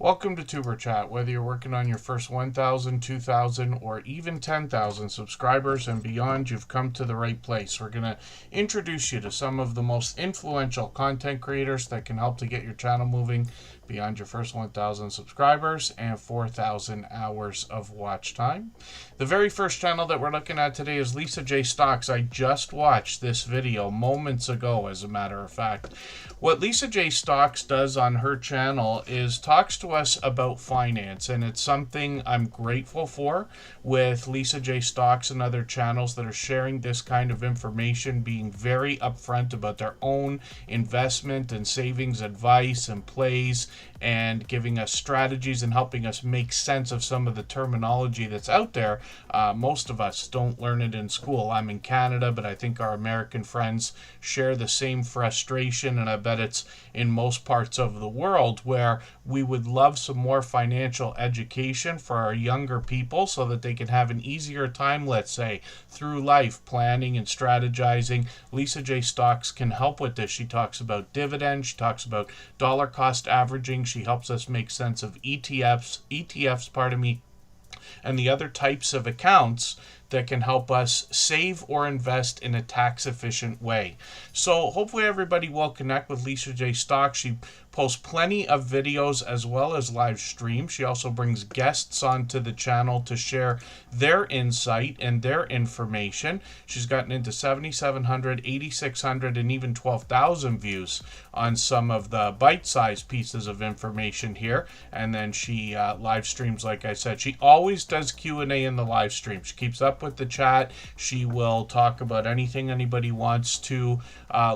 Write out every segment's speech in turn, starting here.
Welcome to Superchat. Whether you're working on your first 1,000, 2,000, or even 10,000 subscribers and beyond, you've come to the right place. We're going to introduce you to some of the most influential content creators that can help to get your channel moving beyond your first 1,000 subscribers and 4,000 hours of watch time. The very first channel that we're looking at today is Lisa J. Stocks. I just watched this video moments ago, as a matter of fact. What Lisa J. Stocks does on her channel is talks to us about finance, and it's something I'm grateful for with Lisa J. Stocks and other channels that are sharing this kind of information, being very upfront about their own investment and savings advice and plays, and giving us strategies and helping us make sense of some of the terminology that's out there. Most of us don't learn it in school. I'm in Canada, but I think our American friends share the same frustration, and I bet it's in most parts of the world, where we would love some more financial education for our younger people so that they can have an easier time, let's say, through life, planning and strategizing. Lisa J. Stocks can help with this. She talks about dividends. She talks about dollar cost averaging. She helps us make sense of ETFs, and the other types of accounts that can help us save or invest in a tax-efficient way. So hopefully everybody will connect with Lisa J. Stocks. She posts plenty of videos as well as live streams. She also brings guests onto the channel to share their insight and their information. She's gotten into 7,700, 8,600, and even 12,000 views on some of the bite-sized pieces of information here. And then she live streams, like I said. She always does Q&A in the live stream. She keeps up with the chat. She will talk about anything anybody wants to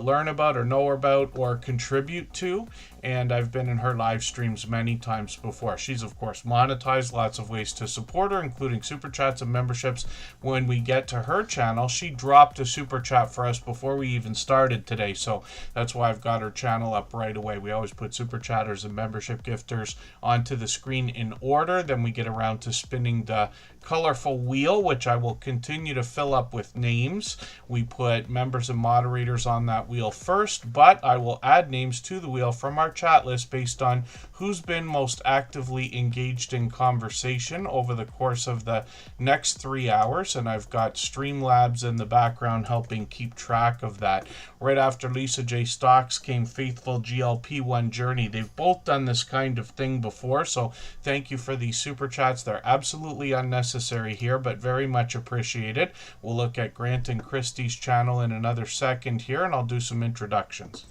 learn about or know about or contribute to. And I've been in her live streams many times before. She's, of course, monetized, lots of ways to support her, including super chats and memberships. When we get to her channel, she dropped a super chat for us before we even started today. So that's why I've got her channel up right away. We always put super chatters and membership gifters onto the screen in order. Then we get around to spinning the colorful wheel, which I will continue to fill up with names. We put members and moderators on that wheel first, but I will add names to the wheel from our chat list based on who's been most actively engaged in conversation over the course of the next 3 hours. And I've got Streamlabs in the background helping keep track of that. Right after Lisa J. Stocks came Faithful GLP-1 Journey. They've both done this kind of thing before, so thank you for these super chats. They're absolutely unnecessary here, but very much appreciated. We'll look at Grant and Christie's channel in another second here, and I'll do some introductions.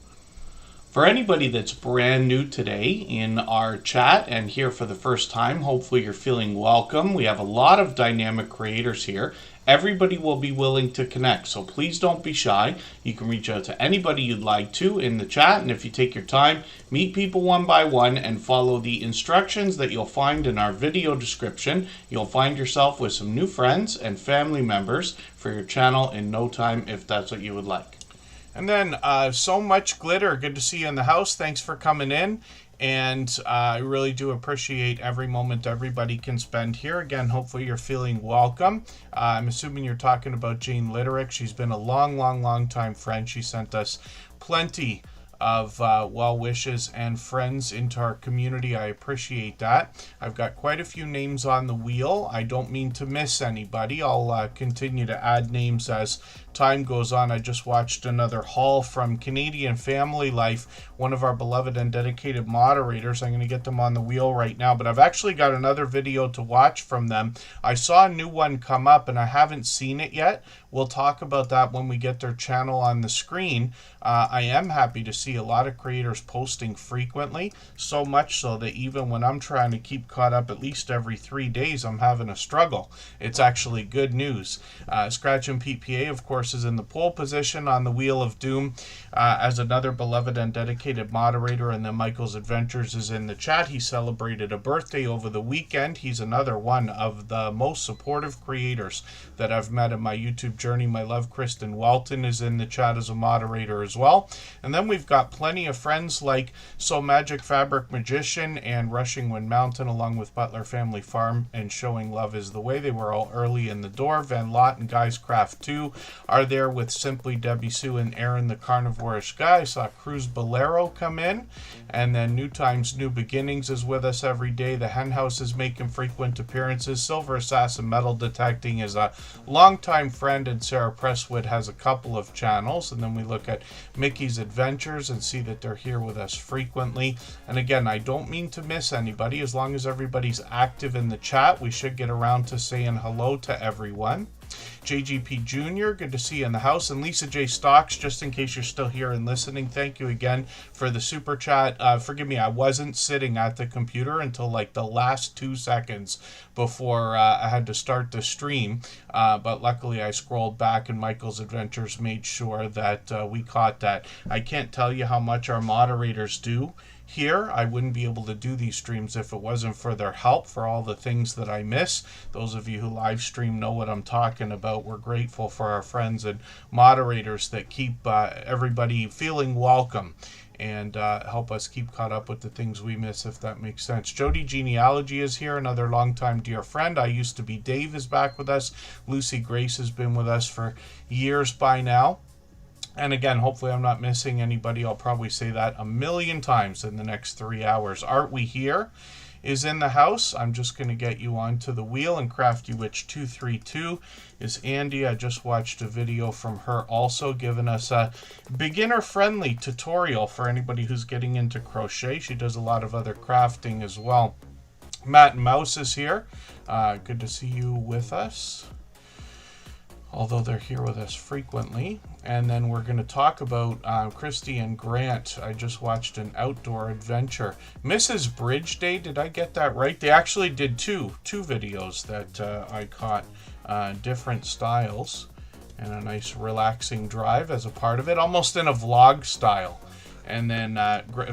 For anybody that's brand new today in our chat and here for the first time, hopefully you're feeling welcome. We have a lot of dynamic creators here. Everybody will be willing to connect, so please don't be shy. You can reach out to anybody you'd like to in the chat, and if you take your time, meet people one by one and follow the instructions that you'll find in our video description. You'll find yourself with some new friends and family members for your channel in no time, if that's what you would like. And then So Much Glitter, good to see you in the house. Thanks for coming in. And I really do appreciate every moment everybody can spend here. Again, hopefully you're feeling welcome. I'm assuming you're talking about Jane Litterick. She's been a long time friend. She sent us plenty of well wishes and friends into our community. I appreciate that. I've got quite a few names on the wheel. I don't mean to miss anybody. I'll continue to add names as time goes on. I just watched another haul from Canadian Family Life, one of our beloved and dedicated moderators. I'm going to get them on the wheel right now, but I've actually got another video to watch from them. I saw a new one come up and I haven't seen it yet. We'll talk about that when we get their channel on the screen. I am happy to see a lot of creators posting frequently, so much so that even when I'm trying to keep caught up at least every 3 days, I'm having a struggle. It's actually good news. Scratch and PPA, of course, is in the pole position on the Wheel of Doom as another beloved and dedicated moderator, and then Michael's Adventures is in the chat. He celebrated a birthday over the weekend. He's another one of the most supportive creators that I've met in my YouTube journey. My love, Kristen Welton, is in the chat as a moderator as well. And then we've got plenty of friends like So Magic Fabric Magician and Rushing Wind Mountain, along with Butler Family Farm and Showing Love is the Way. They were all early in the door. Van Lot and Guys Craft 2 are there with Simply Debbie Sue and Aaron the Carnivorish Guy. I saw Cruz Bolero come in, and then New Times New Beginnings is with us every day. The Hen House is making frequent appearances. Silver Assassin Metal Detecting is a longtime friend, and Sarah Presswood has a couple of channels. And then we look at Mickey's Adventures and see that they're here with us frequently. And again, I don't mean to miss anybody. As long as everybody's active in the chat, we should get around to saying hello to everyone. JGP Jr., good to see you in the house. And Lisa J. Stocks, just in case you're still here and listening, thank you again for the super chat. Forgive me, I wasn't sitting at the computer until like the last 2 seconds before I had to start the stream. But luckily I scrolled back and Michael's Adventures made sure that we caught that. I can't tell you how much our moderators do here. I wouldn't be able to do these streams if it wasn't for their help, for all the things that I miss. Those of you who live stream know what I'm talking about. We're grateful for our friends and moderators that keep everybody feeling welcome and help us keep caught up with the things we miss, if that makes sense. Jody Genealogy is here, another longtime dear friend. I Used to Be Dave is back with us. Lucy Grace has been with us for years by now. And again, hopefully I'm not missing anybody. I'll probably say that a million times in the next 3 hours. Aren't We Here is in the house. I'm just going to get you onto the wheel. And Crafty Witch 232 is Andy. I just watched a video from her also, giving us a beginner-friendly tutorial for anybody who's getting into crochet. She does a lot of other crafting as well. Matt Mouse is here. Good to see you with us, although they're here with us frequently. And then we're going to talk about Christy and Grant. I just watched an outdoor adventure. Mrs. Bridge Day, did I get that right? They actually did two videos that I caught, different styles, and a nice relaxing drive as a part of it, almost in a vlog style. And then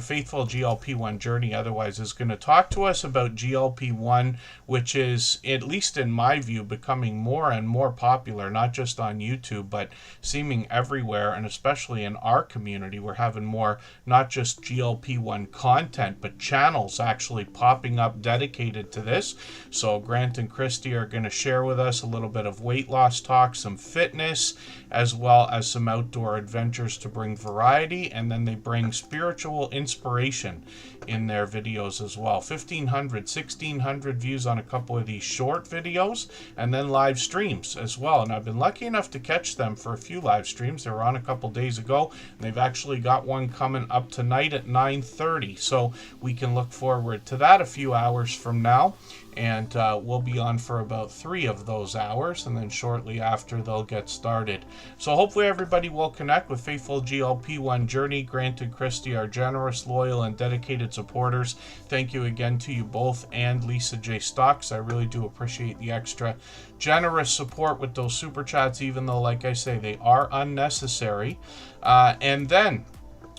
Faithful GLP-1 Journey otherwise is going to talk to us about GLP-1, which is, at least in my view, becoming more and more popular, not just on YouTube, but seeming everywhere, and especially in our community. We're having more, not just GLP-1 content, but channels actually popping up dedicated to this. So Grant and Christy are going to share with us a little bit of weight loss talk, some fitness, as well as some outdoor adventures to bring variety, and then they bring spiritual inspiration in their videos as well. 1,600 views on a couple of these short videos, and then live streams as well. And I've been lucky enough to catch them for a few live streams. They were on a couple days ago, and they've actually got one coming up tonight at 9:30. So we can look forward to that a few hours from now. And we'll be on for about 3 of those hours, and then shortly after they'll get started. So hopefully everybody will connect with Faithful GLP-1 Journey. Grant and Christy are generous, loyal, and dedicated supporters. Thank you again to you both, and Lisa J. Stocks. I really do appreciate the extra generous support with those super chats, even though, like I say, they are unnecessary. And then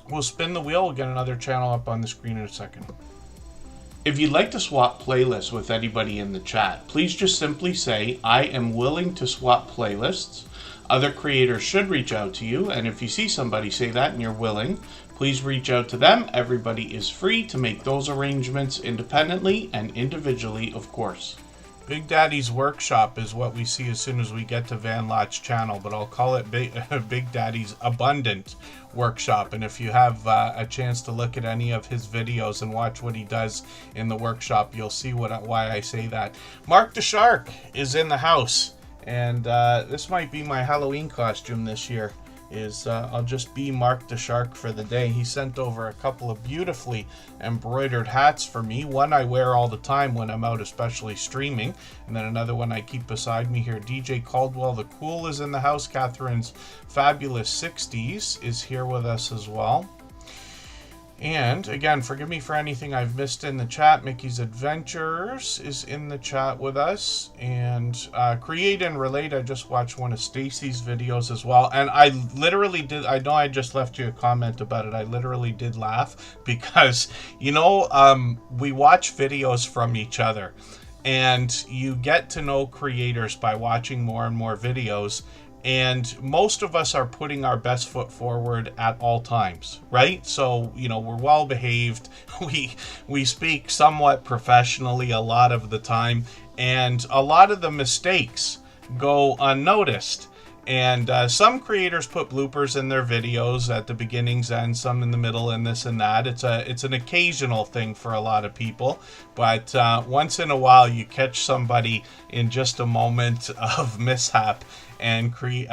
we'll spin the wheel. We'll get another channel up on the screen in a second. If you'd like to swap playlists with anybody in the chat, please just simply say, I am willing to swap playlists. Other creators should reach out to you, and if you see somebody say that and you're willing, please reach out to them. Everybody is free to make those arrangements independently and individually, of course. Big Daddy's Workshop is what we see as soon as we get to Van Lot's channel, but I'll call it Big Daddy's Abundant Workshop. And if you have a chance to look at any of his videos and watch what he does in the workshop, you'll see why I say that. Mark the Shark is in the house, and this might be my Halloween costume this year. I'll just be Mark the Shark for the day. He sent over a couple of beautifully embroidered hats for me. One I wear all the time when I'm out, especially streaming, and then another one I keep beside me here. DJ Caldwell the Cool is in the house. Catherine's Fabulous 60s is here with us as well. And again, forgive me for anything I've missed in the chat. Mickey's Adventures is in the chat with us. And Create and Relate, I just watched one of Stacy's videos as well. And I literally did, I know I just left you a comment about it. I literally did laugh because, you know, we watch videos from each other. And you get to know creators by watching more and more videos. And most of us are putting our best foot forward at all times, right? So, you know, we're well behaved. We speak somewhat professionally a lot of the time, and a lot of the mistakes go unnoticed. And some creators put bloopers in their videos at the beginnings and some in the middle and this and that. It's an occasional thing for a lot of people, but once in a while you catch somebody in just a moment of mishap and create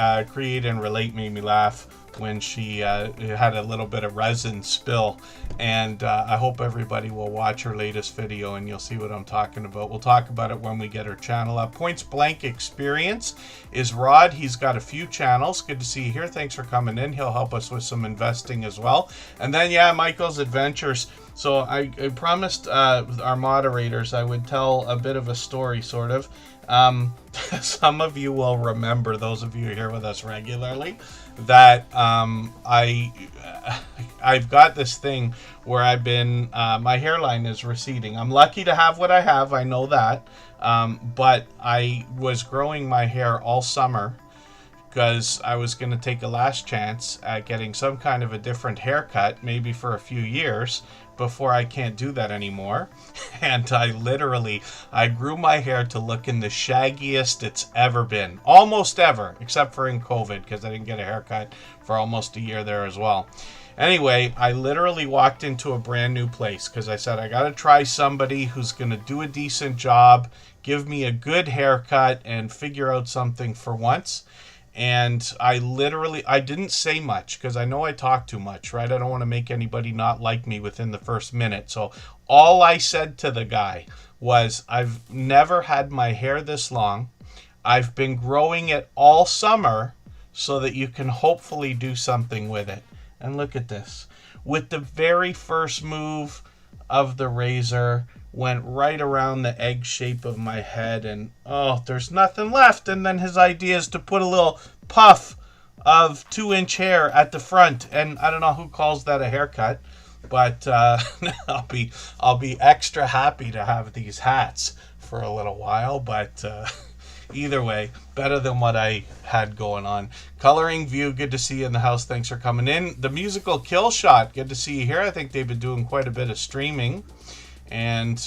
and relate made me laugh when she had a little bit of resin spill. And I hope everybody will watch her latest video and you'll see what I'm talking about. We'll talk about it when we get her channel up. Points Blank Experience is Rod. He's got a few channels. Good to see you here. Thanks for coming in. He'll help us with some investing as well. And then, yeah, Michael's Adventures. So I promised our moderators I would tell a bit of a story, sort of. Some of you will remember, those of you here with us regularly, that I've got this thing where I've been, my hairline is receding. I'm lucky to have what I have, I know that, but I was growing my hair all summer because I was going to take a last chance at getting some kind of a different haircut, maybe for a few years, before I can't do that anymore. And I grew my hair to look in the shaggiest it's ever been. Almost ever, except for in COVID, because I didn't get a haircut for almost a year there as well. Anyway, I literally walked into a brand new place because I said, I got to try somebody who's going to do a decent job, give me a good haircut, and figure out something for once. And I didn't say much because I know I talk too much, right? I don't want to make anybody not like me within the first minute. So all I said to the guy was, I've never had my hair this long. I've been growing it all summer so that you can hopefully do something with it. And look at this. With the very first move of the razor, went right around the egg shape of my head, and oh, there's nothing left. And then his idea is to put a little puff of 2-inch hair at the front, and I don't know who calls that a haircut, but I'll be extra happy to have these hats for a little while. But either way, better than what I had going on. Coloring View, good to see you in the house. Thanks for coming in. The Musical Kill Shot, good to see you here. I think they've been doing quite a bit of streaming. And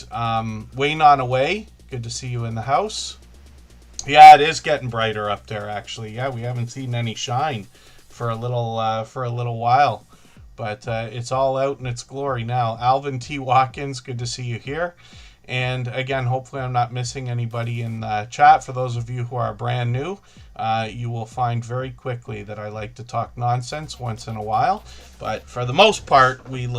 Wayne on Away, good to see you in the house. Yeah, it is getting brighter up there, actually. Yeah, we haven't seen any shine for a little while, but it's all out in its glory now. Alvin T. Watkins, good to see you here. And again, hopefully I'm not missing anybody in the chat. For those of you who are brand new, you will find very quickly that I like to talk nonsense once in a while. But for the most part, we'll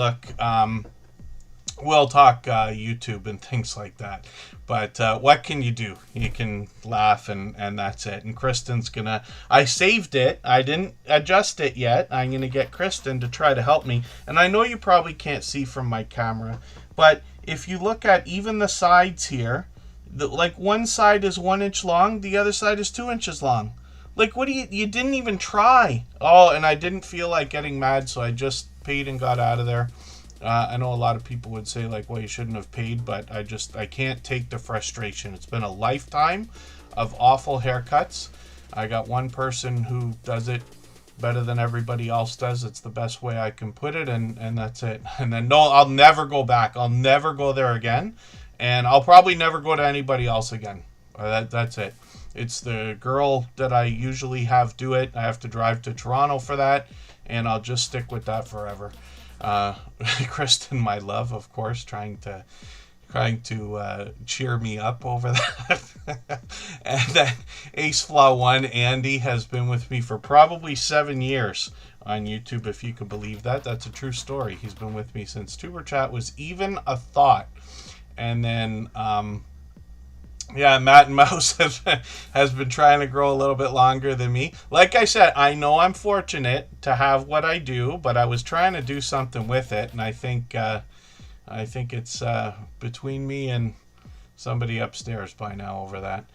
talk YouTube and things like that. But what can you do? You can laugh and that's it. And Kristen's gonna... I saved it. I didn't adjust it yet. I'm gonna get Kristen to try to help me. And I know you probably can't see from my camera, but if you look at even the sides here, like one side is 1 inch long, the other side is 2 inches long. Like, what do you didn't even try. Oh, and I didn't feel like getting mad, so I just paid and got out of there. I know a lot of people would say, like, well, you shouldn't have paid, but I can't take the frustration. It's been a lifetime of awful haircuts. I got one person who does it better than everybody else does. It's the best way I can put it, and that's it. And then, no, I'll never go back. I'll never go there again, and I'll probably never go to anybody else again. That's it. It's the girl that I usually have do it. I have to drive to Toronto for that, and I'll just stick with that forever. Kristen, my love, of course, trying to cheer me up over that. And then Ace Flaw 1, Andy, has been with me for probably 7 years on YouTube, if you can believe that. That's a true story. He's been with me since Superchat was even a thought. And then yeah, Matt and Mouse has been trying to grow a little bit longer than me. Like I said, I know I'm fortunate to have what I do, but I was trying to do something with it, and I think it's between me and somebody upstairs by now over that.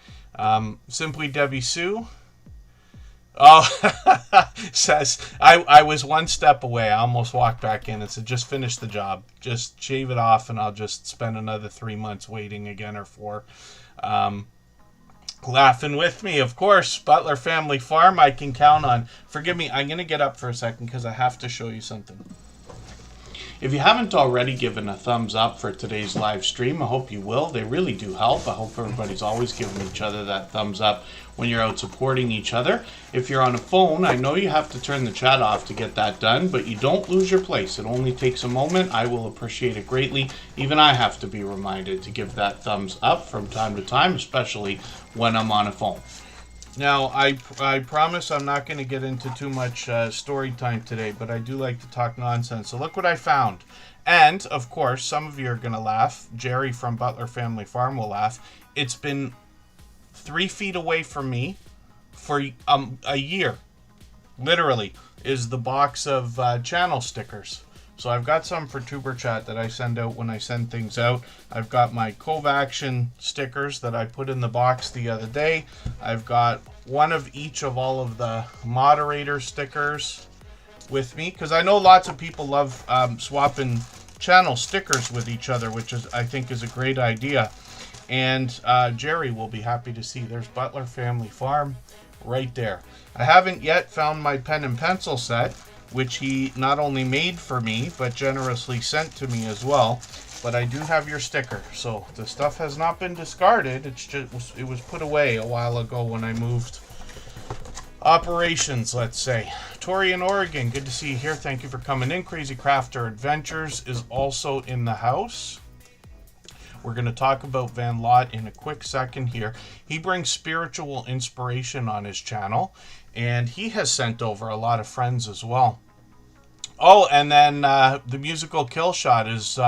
Simply Debbie Sue. Oh, says, I was one step away. I almost walked back in and said, just finish the job. Just shave it off, and I'll just spend another 3 months waiting again, or 4. Laughing with me, of course. Butler Family Farm, I can count on. Forgive me, I'm going to get up for a second because I have to show you something. If you haven't already given a thumbs up for today's live stream, I hope you will. They really do help. I hope everybody's always giving each other that thumbs up when you're out supporting each other. If you're on a phone, I know you have to turn the chat off to get that done, but you don't lose your place. It only takes a moment. I will appreciate it greatly. Even I have to be reminded to give that thumbs up from time to time, especially when I'm on a phone. Now, I promise I'm not going to get into too much story time today, but I do like to talk nonsense. So look what I found. And, of course, some of you are going to laugh. Jerry from Butler Family Farm will laugh. It's been 3 feet away from me for a year. Literally, is the box of channel stickers. So I've got some for Tuber Chat that I send out when I send things out. I've got my Covaction stickers that I put in the box the other day. I've got one of each of all of the moderator stickers with me, because I know lots of people love swapping channel stickers with each other, which is, I think, is a great idea. And Jerry will be happy to see there's Butler Family Farm right there. I haven't yet found my pen and pencil set, which he not only made for me, but generously sent to me as well. But I do have your sticker, so the stuff has not been discarded. It's just, it was put away a while ago when I moved operations, let's say. Tori in Oregon, good to see you here. Thank you for coming in. Crazy Crafter Adventures is also in the house. We're going to talk about Van Lot in a quick second here. He brings spiritual inspiration on his channel, and he has sent over a lot of friends as well. Oh, and then the musical Kill Shot is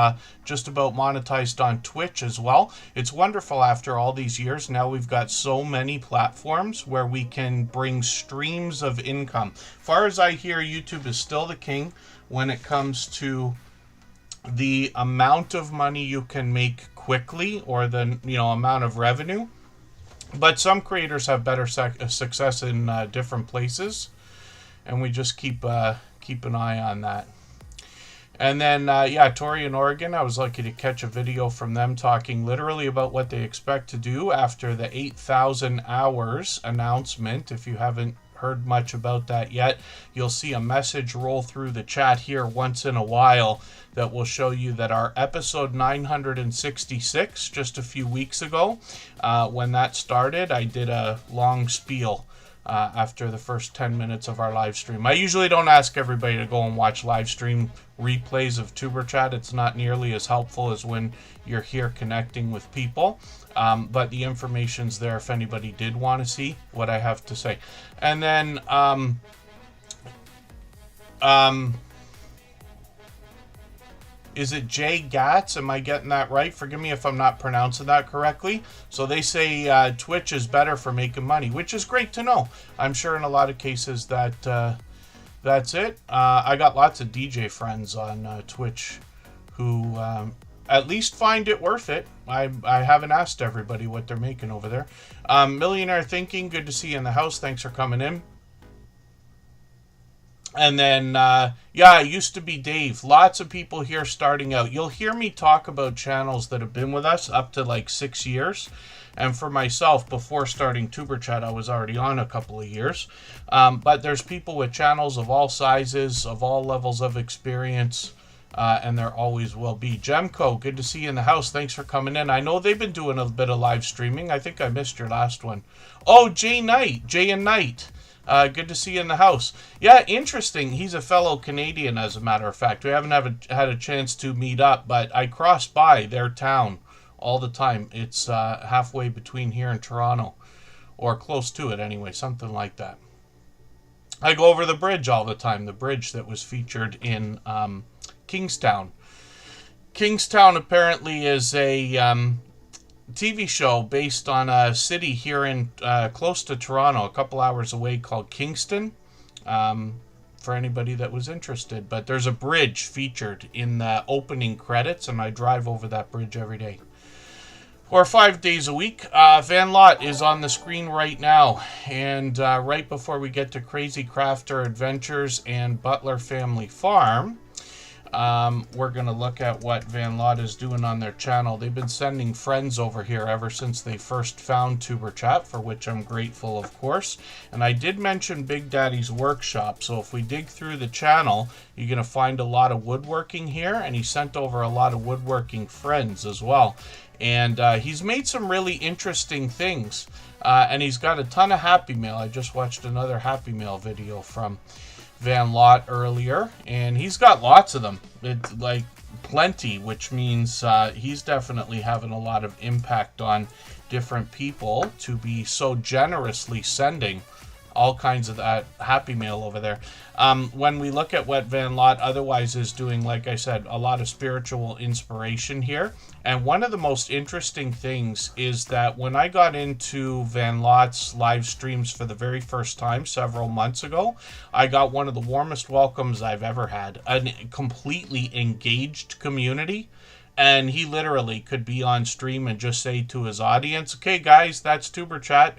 just about monetized on Twitch as well. It's wonderful after all these years. Now we've got so many platforms where we can bring streams of income. Far as I hear, YouTube is still the king when it comes to the amount of money you can make quickly, or the amount of revenue. But some creators have better success in different places, and we just keep an eye on that. And then Tori in Oregon, I was lucky to catch a video from them talking literally about what they expect to do after the 8,000 hours announcement. If you haven't heard much about that yet, you'll see a message roll through the chat here once in a while that will show you that our episode 966, just a few weeks ago, when that started, I did a long spiel after the first 10 minutes of our live stream. I usually don't ask everybody to go and watch live stream replays of Tuber Chat. It's not nearly as helpful as when you're here connecting with people. But the information's there if anybody did want to see what I have to say. And then is it Jay Gatz? Am I getting that right? Forgive me if I'm not pronouncing that correctly. So they say Twitch is better for making money, which is great to know. I'm sure in a lot of cases that that's it. I got lots of DJ friends on Twitch who at least find it worth it. I haven't asked everybody what they're making over there. Millionaire Thinking, good to see you in the house. Thanks for coming in. And then, it used to be Dave. Lots of people here starting out. You'll hear me talk about channels that have been with us up to like 6 years. And for myself, before starting Tuber Chat, I was already on a couple of years. But there's people with channels of all sizes, of all levels of experience. And there always will be. Gemco, good to see you in the house. Thanks for coming in. I know they've been doing a bit of live streaming. I think I missed your last one. Oh, Jay and Knight. Good to see you in the house. Yeah, interesting. He's a fellow Canadian, as a matter of fact. We haven't had a chance to meet up, but I cross by their town all the time. It's halfway between here and Toronto, or close to it anyway, something like that. I go over the bridge all the time, the bridge that was featured in Kingstown. Kingstown apparently is a TV show based on a city here in close to Toronto, a couple hours away, called Kingston, for anybody that was interested. But there's a bridge featured in the opening credits, and I drive over that bridge every day, or 5 days a week. Van Lot is on the screen right now, and right before we get to Crazy Crafter Adventures and Butler Family Farm, We're going to look at what Van Lot is doing on their channel. They've been sending friends over here ever since they first found Superchat, for which I'm grateful, of course. And I did mention Big Daddy's workshop, so if we dig through the channel, you're going to find a lot of woodworking here, and he sent over a lot of woodworking friends as well. And he's made some really interesting things, and he's got a ton of Happy Mail. I just watched another Happy Mail video from Van Lot earlier, and he's got lots of them. It's like plenty, which means he's definitely having a lot of impact on different people to be so generously sending all kinds of that Happy Mail over there. When we look at what Van Lot otherwise is doing, like I said, a lot of spiritual inspiration here. And one of the most interesting things is that when I got into Van Lot's live streams for the very first time several months ago, I got one of the warmest welcomes I've ever had. A completely engaged community. And he literally could be on stream and just say to his audience, okay, guys, that's Tuber Chat.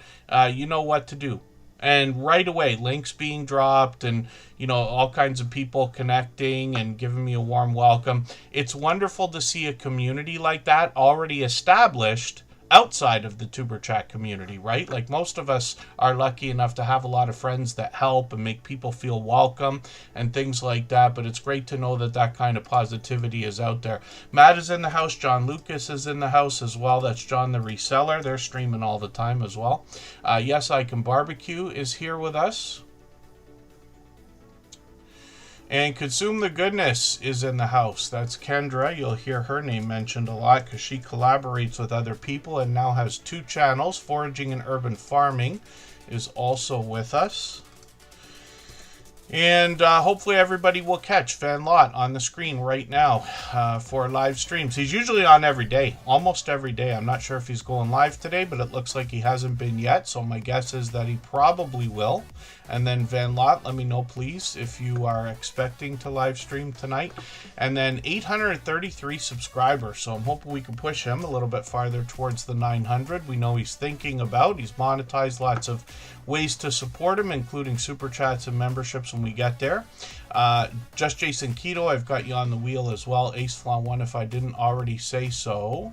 You know what to do. And right away, links being dropped and, you know, all kinds of people connecting and giving me a warm welcome. It's wonderful to see a community like that already established outside of the Tuber Chat community, right? Like most of us are lucky enough to have a lot of friends that help and make people feel welcome and things like that. But it's great to know that that kind of positivity is out there. Matt is in the house. John Lucas is in the house as well. That's John the Reseller. They're streaming all the time as well. Yes, I Can Barbecue is here with us. And Consume the Goodness is in the house. That's Kendra. You'll hear her name mentioned a lot because she collaborates with other people and now has 2 channels. Foraging and Urban Farming is also with us. And hopefully everybody will catch Van Lot on the screen right now for live streams. He's usually on every day, almost every day. I'm not sure if he's going live today, but it looks like he hasn't been yet. So my guess is that he probably will. And then Van Lot, let me know, please, if you are expecting to live stream tonight. And then 833 subscribers. So I'm hoping we can push him a little bit farther towards the 900. We know he's thinking about. He's monetized lots of ways to support him, including super chats and memberships when we get there. Just Jason Keto, I've got you on the wheel as well. Ace Flan 1, if I didn't already say so.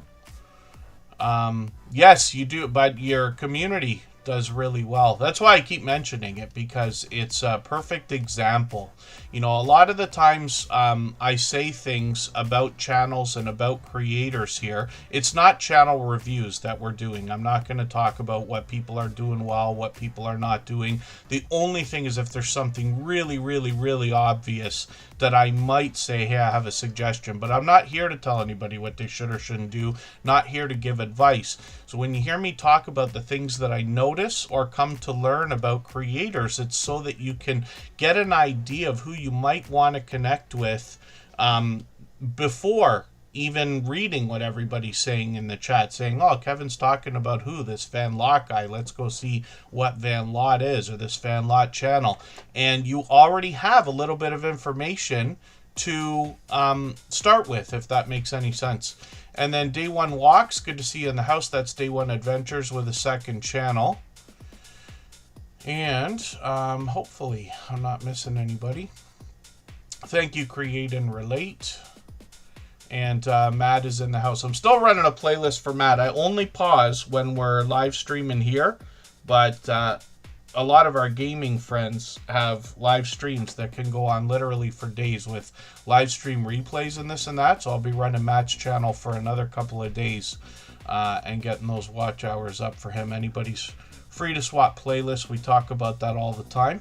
Yes, you do, but your community does really well. That's why I keep mentioning it, because it's a perfect example. You know, a lot of the times I say things about channels and about creators here. It's not channel reviews that we're doing. I'm not going to talk about what people are doing well, what people are not doing. The only thing is if there's something really, really, really obvious that I might say, hey, I have a suggestion. But I'm not here to tell anybody what they should or shouldn't do. Not here to give advice. So when you hear me talk about the things that I notice or come to learn about creators, it's so that you can get an idea of who you might want to connect with before even reading what everybody's saying in the chat, saying, oh, Kevin's talking about who? This Van Lot guy. Let's go see what Van Lot is, or this Van Lot channel. And you already have a little bit of information to start with, if that makes any sense. And then Day One Walks, good to see you in the house. That's Day One Adventures with a second channel. And hopefully I'm not missing anybody. Thank you, Create and Relate. And Matt is in the house. I'm still running a playlist for Matt. I only pause when we're live streaming here, but a lot of our gaming friends have live streams that can go on literally for days with live stream replays and this and that. So I'll be running Matt's channel for another couple of days and getting those watch hours up for him. Anybody's free to swap playlists. We talk about that all the time.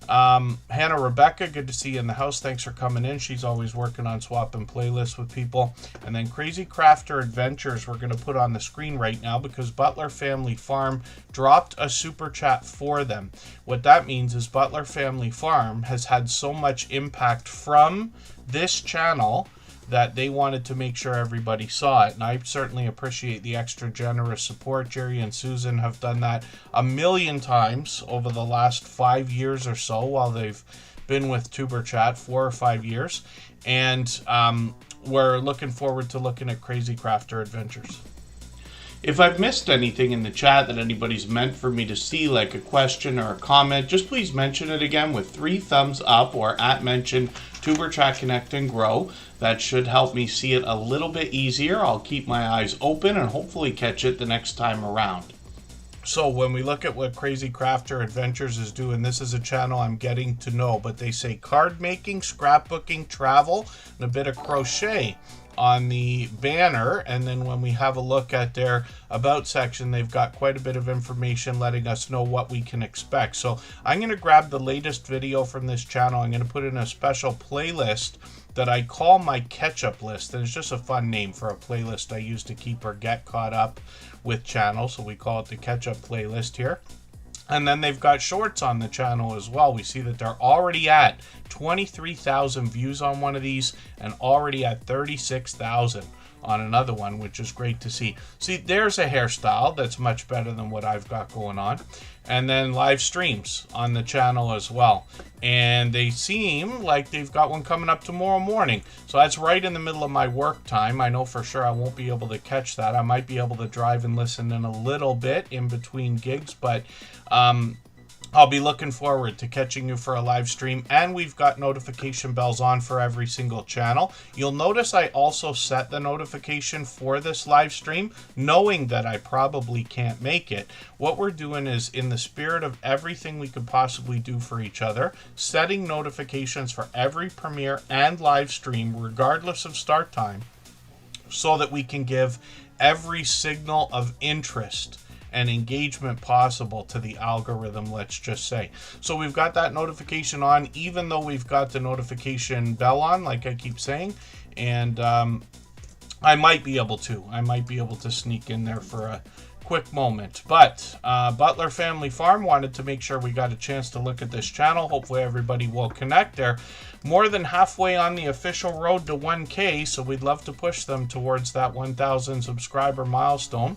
Hannah Rebecca, good to see you in the house. Thanks for coming in. She's always working on swapping playlists with people. And then Crazy Crafter Adventures we're going to put on the screen right now because Butler Family Farm dropped a super chat for them. What that means is Butler Family Farm has had so much impact from this channel that they wanted to make sure everybody saw it. And I certainly appreciate the extra generous support. Jerry and Susan have done that a million times over the last 5 years or so while they've been with Tuber Chat, 4 or 5 years. And we're looking forward to looking at Crazy Crafter Adventures. If I've missed anything in the chat that anybody's meant for me to see, like a question or a comment, just please mention it again with 3 thumbs up or @mention Tuber Chat Connect and Grow. That should help me see it a little bit easier. I'll keep my eyes open and hopefully catch it the next time around. So when we look at what Crazy Crafter Adventures is doing, this is a channel I'm getting to know, but they say card making, scrapbooking, travel, and a bit of crochet on the banner. And then when we have a look at their about section, they've got quite a bit of information letting us know what we can expect. So I'm going to grab the latest video from this channel. I'm going to put in a special playlist that I call my catch-up list, and it's just a fun name for a playlist I use to keep or get caught up with channels, so we call it the catch-up playlist here. And then they've got shorts on the channel as well. We see that they're already at 23,000 views on one of these and already at 36,000 on another one, which is great to see. See, there's a hairstyle that's much better than what I've got going on. And then live streams on the channel as well. And they seem like they've got one coming up tomorrow morning. So that's right in the middle of my work time. I know for sure I won't be able to catch that. I might be able to drive and listen in a little bit in between gigs, but I'll be looking forward to catching you for a live stream, and we've got notification bells on for every single channel. You'll notice I also set the notification for this live stream, knowing that I probably can't make it. What we're doing is, in the spirit of everything we could possibly do for each other, setting notifications for every premiere and live stream, regardless of start time, so that we can give every signal of interest and engagement possible to the algorithm, let's just say. So we've got that notification on, even though we've got the notification bell on, like I keep saying, and I might be able to sneak in there for a quick moment. But Butler Family Farm wanted to make sure we got a chance to look at this channel. Hopefully everybody will connect. They're more than halfway on the official road to 1K, so we'd love to push them towards that 1,000 subscriber milestone.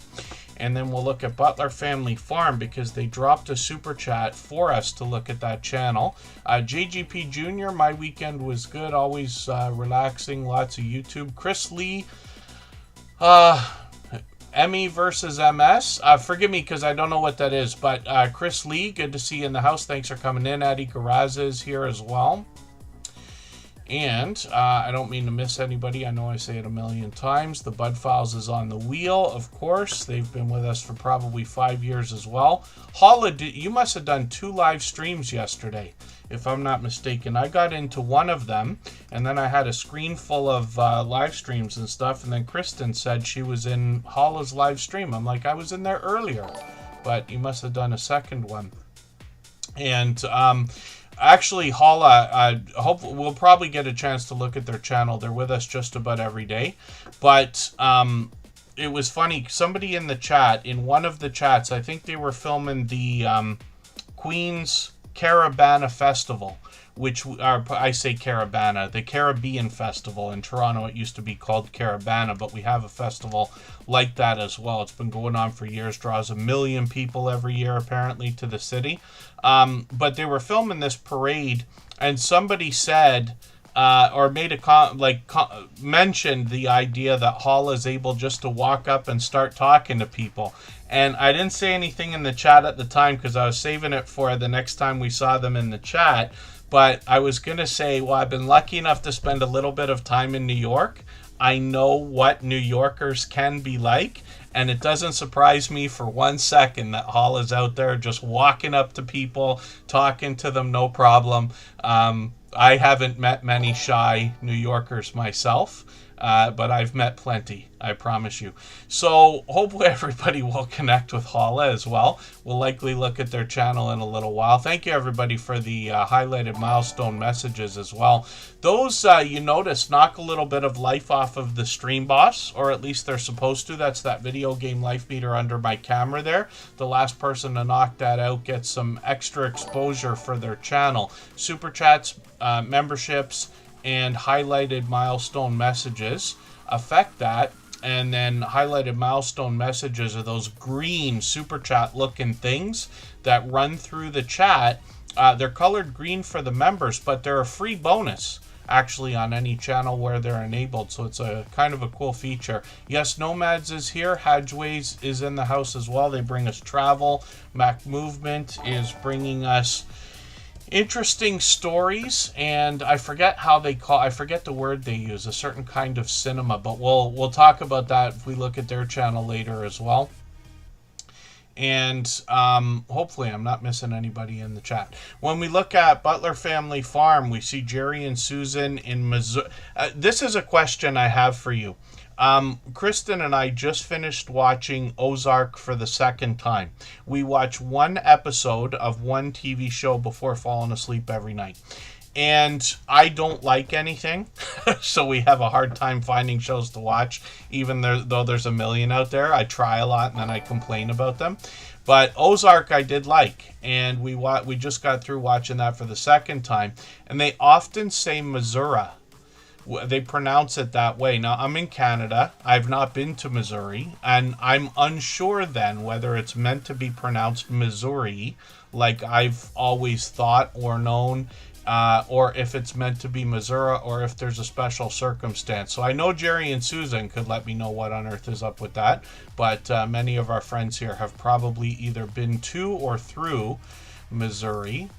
And then we'll look at Butler Family Farm because they dropped a super chat for us to look at that channel. JGP Jr., my weekend was good, always relaxing, lots of YouTube. Chris Lee, Emmy versus MS. Forgive me because I don't know what that is, but Chris Lee, good to see you in the house. Thanks for coming in. Addie Garaz is here as well. And I don't mean to miss anybody. I know I say it a million times. The Bud Files is on the wheel, of course. They've been with us for probably 5 years as well. Holla, you must have done 2 live streams yesterday, if I'm not mistaken. I got into one of them, and then I had a screen full of live streams and stuff, and then Kristen said she was in Holla's live stream. I'm like, I was in there earlier, but you must have done a second one. And actually, Holla, we'll probably get a chance to look at their channel. They're with us just about every day. But it was funny. Somebody in the chat, in one of the chats, I think they were filming the Queen's Caravana Festival, which I say Caravana, the Caribbean Festival in Toronto. It used to be called Caravana, but we have a festival like that as well. It's been going on for years, draws 1 million people every year apparently to the city. But they were filming this parade, and somebody said or made a mentioned the idea that Holla is able just to walk up and start talking to people. And I didn't say anything in the chat at the time because I was saving it for the next time we saw them in the chat. But I was going to say, well, I've been lucky enough to spend a little bit of time in New York. I know what New Yorkers can be like. And it doesn't surprise me for 1 second that Holla's out there just walking up to people, talking to them, no problem. I haven't met many shy New Yorkers myself, but I've met plenty, I promise you. So hopefully everybody will connect with Holla as well. We'll likely look at their channel in a little while. Thank you, everybody, for the highlighted milestone messages as well. Those, you notice, knock a little bit of life off of the stream boss, or at least they're supposed to. That's that video game life meter under my camera there. The last person to knock that out gets some extra exposure for their channel. Super chats, memberships, and highlighted milestone messages affect that. And then highlighted milestone messages are those green super chat looking things that run through the chat. They're colored green for the members, but they're a free bonus actually on any channel where they're enabled. So it's a kind of a cool feature. Yes, Nomads is here. Hadgeways is in the house as well. They bring us travel. Mac Movement is bringing us interesting stories, and I forget how they call. I forget the word they use. A certain kind of cinema, but we'll talk about that if we look at their channel later as well. And hopefully I'm not missing anybody in the chat. When we look at Butler Family Farm, we see Jerry and Susan in Missouri. This is a question I have for you. Kristen and I just finished watching Ozark for the second time. We watch one episode of one TV show before falling asleep every night. And I don't like anything, so we have a hard time finding shows to watch, even though there's a million out there. I try a lot and then I complain about them. But Ozark I did like, and we just got through watching that for the second time. And they often say Missouri. They pronounce it that way. Now, I'm in Canada. I've not been to Missouri, and I'm unsure then whether it's meant to be pronounced Missouri, like I've always thought or known, or if it's meant to be Missouri, or if there's a special circumstance. So I know Jerry and Susan could let me know what on earth is up with that, but many of our friends here have probably either been to or through Missouri.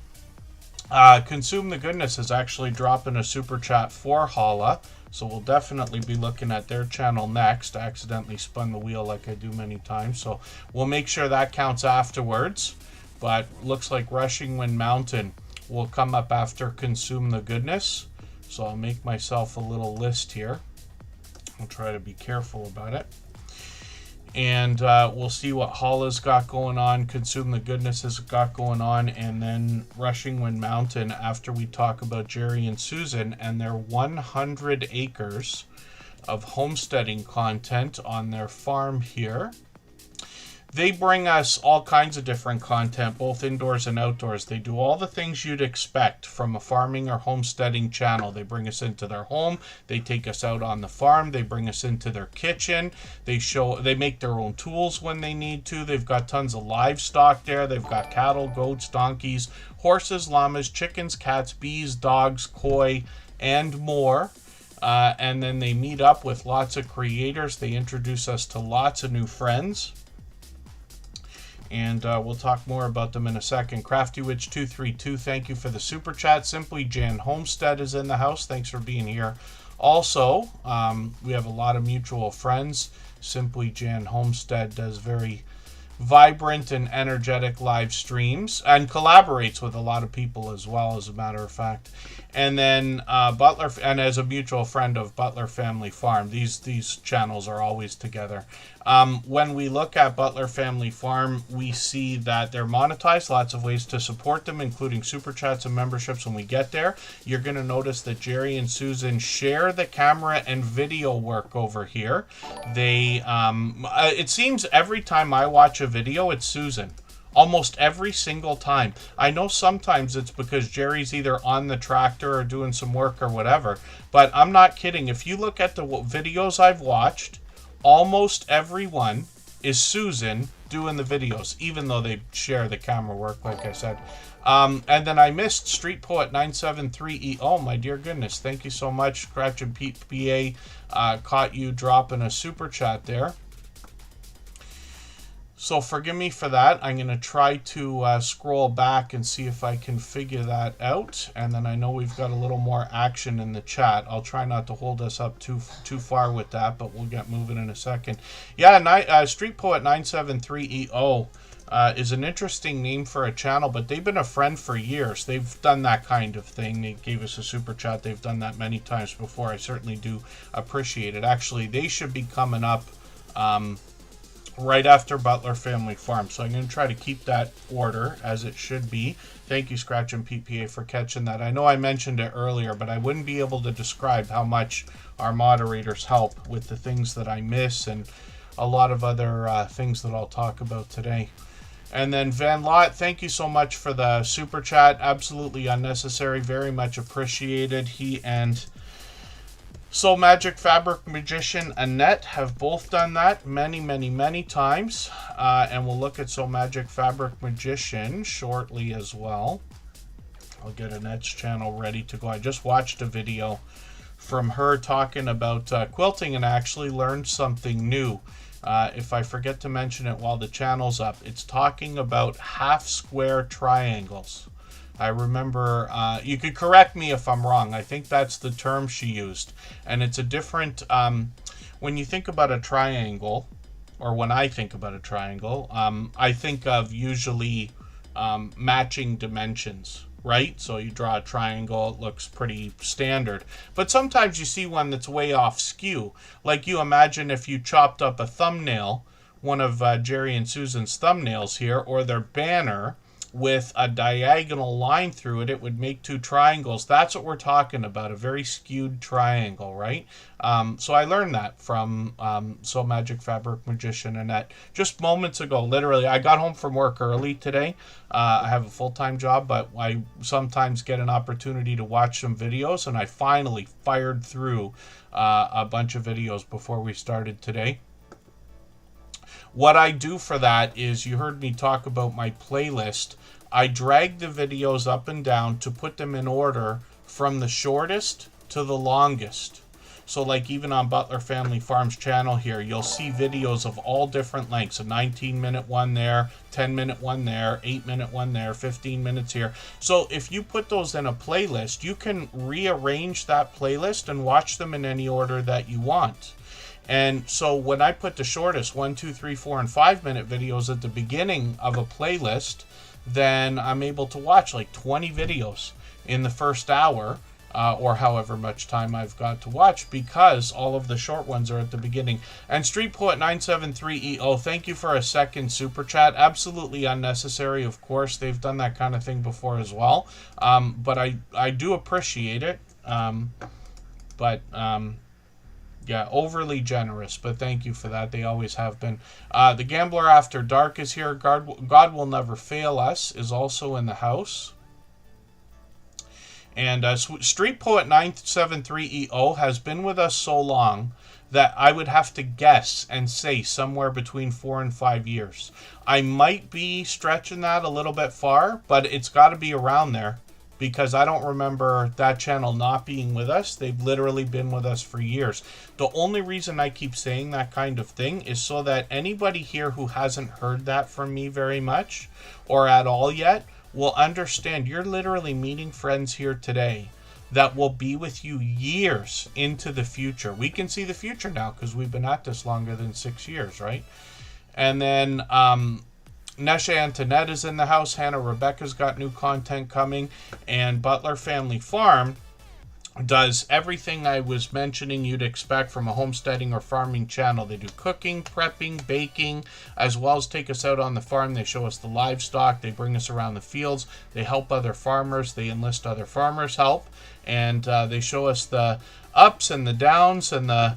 Consume the Goodness is actually dropping a super chat for Hala, so we'll definitely be looking at their channel next. I accidentally spun the wheel like I do many times, so we'll make sure that counts afterwards. But looks like Rushing Wind Mountain will come up after Consume the Goodness, so I'll make myself a little list here. I'll try to be careful about it. And we'll see what Hala's got going on, Consume the Goodness has got going on, and then Rushing Wind Mountain after we talk about Jerry and Susan and their 100 acres of homesteading content on their farm here. They bring us all kinds of different content, both indoors and outdoors. They do all the things you'd expect from a farming or homesteading channel. They bring us into their home. They take us out on the farm. They bring us into their kitchen. They make their own tools when they need to. They've got tons of livestock there. They've got cattle, goats, donkeys, horses, llamas, chickens, cats, bees, dogs, koi, and more. And then they meet up with lots of creators. They introduce us to lots of new friends. And we'll talk more about them in a second. CraftyWitch232, thank you for the super chat. Simply Jan Homestead is in the house. Thanks for being here. Also, we have a lot of mutual friends. Simply Jan Homestead does very vibrant and energetic live streams and collaborates with a lot of people as well, as a matter of fact. And then Butler, and as a mutual friend of Butler Family Farm, these channels are always together. When we look at Butler Family Farm, we see that they're monetized, lots of ways to support them, including super chats and memberships. When we get there, you're going to notice that Jerry and Susan share the camera and video work over here. They it seems every time I watch a video, it's Susan. Almost every single time. I know sometimes it's because Jerry's either on the tractor or doing some work or whatever, but I'm not kidding. If you look at the videos I've watched, almost every one is Susan doing the videos, even though they share the camera work, like I said. And then I missed Street Poet 973E. Oh, my dear goodness. Thank you so much. Scratch and Pete PA caught you dropping a super chat there. So forgive me for that. I'm going to try to scroll back and see if I can figure that out. And then I know we've got a little more action in the chat. I'll try not to hold us up too far with that, but we'll get moving in a second. Yeah, Street Poet 973EO is an interesting name for a channel, but they've been a friend for years. They've done that kind of thing. They gave us a super chat. They've done that many times before. I certainly do appreciate it. Actually, they should be coming up right after Butler Family Farm. So I'm going to try to keep that order as it should be. Thank you, Scratch and PPA, for catching that. I know I mentioned it earlier, but I wouldn't be able to describe how much our moderators help with the things that I miss and a lot of other things that I'll talk about today. And then Van Lott, thank you so much for the super chat. Absolutely unnecessary. Very much appreciated. He and Soul Magic Fabric Magician Annette have both done that many times. And we'll look at Soul Magic Fabric Magician shortly as well. I'll get Annette's channel ready to go. I just watched a video from her talking about quilting and actually learned something new. If I forget to mention it while the channel's up, it's talking about half square triangles. I remember, you could correct me if I'm wrong. I think that's the term she used. And it's a different, when you think about a triangle, or when I think about a triangle, I think of usually matching dimensions, right? So you draw a triangle, it looks pretty standard. But sometimes you see one that's way off skew. Like you imagine if you chopped up a thumbnail, one of Jerry and Susan's thumbnails here, or their banner, with a diagonal line through it, it would make two triangles. That's what we're talking about, a very skewed triangle, right? So I learned that from So Magic Fabric Magician Annette just moments ago. Literally, I got home from work early today. I have a full-time job, but I sometimes get an opportunity to watch some videos, and I finally fired through a bunch of videos before we started today. What I do for that is, you heard me talk about my playlist. I drag the videos up and down to put them in order from the shortest to the longest. So like even on Butler Family Farms channel here, you'll see videos of all different lengths. A 19-minute one there, 10-minute one there, 8-minute one there, 15 minutes here. So if you put those in a playlist, you can rearrange that playlist and watch them in any order that you want. And so when I put the shortest 1, 2, 3, 4, and 5-minute videos at the beginning of a playlist, then I'm able to watch like 20 videos in the first hour, or however much time I've got to watch, because all of the short ones are at the beginning. And Street Poet 973EO, thank you for a second super chat. Absolutely unnecessary, of course. They've done that kind of thing before as well. But I do appreciate it. Yeah, overly generous, but thank you for that. They always have been. The Gambler After Dark is here. God Will Never Fail Us is also in the house. And Street Poet 973EO has been with us so long that I would have to guess and say somewhere between 4 and 5 years. I might be stretching that a little bit far, but it's got to be around there, because I don't remember that channel not being with us. They've literally been with us for years. The only reason I keep saying that kind of thing is so that anybody here who hasn't heard that from me very much or at all yet will understand you're literally meeting friends here today that will be with you years into the future. We can see the future now because we've been at this longer than 6 years, right? And then Nesha Antoinette is in the house. Hannah Rebecca's got new content coming. And Butler Family Farm does everything I was mentioning you'd expect from a homesteading or farming channel. They do cooking, prepping, baking, as well as take us out on the farm. They show us the livestock. They bring us around the fields. They help other farmers. They enlist other farmers' help. And they show us the ups and the downs and the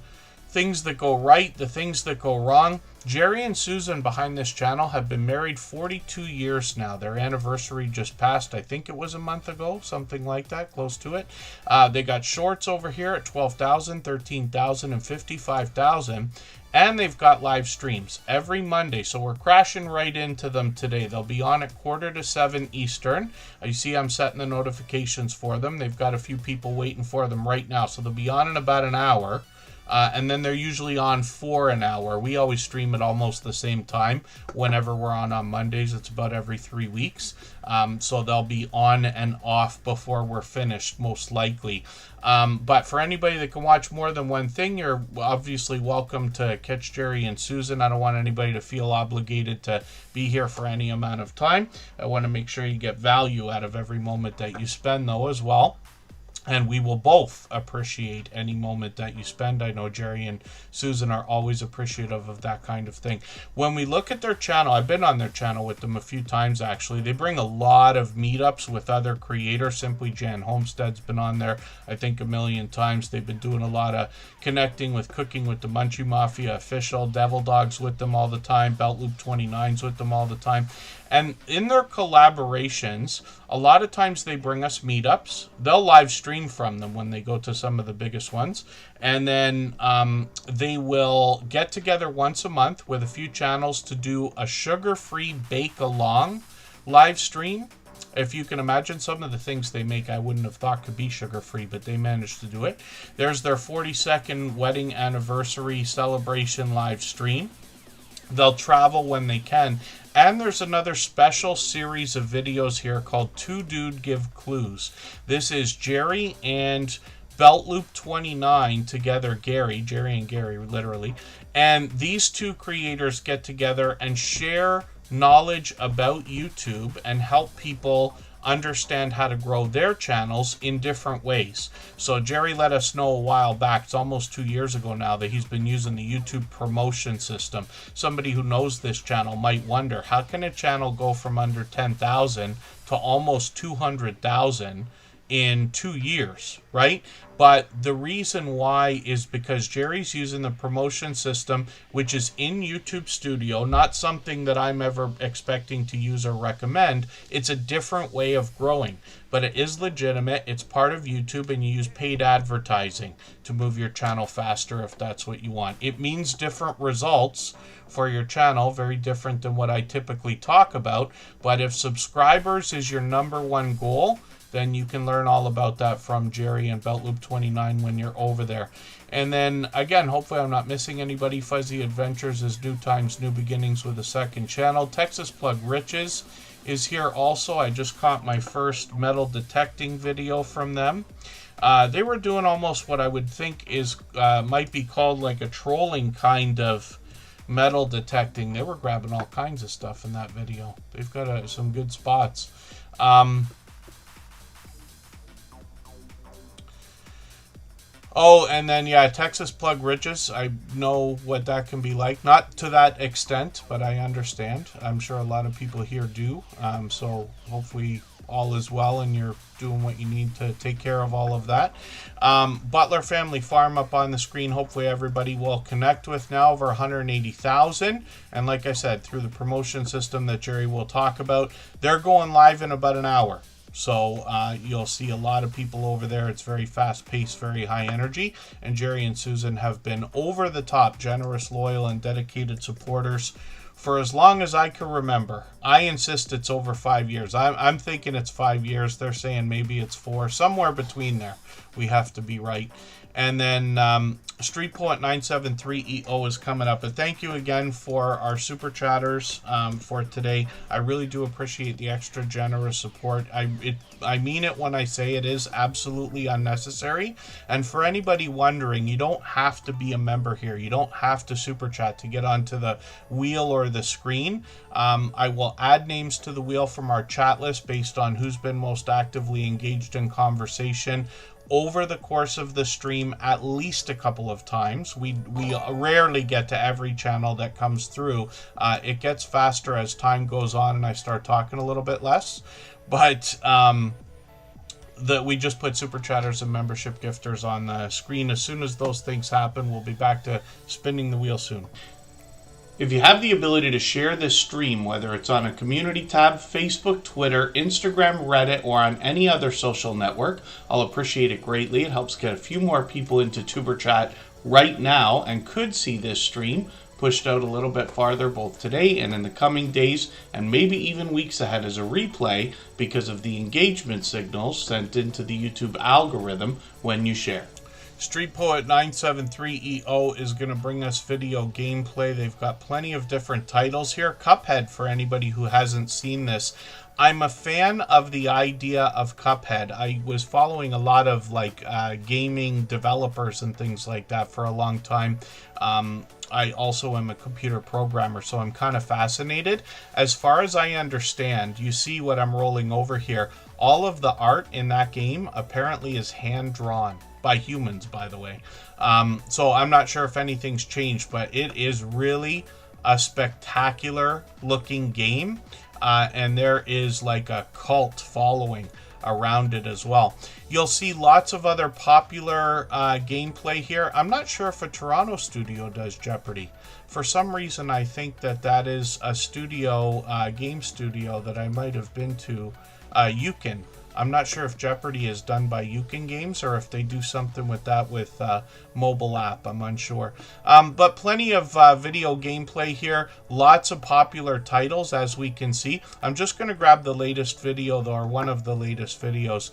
things that go right, the things that go wrong. Jerry and Susan behind this channel have been married 42 years now. Their anniversary just passed. I think it was a month ago, something like that, close to it. They got shorts over here at 12,000, 13,000, and 55,000. And they've got live streams every Monday. So we're crashing right into them today. They'll be on at 6:45 Eastern. You see I'm setting the notifications for them. They've got a few people waiting for them right now. So they'll be on in about an hour. And then they're usually on for an hour. We always stream at almost the same time whenever we're on Mondays. It's about every 3 weeks. So they'll be on and off before we're finished, most likely. But for anybody that can watch more than one thing, you're obviously welcome to catch Jerry and Susan. I don't want anybody to feel obligated to be here for any amount of time. I want to make sure you get value out of every moment that you spend, though, as well. And we will both appreciate any moment that you spend. I know Jerry and Susan are always appreciative of that kind of thing. When we look at their channel, I've been on their channel with them a few times, actually. They bring a lot of meetups with other creators. Simply Jan Homestead's been on there, I think, a million times. They've been doing a lot of connecting with Cooking with the Munchie Mafia official, Devil Dogs with them all the time, Belt Loop 29's with them all the time. And in their collaborations, a lot of times they bring us meetups. They'll live stream from them when they go to some of the biggest ones. And then they will get together once a month with a few channels to do a sugar-free bake-along live stream. If you can imagine some of the things they make, I wouldn't have thought could be sugar-free, but they managed to do it. There's their 42nd wedding anniversary celebration live stream. They'll travel when they can. And there's another special series of videos here called Two Dude Give Clues. This is Jerry and BeltLoop29 together, Jerry and Gary, literally. And these two creators get together and share knowledge about YouTube and help people understand how to grow their channels in different ways. So Jerry let us know a while back, it's almost 2 years ago now, that he's been using the YouTube promotion system. Somebody who knows this channel might wonder, how can a channel go from under 10,000 to almost 200,000 in 2 years, right? But the reason why is because Jerry's using the promotion system, which is in YouTube Studio, not something that I'm ever expecting to use or recommend. It's a different way of growing, but it is legitimate. It's part of YouTube, and you use paid advertising to move your channel faster if that's what you want. It means different results for your channel, very different than what I typically talk about. But if subscribers is your #1 goal, then you can learn all about that from Jerry and BeltLoop29 when you're over there. And then, again, hopefully I'm not missing anybody. Fuzzy Adventures is New Times, New Beginnings with a second channel. Texas Plug Riches is here also. I just caught my first metal detecting video from them. They were doing almost what I would think is might be called like a trolling kind of metal detecting. They were grabbing all kinds of stuff in that video. They've got some good spots. Oh, and then, yeah, Texas Plug Riches. I know what that can be like. Not to that extent, but I understand. I'm sure a lot of people here do. So hopefully all is well and you're doing what you need to take care of all of that. Butler Family Farm up on the screen. Hopefully everybody will connect with now, over 180,000. And like I said, through the promotion system that Jerry will talk about, they're going live in about an hour. So you'll see a lot of people over there. It's very fast-paced, very high energy. And Jerry and Susan have been over the top, generous, loyal, and dedicated supporters for as long as I can remember. I insist it's over 5 years. I'm thinking it's 5 years. They're saying maybe it's 4. Somewhere between there. We have to be right. And then Street Poet 973EO is coming up. But thank you again for our Super Chatters for today. I really do appreciate the extra generous support. I mean it when I say it is absolutely unnecessary. And for anybody wondering, you don't have to be a member here. You don't have to Super Chat to get onto the wheel or the screen. I will add names to the wheel from our chat list based on who's been most actively engaged in conversation over the course of the stream at least a couple of times. We rarely get to every channel that comes through. It gets faster as time goes on and I start talking a little bit less. But we just put Super Chatters and membership gifters on the screen. As soon as those things happen, we'll be back to spinning the wheel soon. If you have the ability to share this stream, whether it's on a community tab, Facebook, Twitter, Instagram, Reddit, or on any other social network, I'll appreciate it greatly. It helps get a few more people into Tuber Chat right now and could see this stream pushed out a little bit farther both today and in the coming days and maybe even weeks ahead as a replay because of the engagement signals sent into the YouTube algorithm when you share. Street Poet 973EO is going to bring us video gameplay. They've got plenty of different titles here. Cuphead, for anybody who hasn't seen this. I'm a fan of the idea of Cuphead. I was following a lot of gaming developers and things like that for a long time. I also am a computer programmer, so I'm kind of fascinated. As far as I understand, you see what I'm rolling over here. All of the art in that game apparently is hand-drawn. By humans, by the way. So I'm not sure if anything's changed, but it is really a spectacular looking game. And there is like a cult following around it as well. You'll see lots of other popular gameplay here. I'm not sure if a Toronto studio does Jeopardy. For some reason, I think that is a studio, game studio that I might have been to. Yukon. I'm not sure if Jeopardy is done by Yukon Games or if they do something with that with mobile app. I'm unsure. But plenty of video gameplay here. Lots of popular titles, as we can see. I'm just going to grab the latest video, though, or one of the latest videos.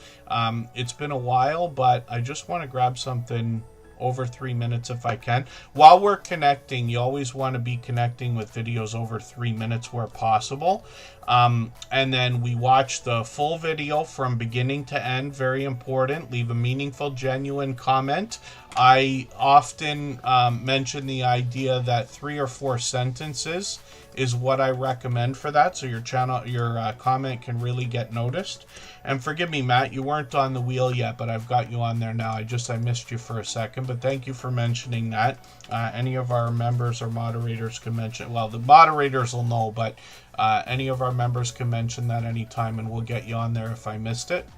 It's been a while, but I just want to grab something over 3 minutes if I can. While we're connecting, you always want to be connecting with videos over 3 minutes where possible. And then we watch the full video from beginning to end. Very important. Leave a meaningful, genuine comment. I often mention the idea that 3 or 4 sentences is what I recommend for that, so your comment can really get noticed. And forgive me, Matt, you weren't on the wheel yet, but I've got you on there now. I missed you for a second, but thank you for mentioning that. Any of our members or moderators can mention, well, the moderators will know, but any of our members can mention that anytime, and we'll get you on there if I missed it.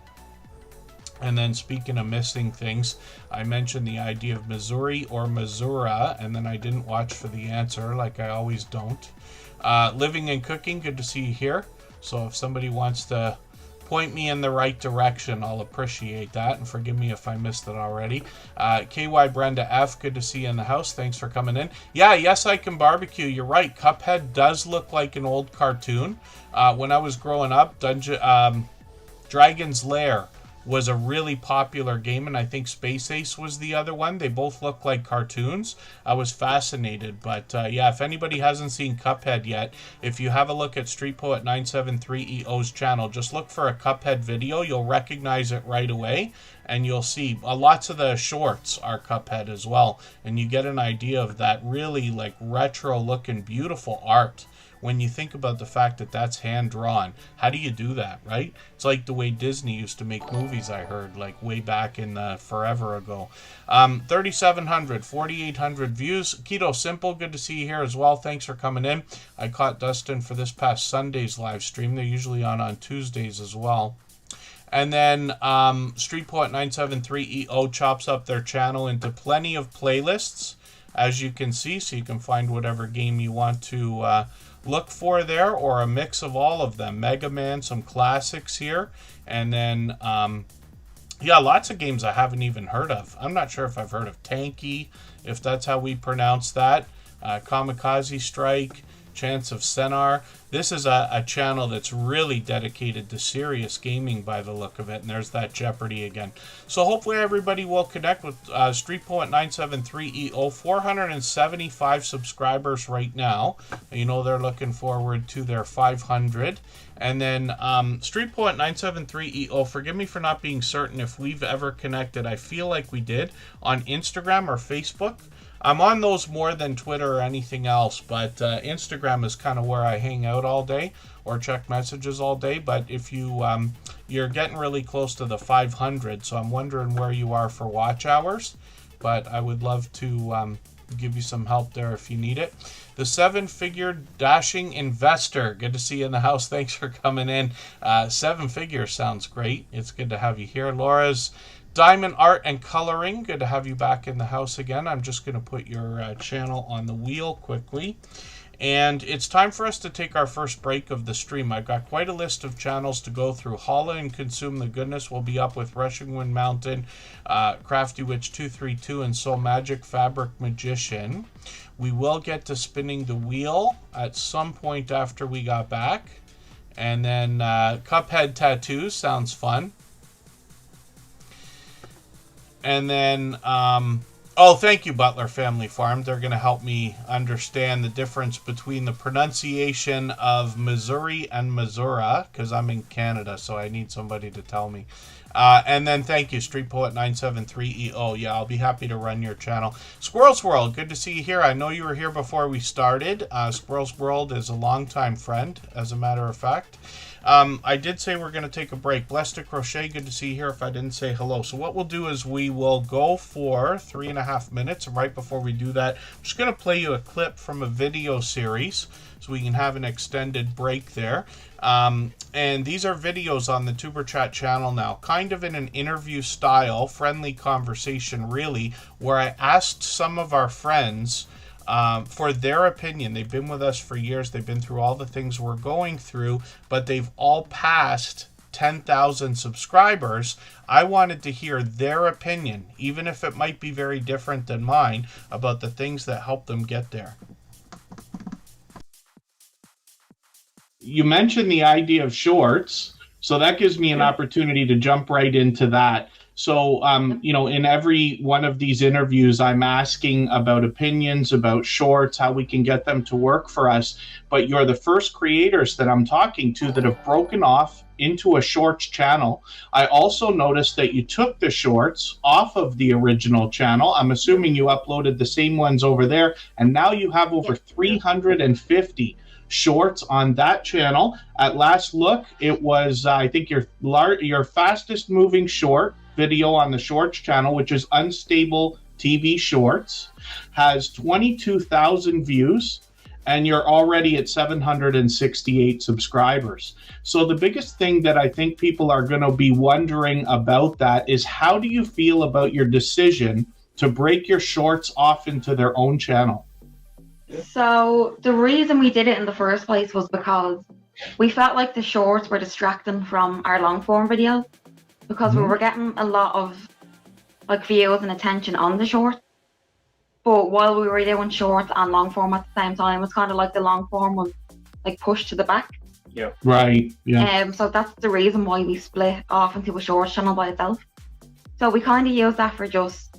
And then speaking of missing things, I mentioned the idea of Missouri or Missouri, and then I didn't watch for the answer like I always don't. Living and cooking, good to see you here. So if somebody wants to point me in the right direction, I'll appreciate that. And forgive me if I missed it already. KY Brenda F, good to see you in the house. Thanks for coming in. Yeah, yes, I can barbecue. You're right. Cuphead does look like an old cartoon. When I was growing up, Dragon's Lair was a really popular game, and I think Space Ace was the other one. They both look like cartoons. I was fascinated, but yeah, if anybody hasn't seen Cuphead yet, if you have a look at Street Poet 973EO's channel, just look for a Cuphead video. You'll recognize it right away, and you'll see lots of the shorts are Cuphead as well, and you get an idea of that really like retro looking beautiful art. When you think about the fact that that's hand-drawn, how do you do that, right? It's like the way Disney used to make movies, I heard, like way back in forever ago. 3,700, 4,800 views. Keto Simple, good to see you here as well. Thanks for coming in. I caught Dustin for this past Sunday's live stream. They're usually on Tuesdays as well. And then Street Poet 973EO chops up their channel into plenty of playlists, as you can see, so you can find whatever game you want to look for there, or a mix of all of them. Mega Man, some classics here, and then yeah, lots of games I haven't even heard of. I'm not sure if I've heard of Tanky, if that's how we pronounce that. Kamikaze Strike, Chance of Senar. This is a channel that's really dedicated to serious gaming by the look of it, and there's that Jeopardy again. So hopefully everybody will connect with Street Poet 973EO. 475 subscribers right now. You know they're looking forward to their 500. And then Street Poet 973EO, forgive me for not being certain if we've ever connected. I feel like we did on Instagram or Facebook. I'm on those more than Twitter or anything else, but Instagram is kind of where I hang out all day or check messages all day. But if you're getting really close to the 500, so I'm wondering where you are for watch hours. But I would love to give you some help there if you need it. The 7-figure dashing investor, good to see you in the house. Thanks for coming in. 7 figures sounds great. It's good to have you here. Laura's Diamond Art and Coloring, good to have you back in the house again. I'm just going to put your channel on the wheel quickly. And it's time for us to take our first break of the stream. I've got quite a list of channels to go through. Holla and Consume the Goodness will be up with Rushing Wind Mountain, Crafty Witch 232, and Soul Magic Fabric Magician. We will get to spinning the wheel at some point after we got back. And then Cuphead Tattoos sounds fun. And then, oh, thank you, Butler Family Farm. They're going to help me understand the difference between the pronunciation of Missouri and Missouri, because I'm in Canada, so I need somebody to tell me. And then thank you, Street Poet 973EO. Yeah, I'll be happy to run your channel. Squirrel's World, good to see you here. I know you were here before we started. Squirrel's World is a longtime friend, as a matter of fact. I did say we're going to take a break. Blessed to Crochet, good to see you here if I didn't say hello. So what we'll do is we will go for 3.5 minutes. And right before we do that, I'm just going to play you a clip from a video series so we can have an extended break there. And these are videos on the Tuber Chat channel now, kind of in an interview style, friendly conversation really, where I asked some of our friends for their opinion. They've been with us for years. They've been through all the things we're going through, but they've all passed 10,000 subscribers. I wanted to hear their opinion, even if it might be very different than mine, about the things that helped them get there. You mentioned the idea of shorts, so that gives me an opportunity to jump right into that. So, in every one of these interviews, I'm asking about opinions, about shorts, how we can get them to work for us. But you're the first creators that I'm talking to that have broken off into a shorts channel. I also noticed that you took the shorts off of the original channel. I'm assuming you uploaded the same ones over there, and now you have over 350 shorts on that channel. At last look, it was I think your fastest moving short video on the shorts channel, which is Unstable TV Shorts, has 22,000 views, and you're already at 768 subscribers. So the biggest thing that I think people are going to be wondering about that is, how do you feel about your decision to break your shorts off into their own channel? So the reason we did it in the first place was because we felt like the shorts were distracting from our long form videos, because we were getting a lot of views and attention on the shorts. But while we were doing shorts and long form at the same time, it's kind of like the long form was pushed to the back. Yeah. Right. Yeah. So that's the reason why we split off into a shorts channel by itself. So we kind of use that for just,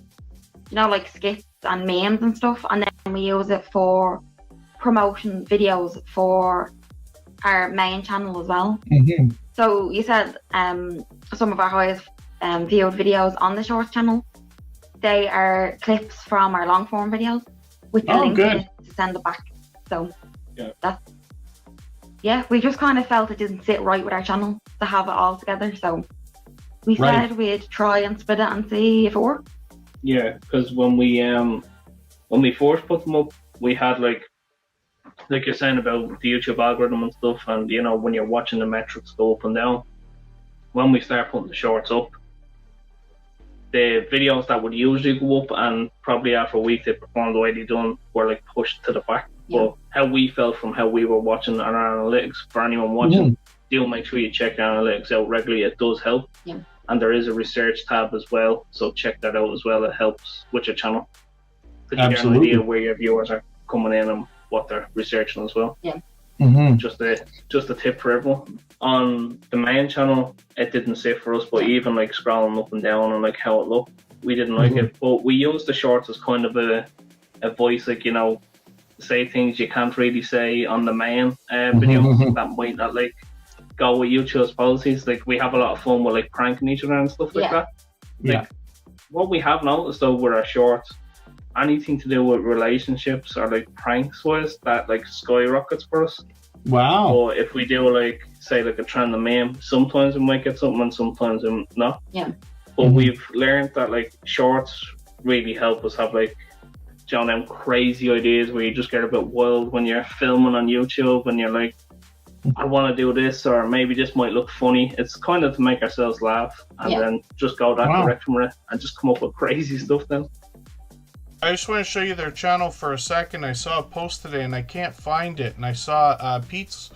skits and memes and stuff, and then we use it for promotion videos for our main channel as well. Mm-hmm. So you said some of our highest viewed videos on the shorts channel, they are clips from our long form videos with the link in it to send it back. So we just kind of felt it didn't sit right with our channel to have it all together. So we said we'd try and split it and see if it worked. Yeah, because when we first put them up, we had like you're saying about the YouTube algorithm and stuff, and when you're watching the metrics go up and down. When we start putting the shorts up, the videos that would usually go up and probably after a week they performed the way they done were pushed to the back. Yeah. But how we felt from how we were watching our analytics, for anyone watching, do make sure you check your analytics out regularly. It does help. Yeah. And there is a research tab as well, so check that out as well. It helps with your channel. Because you get an idea where your viewers are coming in and what they're researching as well. Yeah. Mm-hmm. Just a tip for everyone. On the main channel, it didn't sit for us, but even scrolling up and down and how it looked, we didn't like it. But we used the shorts as kind of a voice, say things you can't really say on the main videos that might not go with YouTube's policies. We have a lot of fun with pranking each other and stuff like that. What we have noticed though with our shorts, anything to do with relationships or pranks wise, that skyrockets for us. Wow. Or if we do say a trend of meme, sometimes we might get something and sometimes not. Yeah. But we've learned that shorts really help us have them crazy ideas where you just get a bit wild when you're filming on YouTube and you're I want to do this, or maybe this might look funny. It's kind of to make ourselves laugh and then just go that direction with it and just come up with crazy stuff then. I just want to show you their channel for a second. I saw a post today and I can't find it, and I saw Pete's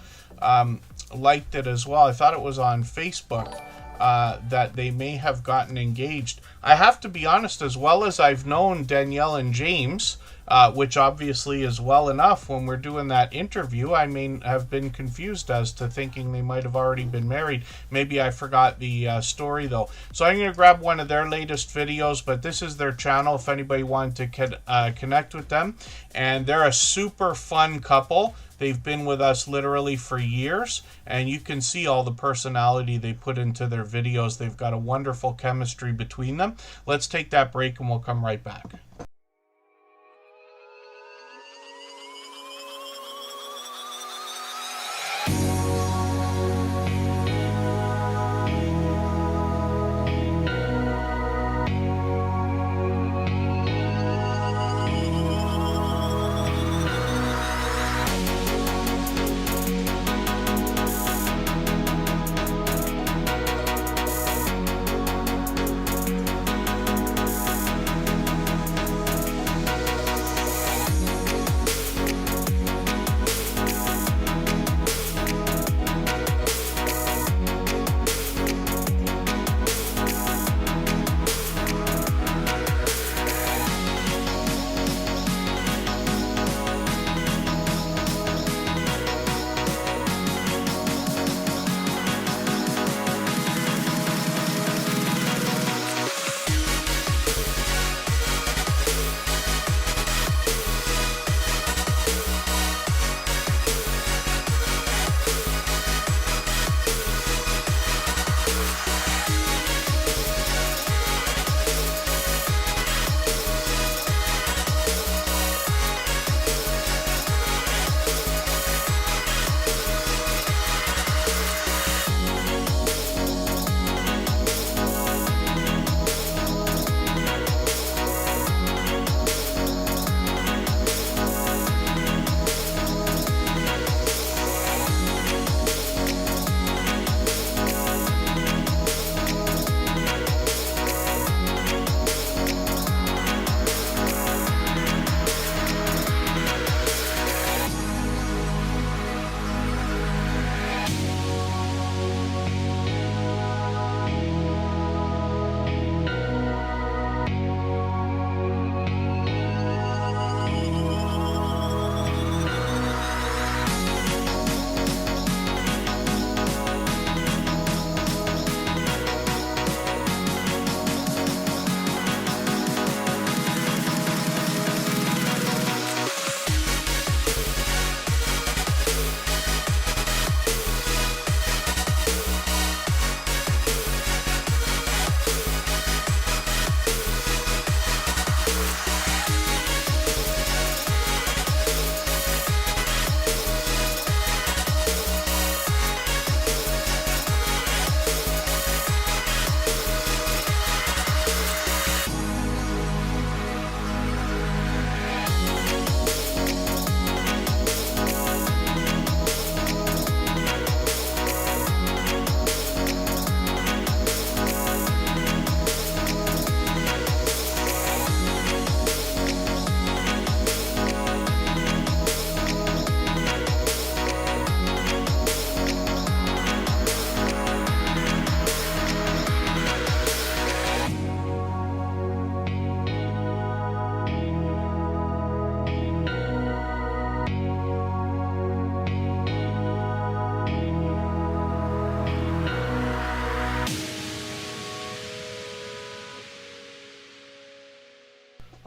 liked it as well. I thought it was on Facebook that they may have gotten engaged. I have to be honest, as well as I've known Danielle and James, which obviously is well enough, when we're doing that interview, I may have been confused as to thinking they might have already been married. Maybe I forgot the story though. So I'm going to grab one of their latest videos, but this is their channel if anybody wanted to connect with them. And they're a super fun couple. They've been with us literally for years, and you can see all the personality they put into their videos. They've got a wonderful chemistry between them. Let's take that break and we'll come right back.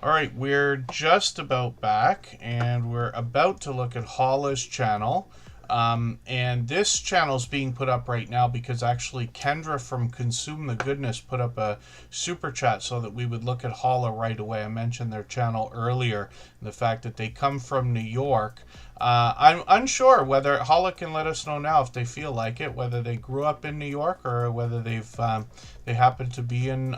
All right, we're just about back, and we're about to look at Hala's channel. And this channel is being put up right now because actually Kendra from Consume the Goodness put up a super chat so that we would look at Hala right away. I mentioned their channel earlier, the fact that they come from New York. I'm unsure whether Hala can let us know now if they feel like it, whether they grew up in New York or whether they happen to be in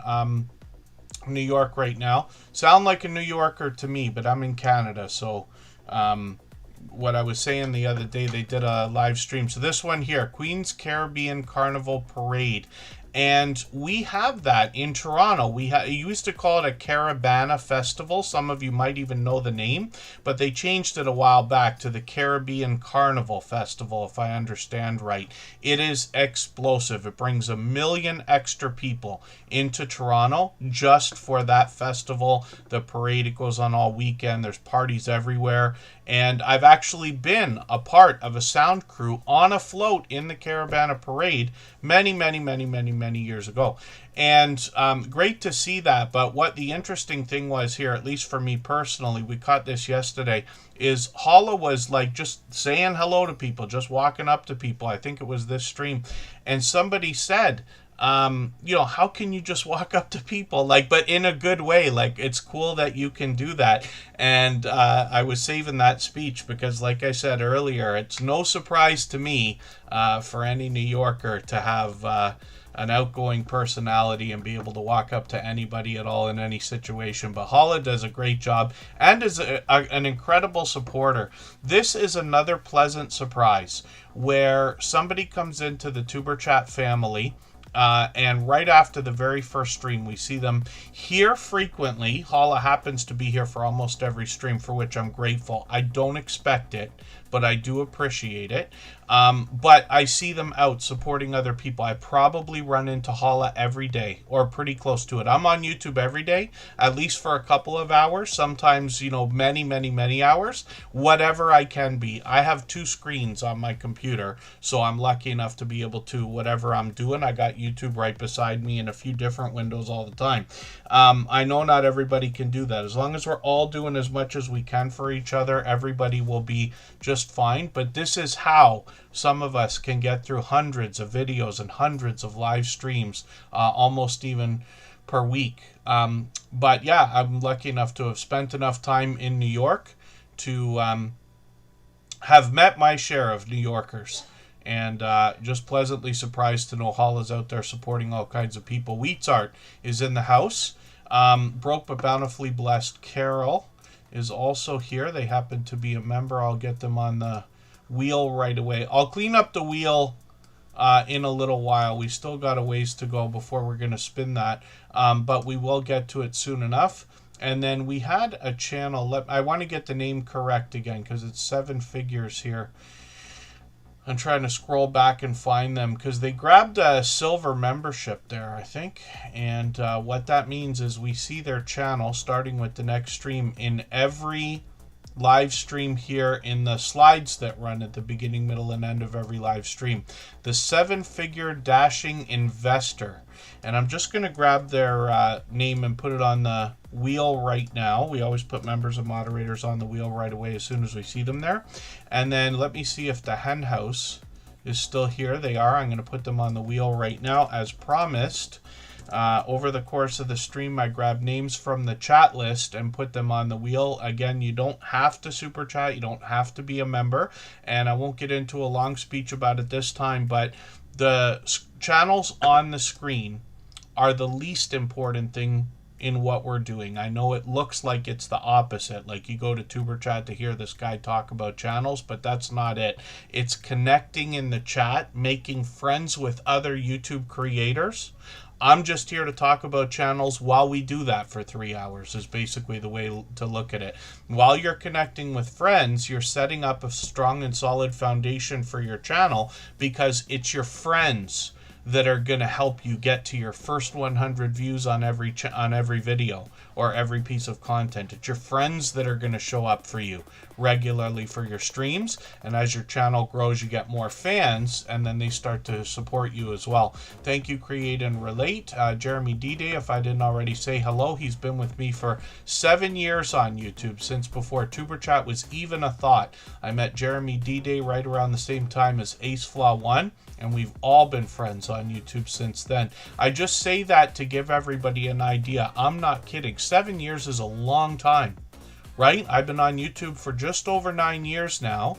New York right now. Sound like a New Yorker to me, but I'm in Canada, so what I was saying the other day, they did a live stream. So this one here, Queen's Caribbean Carnival Parade. And we have that in Toronto. We used to call it a Caravana Festival. Some of you might even know the name, but they changed it a while back to the Caribbean Carnival Festival, if I understand right. It is explosive. It brings 1 million extra people into Toronto just for that festival. The parade, it goes on all weekend. There's parties everywhere. And I've actually been a part of a sound crew on a float in the Caravana Parade many years ago. And great to see that. But what the interesting thing was here, at least for me personally, we caught this yesterday, is Hala was like just saying hello to people, just walking up to people. I think it was this stream. And somebody said, how can you just walk up to people, but in a good way? It's cool that you can do that. And I was saving that speech because, like I said earlier, it's no surprise to me for any New Yorker to have an outgoing personality and be able to walk up to anybody at all in any situation. But Hala does a great job and is an incredible supporter. This is another pleasant surprise where somebody comes into the Tuber Chat family. And right after the very first stream, we see them here frequently. Hala happens to be here for almost every stream, for which I'm grateful. I don't expect it, but I do appreciate it. But I see them out supporting other people. I probably run into Hala every day, or pretty close to it. I'm on YouTube every day, at least for a couple of hours, sometimes, many hours, whatever I can be. I have 2 screens on my computer, so I'm lucky enough to be able to, whatever I'm doing, I got YouTube right beside me in a few different windows all the time. I know not everybody can do that. As long as we're all doing as much as we can for each other, everybody will be just fine. But this is how some of us can get through hundreds of videos and hundreds of live streams, almost even per week. But yeah, I'm lucky enough to have spent enough time in New York to have met my share of New Yorkers. And just pleasantly surprised to know Hala's out there supporting all kinds of people. Wheatsart is in the house. Broke but bountifully blessed Carol is also here. They happen to be a member. I'll get them on the wheel right away. I'll clean up the wheel in a little while. We still got a ways to go before we're going to spin that. But we will get to it soon enough. And then we had a channel. I want to get the name correct again because it's 7 figures here. I'm trying to scroll back and find them because they grabbed a silver membership there, I think. And what that means is we see their channel starting with the next stream in every live stream here in the slides that run at the beginning, middle, and end of every live stream. The 7-figure dashing investor. And I'm just going to grab their name and put it on the wheel right now. We always put members and moderators on the wheel right away as soon as we see them there. And then let me see if the hen house is still here. They are. I'm going to put them on the wheel right now as promised. Over the course of the stream, I grab names from the chat list and put them on the wheel. Again, you don't have to super chat. You don't have to be a member. And I won't get into a long speech about it this time, but the channels on the screen are the least important thing in what we're doing. I know it looks like it's the opposite. Like you go to Tuber Chat to hear this guy talk about channels, but that's not it. It's connecting in the chat, making friends with other YouTube creators. I'm just here to talk about channels while we do that for 3 hours is basically the way to look at it. While you're connecting with friends, you're setting up a strong and solid foundation for your channel because it's your friends that are going to help you get to your first 100 views on every video, or every piece of content. It's your friends that are going to show up for you regularly for your streams, and as your channel grows you get more fans, and then they start to support you as well. Thank you, Create and Relate. Jeremy D-Day, if I didn't already say hello, he's been with me for 7 years on YouTube, since before Tuber Chat was even a thought. I met Jeremy D-Day right around the same time as Ace Flaw 1, and we've all been friends on YouTube since then. I just say that to give everybody an idea. I'm not kidding. 7 years is a long time, right? I've been on YouTube for just over 9 years now,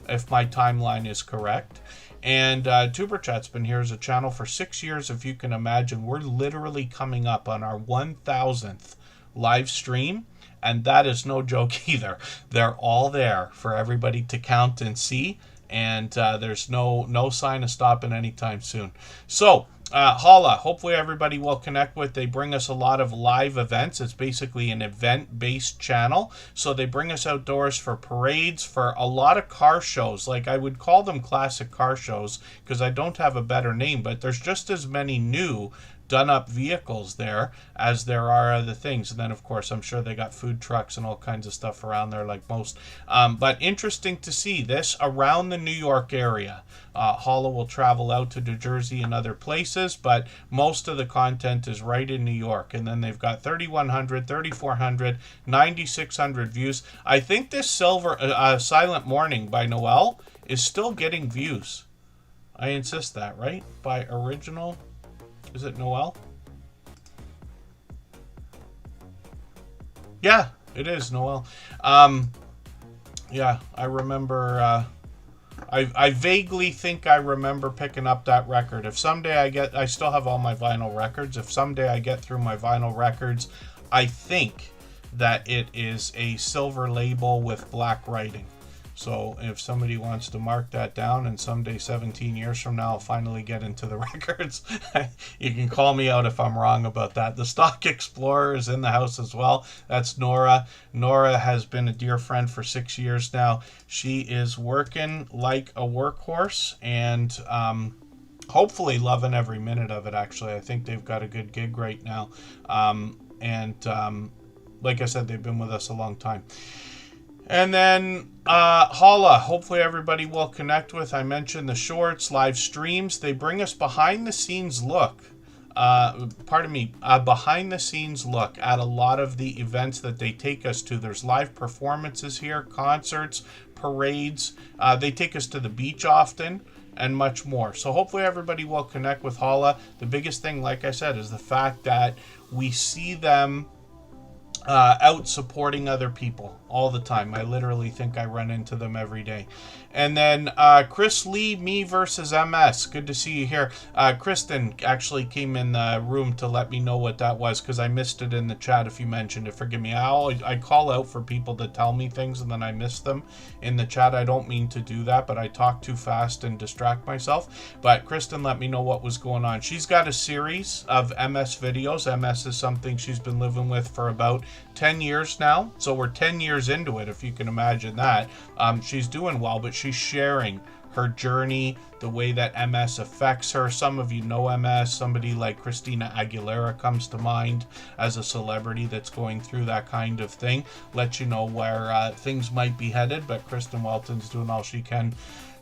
if my timeline is correct. And Tuber Chat's been here as a channel for 6 years, if you can imagine. We're literally coming up on our 1,000th live stream, and that is no joke either. They're all there for everybody to count and see, and there's no sign of stopping anytime soon. So Holla, hopefully everybody will connect with. They bring us a lot of live events. It's basically an event-based channel. So they bring us outdoors for parades, for a lot of car shows. Like, I would call them classic car shows because I don't have a better name, but there's just as many new done-up vehicles there as there are other things. And then, of course, I'm sure they got food trucks and all kinds of stuff around there like most. But interesting to see this around the New York area. Holla will travel out to New Jersey and other places, but most of the content is right in New York. And then they've got 3,100, 3,400, 9,600 views. I think this Silent Morning by Noel is still getting views. I insist that, right? By original... Is it Noel? Yeah, it is Noel. Yeah, I remember. I vaguely think I remember picking up that record. If someday I still have all my vinyl records. If someday I get through my vinyl records, I think that it is a silver label with black writing. So if somebody wants to mark that down, and someday 17 years from now I'll finally get into the records, you can call me out if I'm wrong about that. The Stock Explorer is in the house as well. That's Nora. Nora has been a dear friend for 6 years now. She is working like a workhorse, and hopefully loving every minute of it, actually. I think they've got a good gig right now. Like I said, they've been with us a long time. And then Holla, hopefully everybody will connect with. I mentioned the shorts, live streams. They bring us behind the scenes look. Behind the scenes look at a lot of the events that they take us to. There's live performances here, concerts, parades. They take us to the beach often, and much more. So hopefully everybody will connect with Holla. The biggest thing, like I said, is the fact that we see them out supporting other people all the time. I literally think I run into them every day. And then Chris Lee, me versus MS. Good to see you here. Kristen actually came in the room to let me know what that was, because I missed it in the chat. If you mentioned it, forgive me. I call out for people to tell me things and then I miss them in the chat. I don't mean to do that, but I talk too fast and distract myself. But Kristen let me know what was going on. She's got a series of MS videos. MS is something she's been living with for about 10 years now. So we're 10 years into it, if you can imagine that. She's doing well, but she's sharing her journey, the way that MS affects her. Some of you know MS. Somebody like Christina Aguilera comes to mind as a celebrity that's going through that kind of thing. Let you know where things might be headed, but Kristen Welton's doing all she can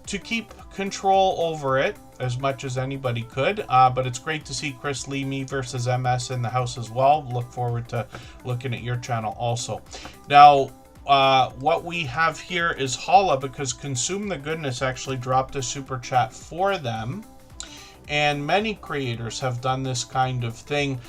to keep control over it as much as anybody could. But it's great to see Chris Lee, me versus MS in the house as well. Look forward to looking at your channel also. Now, what we have here is Holla, because Consume the Goodness actually dropped a super chat for them. And many creators have done this kind of thing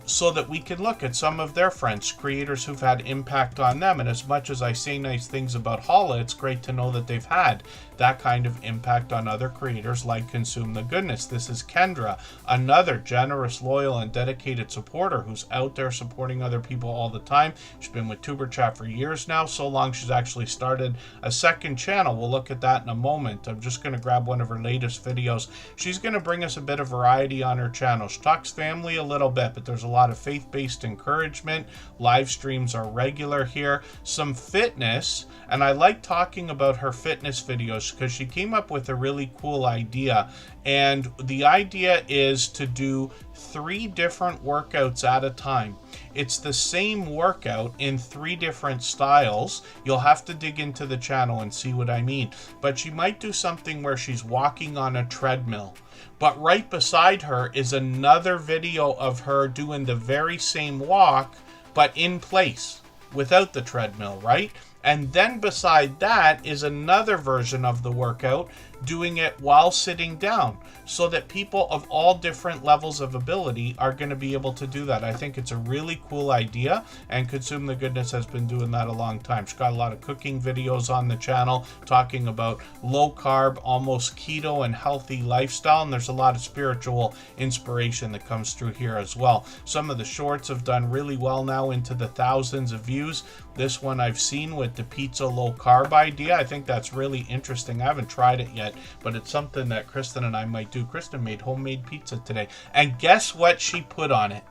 so that we can look at some of their friends, creators who've had impact on them. And as much as I say nice things about Holla, it's great to know that they've had that kind of impact on other creators like Consume the Goodness. This is Kendra, another generous, loyal, and dedicated supporter who's out there supporting other people all the time. She's been with Tuber Chat for years now, so long she's actually started a second channel. We'll look at that in a moment. I'm just going to grab one of her latest videos. She's going to bring us a bit of variety on her channel. She talks family a little bit, but there's a lot of faith-based encouragement. Live streams are regular here. Some fitness, and I like talking about her fitness videos because she came up with a really cool idea. And the idea is to do 3 different workouts at a time. It's the same workout in 3 different styles. You'll have to dig into the channel and see what I mean. But she might do something where she's walking on a treadmill. But right beside her is another video of her doing the very same walk, but in place, without the treadmill, right? And then beside that is another version of the workout doing it while sitting down, so that people of all different levels of ability are going to be able to do that. I think it's a really cool idea, and Consume the Goodness has been doing that a long time. She's got a lot of cooking videos on the channel talking about low carb, almost keto and healthy lifestyle, and there's a lot of spiritual inspiration that comes through here as well. Some of the shorts have done really well now, into the thousands of views. This one I've seen with the pizza low carb idea. I think that's really interesting. I haven't tried it yet, but it's something that Kristen and I might do. Kristen made homemade pizza today, and guess what she put on it?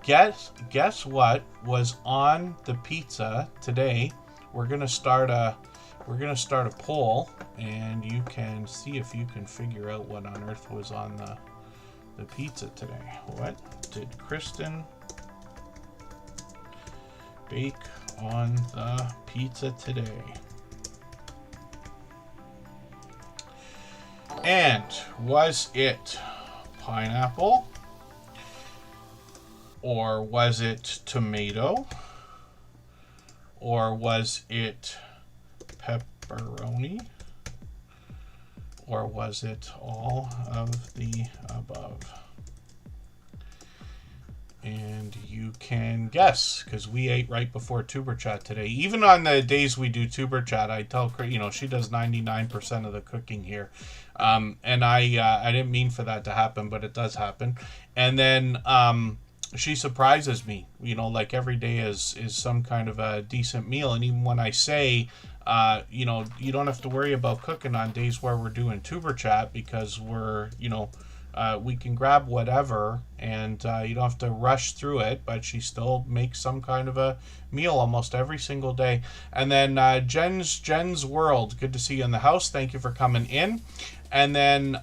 Guess what was on the pizza today? We're gonna start a poll, and you can see if you can figure out what on earth was on the pizza today. What did Kristen bake on the pizza today? And was it pineapple, or was it tomato, or was it pepperoni, or was it all of the above? And you can guess, because we ate right before Tuber Chat today. Even on the days we do Tuber Chat, I tell, she does 99% of the cooking here. And I didn't mean for that to happen, but it does happen. And then she surprises me, like every day is some kind of a decent meal. And even when I say, you don't have to worry about cooking on days where we're doing Tuber Chat, because we're, we can grab whatever, and you don't have to rush through it, but she still makes some kind of a meal almost every single day. And then Jen's World, good to see you in the house. Thank you for coming in. And then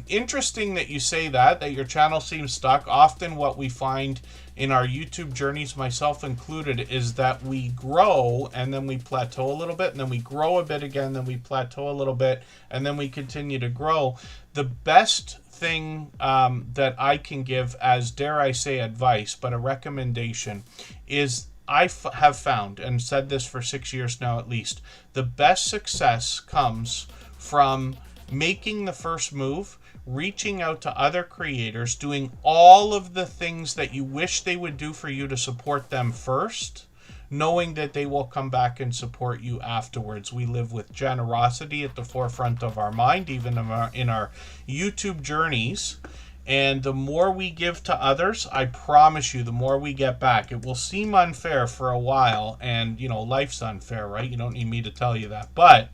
interesting that you say that your channel seems stuck. Often what we find in our YouTube journeys, myself included, is that we grow and then we plateau a little bit, and then we grow a bit again, then we plateau a little bit, and then we continue to grow. The best thing that I can give as, dare I say, advice, but a recommendation, is I have found, and said this for 6 years now at least, the best success comes from making the first move, reaching out to other creators, doing all of the things that you wish they would do for you to support them first, knowing that they will come back and support you afterwards. We live with generosity at the forefront of our mind, even in our YouTube journeys. And the more we give to others, I promise you, the more we get back. It will seem unfair for a while, and life's unfair, right? You don't need me to tell you that. But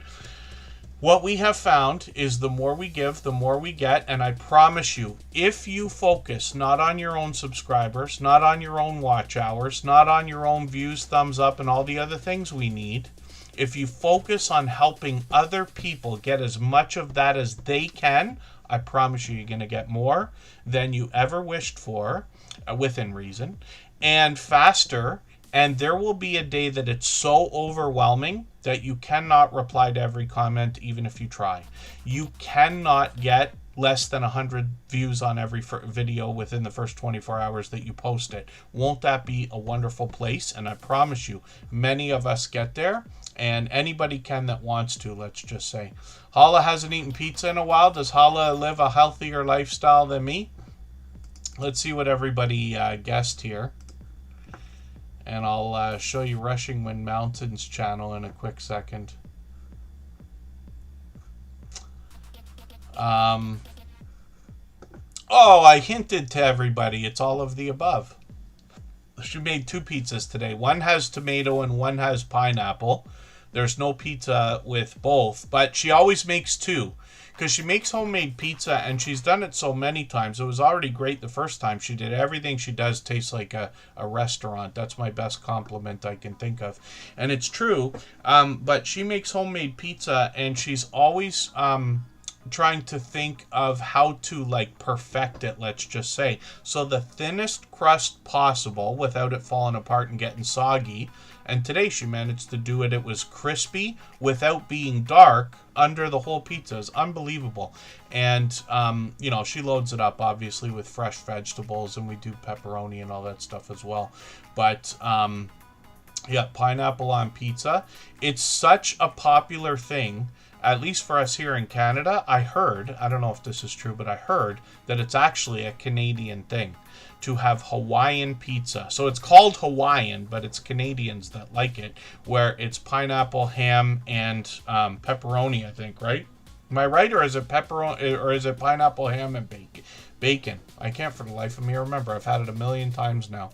what we have found is the more we give, the more we get. And I promise you, if you focus not on your own subscribers, not on your own watch hours, not on your own views, thumbs up, and all the other things we need, if you focus on helping other people get as much of that as they can, I promise you're going to get more than you ever wished for, within reason, and faster. And there will be a day that it's so overwhelming that you cannot reply to every comment, even if you try. You cannot get less than 100 views on every video within the first 24 hours that you post it. Won't that be a wonderful place? And I promise you, many of us get there, and anybody can that wants to, let's just say. Hala hasn't eaten pizza in a while. Does Hala live a healthier lifestyle than me? Let's see what everybody guessed here. And I'll show you Rushing Wind Mountain's channel in a quick second. Oh, I hinted to everybody. It's all of the above. She made 2 pizzas today. One has tomato and one has pineapple. There's no pizza with both, but she always makes 2. Because she makes homemade pizza, and she's done it so many times. It was already great the first time she did. Everything she does tastes like a restaurant. That's my best compliment I can think of. And it's true, but she makes homemade pizza, and she's always trying to think of how to like perfect it, let's just say. So the thinnest crust possible without it falling apart and getting soggy. And today she managed to do it. It was crispy without being dark under the whole pizza. It's unbelievable. And, you know, she loads it up, obviously, with fresh vegetables. And we do pepperoni and all that stuff as well. But, yeah, pineapple on pizza. It's such a popular thing, at least for us here in Canada. I heard, I don't know if this is true, but I heard that it's actually a Canadian thing to have Hawaiian pizza. So it's called Hawaiian, but it's Canadians that like it, where it's pineapple, ham, and pepperoni, I think, right? Am I right, or is it pepperoni, or is it pineapple, ham, and bacon? I can't for the life of me remember. I've had it a million times now.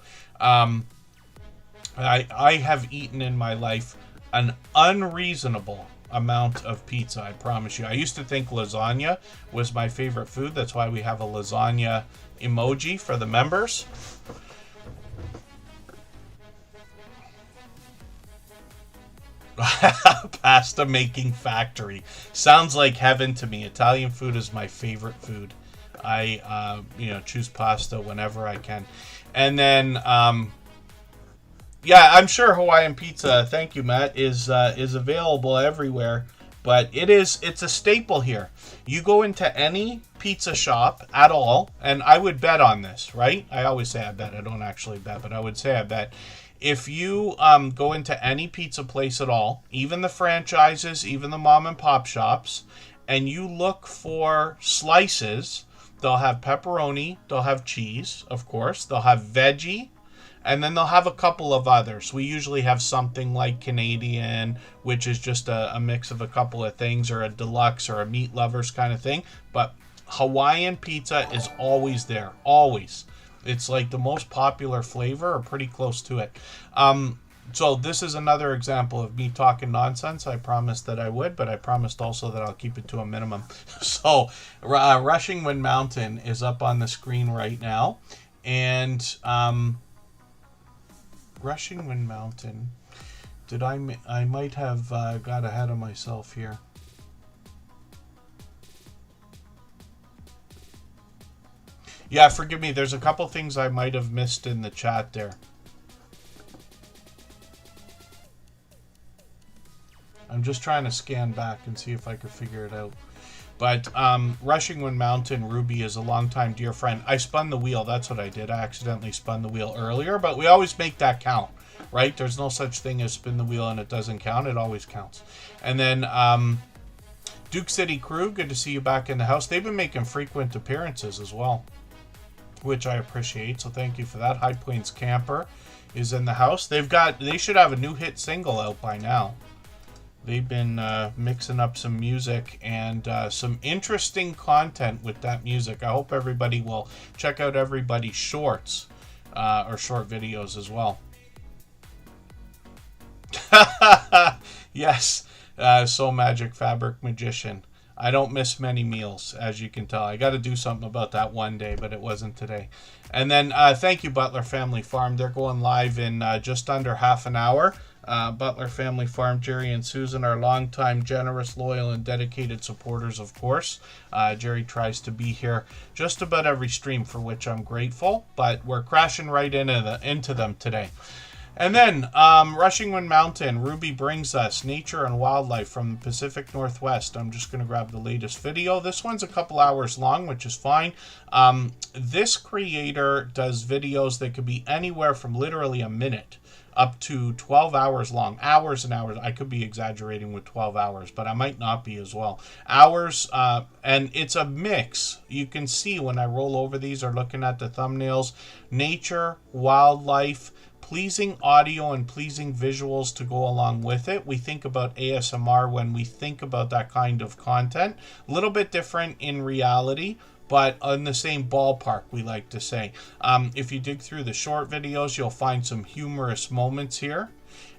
I have eaten in my life an unreasonable amount of pizza, I promise you. I used to think lasagna was my favorite food. That's why we have a lasagna emoji for the members. Pasta making factory. Sounds like heaven to me. Italian food is my favorite food. I choose pasta whenever I can. And then yeah, I'm sure Hawaiian pizza, thank you, Matt, is available everywhere. But it's a staple here. You go into any pizza shop at all, and I would bet on this, right? I always say I bet. I don't actually bet, but I would say I bet. If you go into any pizza place at all, even the franchises, even the mom and pop shops, and you look for slices, they'll have pepperoni, they'll have cheese, of course, they'll have veggie, and then they'll have a couple of others. We usually have something like Canadian, which is just a mix of a couple of things, or a deluxe or a meat lovers kind of thing. But Hawaiian pizza is always there, always. It's like the most popular flavor, or pretty close to it. So this is another example of me talking nonsense. I promised that I would, but I promised also that I'll keep it to a minimum. So Rushing Wind Mountain is up on the screen right now. And Rushing Wind Mountain. I might have got ahead of myself here. Yeah, forgive me. There's a couple things I might have missed in the chat there. I'm just trying to scan back and see if I could figure it out. But Rushing Wind Mountain, Ruby is a longtime dear friend. I spun the wheel. That's what I did. I accidentally spun the wheel earlier, but we always make that count, right? There's no such thing as spin the wheel and it doesn't count. It always counts. And then Duke City Crew, good to see you back in the house. They've been making frequent appearances as well, which I appreciate. So thank you for that. High Plains Camper is in the house. They should have a new hit single out by now. They've been mixing up some music and some interesting content with that music. I hope everybody will check out everybody's shorts or short videos as well. Yes, So Magic Fabric Magician. I don't miss many meals, as you can tell. I got to do something about that one day, but it wasn't today. And then thank you, Butler Family Farm. They're going live in just under half an hour. Butler Family Farm, Jerry and Susan are longtime, generous, loyal, and dedicated supporters, of course. Jerry tries to be here just about every stream, for which I'm grateful, but we're crashing right into them today. And then, Rushing Wind Mountain, Ruby brings us nature and wildlife from the Pacific Northwest. I'm just going to grab the latest video. This one's a couple hours long, which is fine. This creator does videos that could be anywhere from literally a minute up to 12 hours long. Hours and hours. I could be exaggerating with 12 hours, but I might not be as well. Hours, and it's a mix. You can see when I roll over these or looking at the thumbnails, nature, wildlife, pleasing audio and pleasing visuals to go along with it. We think about ASMR when we think about that kind of content. A little bit different in reality, but in the same ballpark, we like to say. If you dig through the short videos, you'll find some humorous moments here.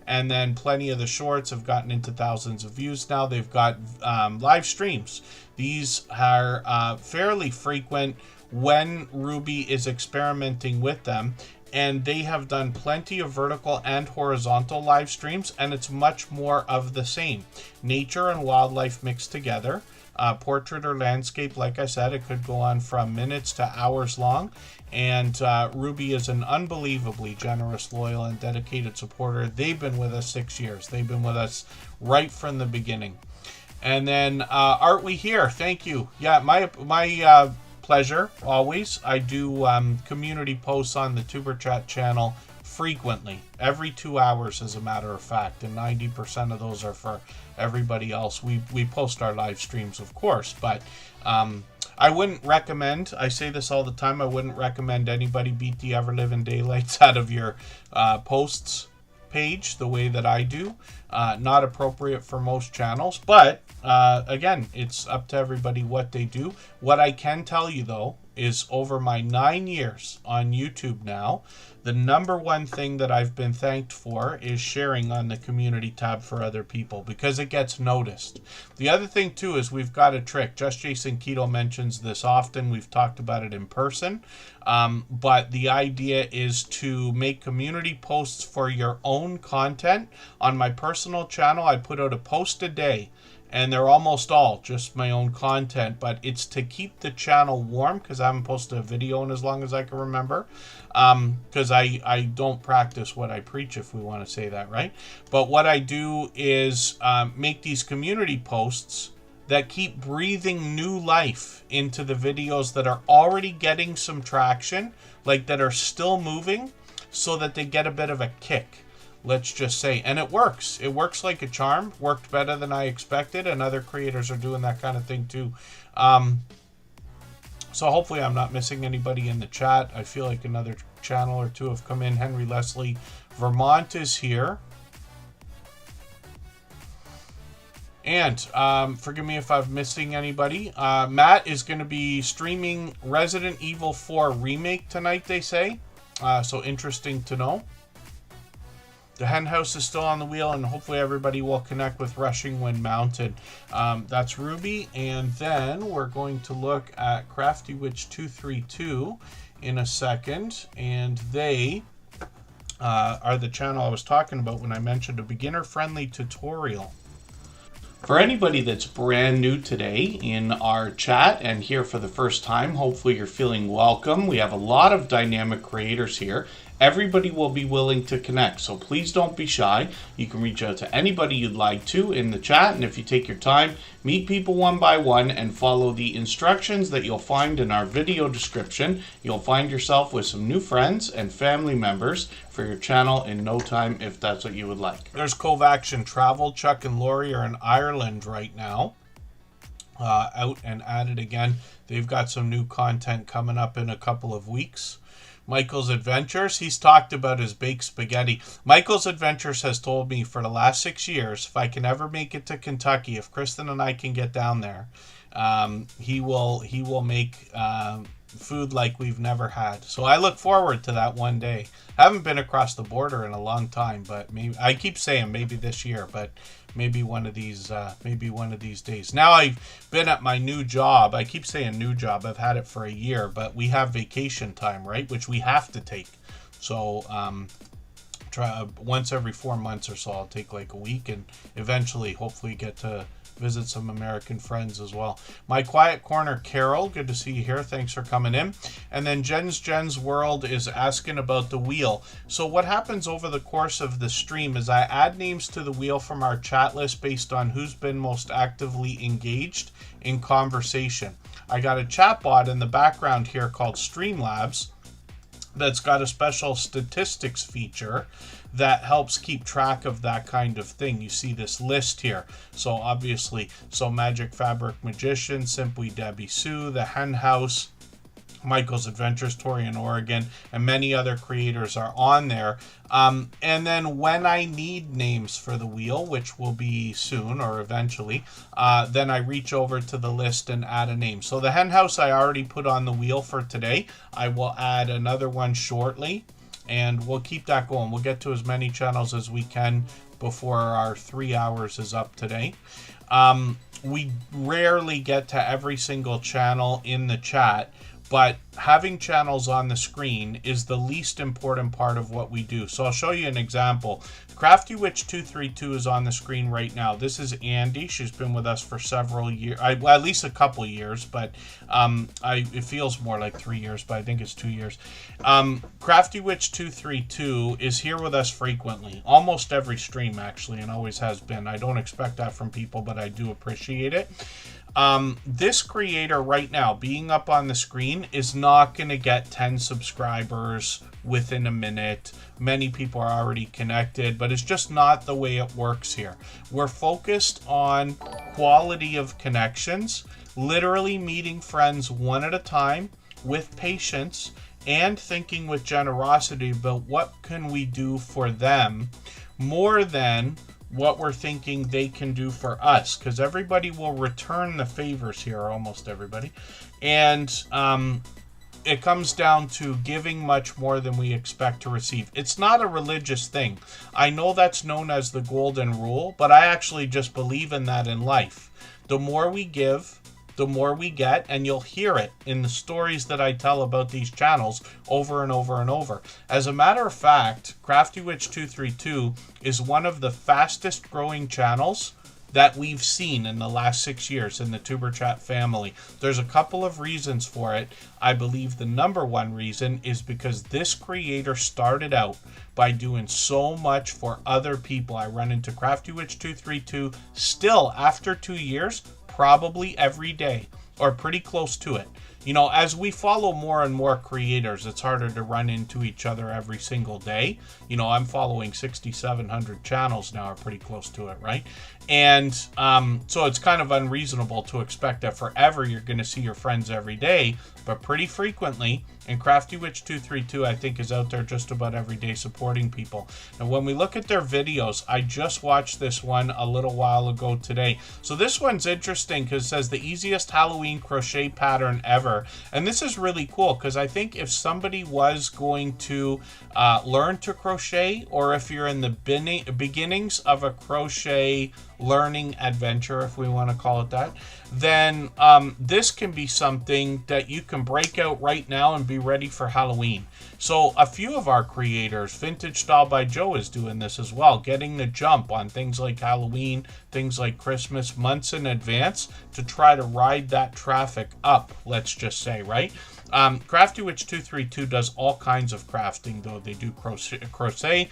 And then plenty of the shorts have gotten into thousands of views now. They've got live streams. These are fairly frequent when Ruby is experimenting with them. And they have done plenty of vertical and horizontal live streams, and it's much more of the same. Nature and wildlife mixed together. portrait or landscape. Like I said, it could go on from minutes to hours long. And Ruby is an unbelievably generous, loyal, and dedicated supporter. They've been with us 6 years. They've been with us right from the beginning. And then Art We Here, thank you. Yeah, my pleasure, always. I do community posts on the Superchat channel frequently, every 2 hours as a matter of fact, and 90% of those are for everybody else. We post our live streams, of course, but I wouldn't recommend, I say this all the time, I wouldn't recommend anybody beat the ever-living daylights out of your posts page the way that I do. Not appropriate for most channels, but again, it's up to everybody what they do. What I can tell you though is over my 9 years on YouTube now, the number one thing that I've been thanked for is sharing on the community tab for other people, because it gets noticed. The other thing too is we've got a trick. Just Jason Keto mentions this often. We've talked about it in person. But the idea is to make community posts for your own content. On my personal channel, I put out a post a day, and they're almost all just my own content, but it's to keep the channel warm, because I haven't posted a video in as long as I can remember, because I don't practice what I preach, if we want to say that, right? But what I do is make these community posts that keep breathing new life into the videos that are already getting some traction, like that are still moving, so that they get a bit of a kick, let's just say. And it works. It works like a charm. Worked better than I expected, and other creators are doing that kind of thing too. So hopefully I'm not missing anybody in the chat. I feel like another channel or two have come in. Henry Leslie Vermont is here. And forgive me if I'm missing anybody. Matt is going to be streaming Resident Evil 4 Remake tonight, they say. So interesting to know. The hen house is still on the wheel, and hopefully everybody will connect with Rushing Wind Mountain. That's Ruby. And then we're going to look at Crafty Witch 232 in a second. And they are the channel I was talking about when I mentioned a beginner-friendly tutorial. For anybody that's brand new today in our chat and here for the first time, hopefully you're feeling welcome. We have a lot of dynamic creators here. Everybody will be willing to connect, so please don't be shy. You can reach out to anybody you'd like to in the chat, and if you take your time, meet people one by one and follow the instructions that you'll find in our video description. You'll find yourself with some new friends and family members for your channel in no time, if that's what you would like. There's Cove Action Travel. Chuck and Lori are in Ireland right now. Out and at it again. They've got some new content coming up in a couple of weeks. Michael's Adventures, he's talked about his baked spaghetti. Michael's Adventures has told me for the last 6 years, if I can ever make it to Kentucky, if Kristen and I can get down there, he will make food like we've never had. So I look forward to that one day. I haven't been across the border in a long time, but maybe I keep saying maybe this year, but maybe one of these days. Now I've been at my new job. I keep saying new job. I've had it for a year, but we have vacation time, right? Which we have to take. So try once every 4 months or so. I'll take like a week, and eventually, hopefully, get to visit some American friends as well. My Quiet Corner, Carol, good to see you here. Thanks for coming in. And then Jen's World is asking about the wheel. So what happens over the course of the stream is I add names to the wheel from our chat list based on who's been most actively engaged in conversation. I got a chatbot in the background here called Streamlabs that's got a special statistics feature that helps keep track of that kind of thing. You see this list here. So obviously, Magic Fabric Magician, Simply Debbie Sue, The Hen House, Michael's Adventures, Tori in Oregon, and many other creators are on there. And then when I need names for the wheel, which will be soon or eventually, then I reach over to the list and add a name. So the Hen House I already put on the wheel for today. I will add another one shortly, and we'll keep that going. We'll get to as many channels as we can before our 3 hours is up today. We rarely get to every single channel in the chat, but having channels on the screen is the least important part of what we do. So I'll show you an example. Crafty Witch 232 is on the screen right now. This is Andy. She's been with us for several years, well, at least a couple years, but it feels more like 3 years, but I think it's 2 years. Crafty Witch 232 is here with us frequently, almost every stream actually, and always has been. I don't expect that from people, but I do appreciate it. This creator right now being up on the screen is not going to get 10 subscribers within a minute. Many people are already connected, but it's just not the way it works here. We're focused on quality of connections, literally meeting friends one at a time with patience and thinking with generosity about what can we do for them more than what we're thinking they can do for us, because everybody will return the favors here, almost everybody, and it comes down to giving much more than we expect to receive. It's not a religious thing. I know that's known as the golden rule, but I actually just believe in that in life. The more we give, the more we get, and you'll hear it in the stories that I tell about these channels over and over and over. As a matter of fact, Crafty Witch 232 is one of the fastest growing channels that we've seen in the last 6 years in the Superchat family. There's a couple of reasons for it. I believe the number one reason is because this creator started out by doing so much for other people. I run into Crafty Witch 232 still after 2 years, probably every day or pretty close to it. You know, as we follow more and more creators, it's harder to run into each other every single day. You know, I'm following 6,700 channels now, or pretty close to it, right? And so it's kind of unreasonable to expect that forever you're going to see your friends every day, but pretty frequently. And Crafty Witch 232, I think, is out there just about every day supporting people. And when we look at their videos, I just watched this one a little while ago today. So this one's interesting because it says the easiest Halloween crochet pattern ever. And this is really cool because I think if somebody was going to learn to crochet, or if you're in the beginnings of a crochet learning adventure, if we want to call it that, then this can be something that you can break out right now and be ready for Halloween. So a few of our creators, Vintage Style by Joe is doing this as well, getting the jump on things like Halloween, things like Christmas, months in advance to try to ride that traffic up, let's just say, right? Crafty Witch 232 does all kinds of crafting, though. They do crochet,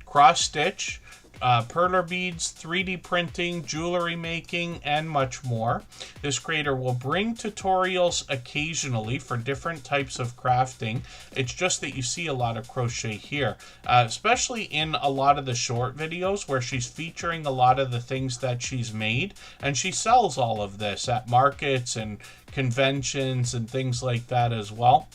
cross stitch, perler beads, 3D printing, jewelry making, and much more. This creator will bring tutorials occasionally for different types of crafting. It's just that you see a lot of crochet here, especially in a lot of the short videos where she's featuring a lot of the things that she's made, and she sells all of this at markets and conventions and things like that as well.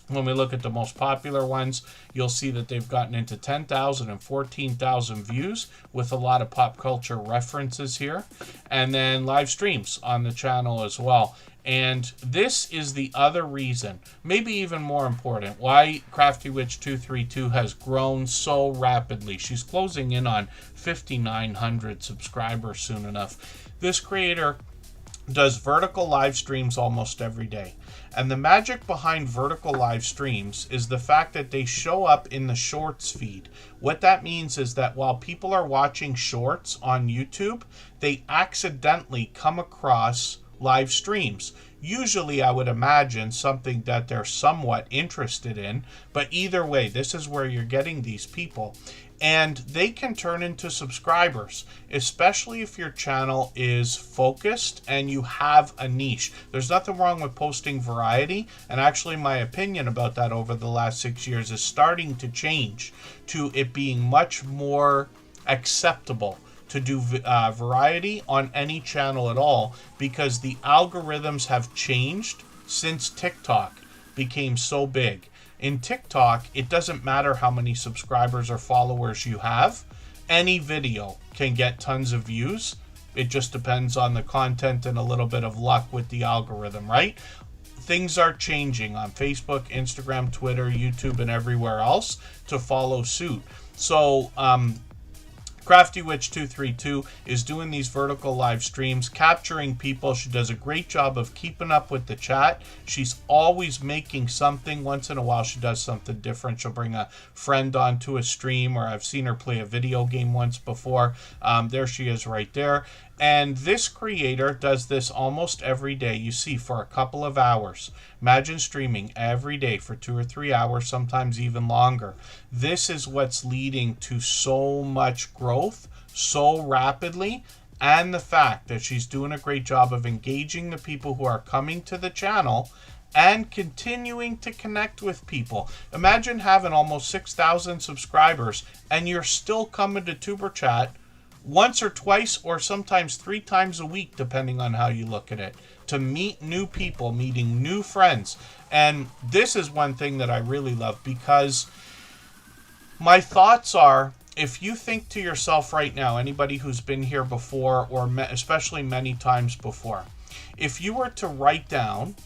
When we look at the most popular ones, you'll see that they've gotten into 10,000 and 14,000 views with a lot of pop culture references here. And then live streams on the channel as well. And this is the other reason, maybe even more important, why Crafty Witch 232 has grown so rapidly. She's closing in on 5,900 subscribers soon enough. This creator does vertical live streams almost every day. And the magic behind vertical live streams is the fact that they show up in the shorts feed. What that means is that while people are watching shorts on YouTube, they accidentally come across live streams. Usually, I would imagine something that they're somewhat interested in, but either way, this is where you're getting these people. And they can turn into subscribers, especially if your channel is focused and you have a niche. There's nothing wrong with posting variety, and actually my opinion about that over the last 6 years is starting to change to it being much more acceptable to do variety on any channel at all, because the algorithms have changed since TikTok became so big. In TikTok, it doesn't matter how many subscribers or followers you have. Any video can get tons of views. It just depends on the content and a little bit of luck with the algorithm, right? Things are changing on Facebook, Instagram, Twitter, YouTube, and everywhere else to follow suit. So Crafty Witch 232 is doing these vertical live streams, capturing people. She does a great job of keeping up with the chat. She's always making something. Once in a while, she does something different. She'll bring a friend onto a stream, or I've seen her play a video game once before. There she is right there. And this creator does this almost every day, you see, for a couple of hours. Imagine streaming every day for 2 or 3 hours, sometimes even longer. This is what's leading to so much growth so rapidly, and the fact that she's doing a great job of engaging the people who are coming to the channel and continuing to connect with people. Imagine having almost 6,000 subscribers and you're still coming to Tuber Chat once or twice or sometimes 3 times a week, depending on how you look at it, to meet new people, meeting new friends. And this is one thing that I really love, because my thoughts are, if you think to yourself right now, anybody who's been here before, or especially many times before, if you were to write down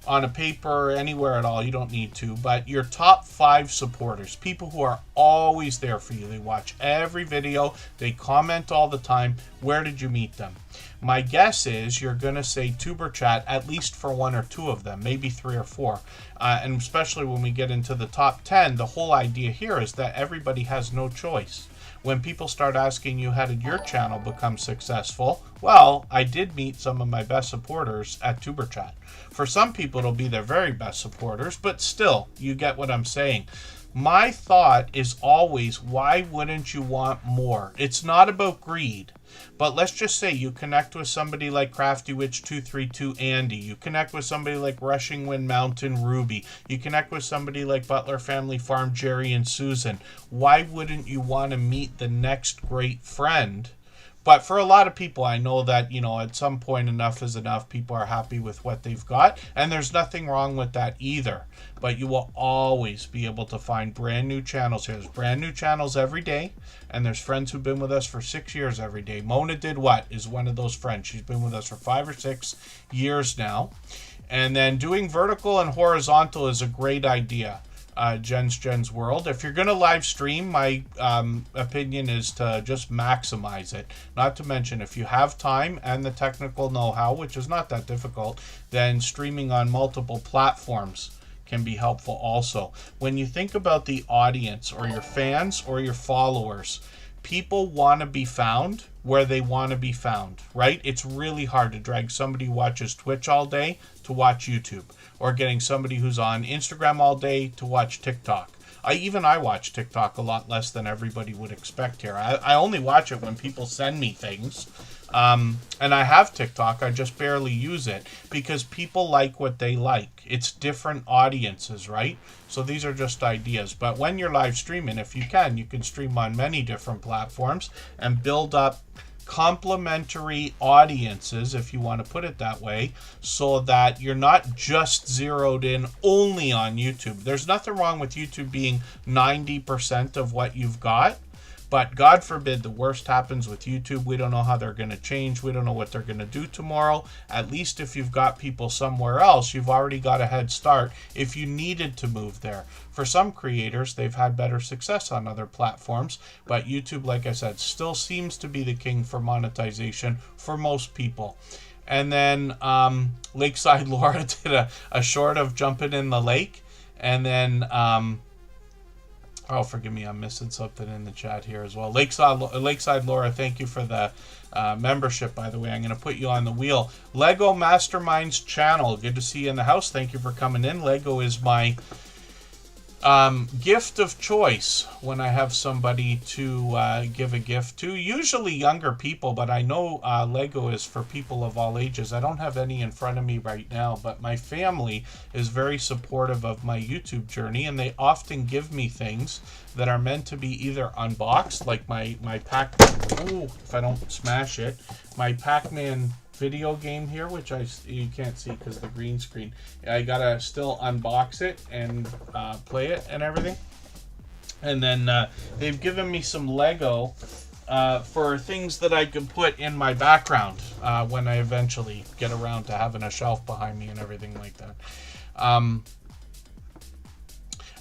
on a paper or anywhere at all, you don't need to, but your top 5 supporters, people who are always there for you, they watch every video, they comment all the time, where did you meet them? My guess is you're going to say Tuber Chat, at least for 1 or 2 of them, maybe 3 or 4. And especially when we get into the top 10, the whole idea here is that everybody has no choice. When people start asking you, how did your channel become successful? Well, I did meet some of my best supporters at Tuber Chat. For some people, it'll be their very best supporters, but still, you get what I'm saying. My thought is always, why wouldn't you want more? It's not about greed. But let's just say you connect with somebody like Crafty Witch 232 Andy. You connect with somebody like Rushing Wind Mountain Ruby. You connect with somebody like Butler Family Farm Jerry and Susan. Why wouldn't you want to meet the next great friend? But for a lot of people, I know that, at some point enough is enough. People are happy with what they've got, and there's nothing wrong with that either. But you will always be able to find brand new channels here. There's brand new channels every day, and there's friends who've been with us for 6 years every day. Mona Did What is one of those friends. She's been with us for 5 or 6 years now. And then doing vertical and horizontal is a great idea. Jen's World. If you're going to live stream, my opinion is to just maximize it. Not to mention, if you have time and the technical know-how, which is not that difficult, then streaming on multiple platforms can be helpful also. When you think about the audience or your fans or your followers, people want to be found where they want to be found, right? It's really hard to drag somebody who watches Twitch all day to watch YouTube, or getting somebody who's on Instagram all day to watch TikTok. I watch TikTok a lot less than everybody would expect here. I only watch it when people send me things. And I have TikTok, I just barely use it, because people like what they like. It's different audiences, right? So these are just ideas. But when you're live streaming, if you can stream on many different platforms and build up complementary audiences, if you want to put it that way, so that you're not just zeroed in only on YouTube. There's nothing wrong with YouTube being 90% of what you've got, but God forbid the worst happens with YouTube. We don't know how they're going to change. We don't know what they're going to do tomorrow. At least if you've got people somewhere else, you've already got a head start if you needed to move there. For some creators, they've had better success on other platforms, but YouTube, like I said, still seems to be the king for monetization for most people. And then Lakeside Laura did a short of jumping in the lake. And then oh, forgive me, I'm missing something in the chat here as well. Lakeside Laura, thank you for the membership, by the way. I'm going to put you on the wheel. Lego Masterminds channel, good to see you in the house. Thank you for coming in. Lego is my gift of choice when I have somebody to give a gift to. Usually younger people, but I know Lego is for people of all ages. I don't have any in front of me right now, but my family is very supportive of my YouTube journey, and they often give me things that are meant to be either unboxed, like my Pac... Oh, if I don't smash it. My Pac-Man video game here, which you can't see because of the green screen. I gotta still unbox it and play it and everything. And then they've given me some Lego for things that I can put in my background when I eventually get around to having a shelf behind me and everything like that.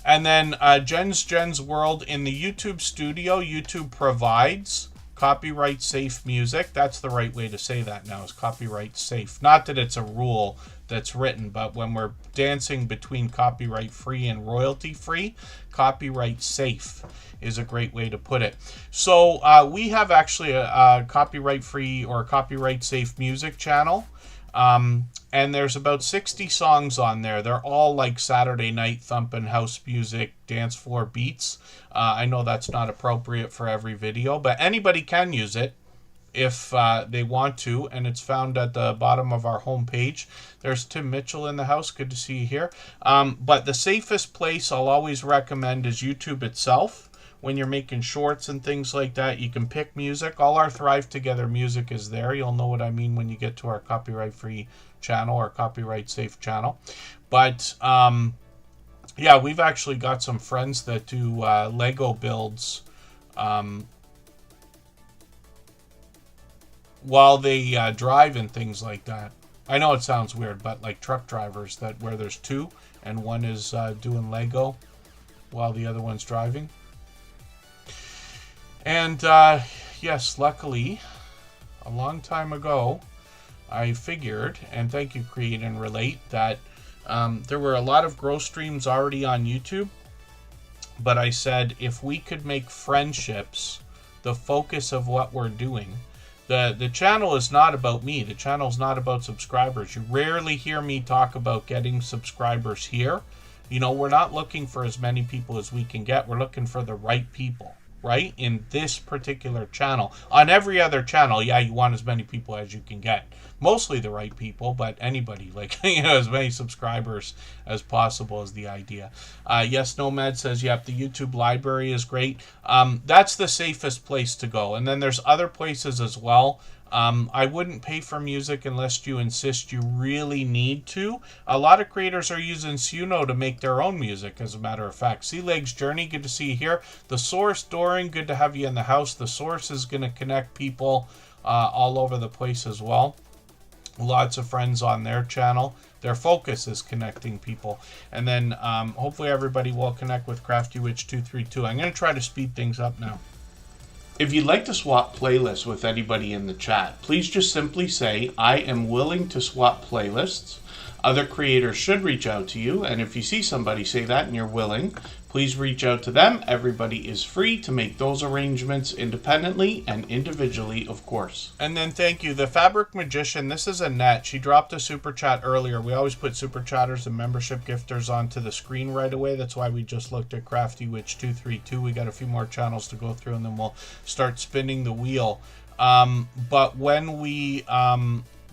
And then Jen's World in the YouTube studio. YouTube provides copyright safe music. That's the right way to say that now, is copyright safe. Not that it's a rule that's written, but when we're dancing between copyright free and royalty free, copyright safe is a great way to put it. So we have actually a copyright free or copyright safe music channel. And there's about 60 songs on there. They're all like Saturday night thumping house music, dance floor beats. I know that's not appropriate for every video, but anybody can use it if they want to, and it's found at the bottom of our homepage. There's Tim Mitchell in the house. Good to see you here. But the safest place I'll always recommend is YouTube itself. When you're making shorts and things like that, you can pick music. All our Thrive Together music is there. You'll know what I mean when you get to our copyright-free channel or copyright-safe channel. But, yeah, we've actually got some friends that do Lego builds while they drive and things like that. I know it sounds weird, but like truck drivers that where there's two and one is doing Lego while the other one's driving. And yes, luckily, a long time ago, I figured, and thank you Create and Relate, that there were a lot of growth streams already on YouTube. But I said, if we could make friendships the focus of what we're doing, the channel is not about me. The channel is not about subscribers. You rarely hear me talk about getting subscribers here. You know, we're not looking for as many people as we can get. We're looking for the right people. Right? In this particular channel. On every other channel, yeah, you want as many people as you can get. Mostly the right people, but anybody, like, you know, as many subscribers as possible is the idea. Yes, Nomad says, yep, the YouTube library is great. That's the safest place to go. And then there's other places as well. I wouldn't pay for music unless you insist you really need to. A lot of creators are using Suno to make their own music, as a matter of fact. Sea Legs Journey, good to see you here. The Source, Doring, good to have you in the house. The Source is going to connect people all over the place as well. Lots of friends on their channel. Their focus is connecting people. And then hopefully everybody will connect with Crafty Witch 232. I'm going to try to speed things up now. If you'd like to swap playlists with anybody in the chat, please just simply say, I am willing to swap playlists. Other creators should reach out to you, and if you see somebody say that and you're willing, please reach out to them. Everybody is free to make those arrangements independently and individually, of course. And then thank you. The Fabric Magician, this is Annette. She dropped a super chat earlier. We always put super chatters and membership gifters onto the screen right away. That's why we just looked at Crafty Witch 232. We got a few more channels to go through, and then we'll start spinning the wheel. But when we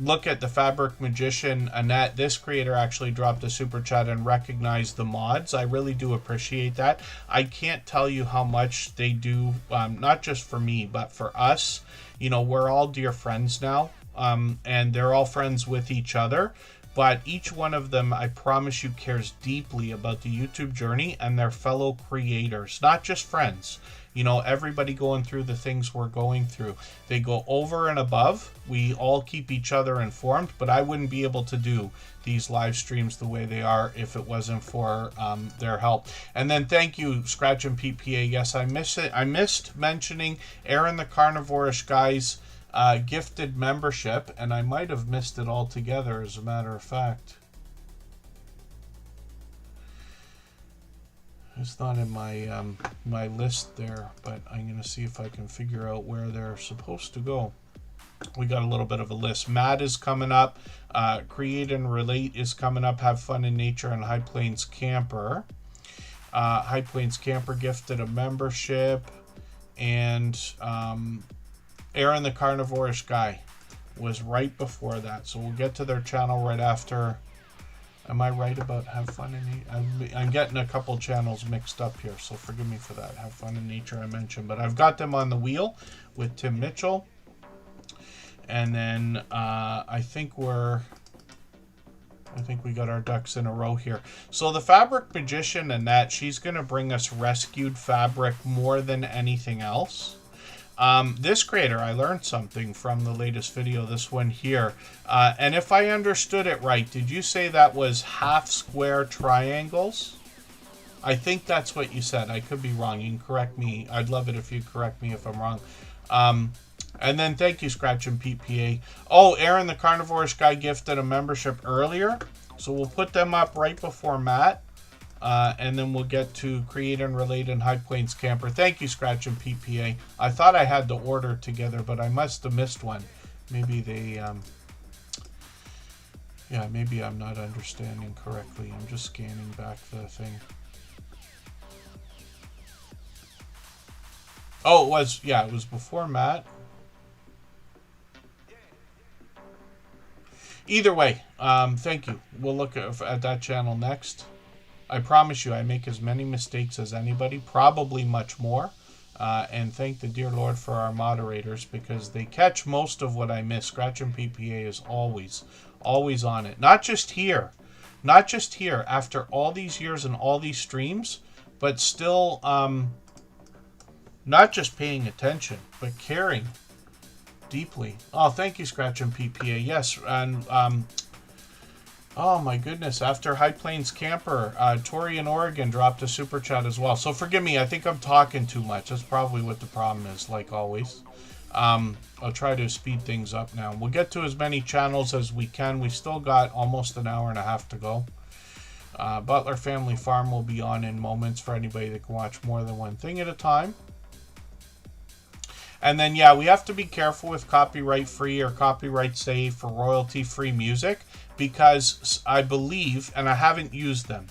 look at the Fabric Magician, Annette, this creator actually dropped a super chat and recognized the mods. I really do appreciate that. I can't tell you how much they do, not just for me, but for us. You know, we're all dear friends now, and they're all friends with each other. But each one of them, I promise you, cares deeply about the YouTube journey and their fellow creators, not just friends. You know, everybody going through the things we're going through. They go over and above. We all keep each other informed, but I wouldn't be able to do these live streams the way they are if it wasn't for their help. And then thank you, Scratch and PPA. Yes, I missed it. I missed mentioning Aaron the Carnivorish Guy's gifted membership, and I might have missed it altogether, as a matter of fact. It's not in my my list there, but I'm going to see if I can figure out where they're supposed to go. We got a little bit of a list. Matt is coming up. Create and Relate is coming up. Have Fun in Nature and High Plains Camper. High Plains Camper gifted a membership. And Aaron the Carnivorish Guy was right before that. So we'll get to their channel right after. Am I right about Have Fun in Nature? I'm getting a couple channels mixed up here, so forgive me for that. Have Fun in Nature I mentioned, but I've got them on the wheel with Tim Mitchell. And then I think we got our ducks in a row here. So the Fabric Magician, Annette, she's going to bring us rescued fabric more than anything else. This creator, I learned something from the latest video, this one here. And if I understood it right, did you say that was half square triangles? I think that's what you said. I could be wrong. You can correct me. I'd love it if you correct me if I'm wrong. And then thank you, Scratch and PPA. Oh, Aaron the Carnivorous Guy gifted a membership earlier. So we'll put them up right before Matt. And then we'll get to Create and Relate and High Plains Camper. Thank you, Scratch and PPA. I thought I had the order together, but I must have missed one. Maybe they... yeah, maybe I'm not understanding correctly. I'm just scanning back the thing. Oh, it was... yeah, it was before Matt. Either way, thank you. We'll look at that channel next. I promise you I make as many mistakes as anybody, probably much more. And thank the dear Lord for our moderators because they catch most of what I miss. Scratch and PPA is always on it. Not just here. Not just here after all these years and all these streams, but still not just paying attention, but caring deeply. Oh, thank you, Scratch and PPA. Yes, and oh my goodness, after High Plains Camper, Tori in Oregon dropped a super chat as well. So forgive me, I think I'm talking too much. That's probably what the problem is, like always. I'll try to speed things up now. We'll get to as many channels as we can. We still got almost an hour and a half to go. Butler Family Farm will be on in moments for anybody that can watch more than one thing at a time. And then, yeah, we have to be careful with copyright-free or copyright-safe or royalty-free music because I believe, and I haven't used them,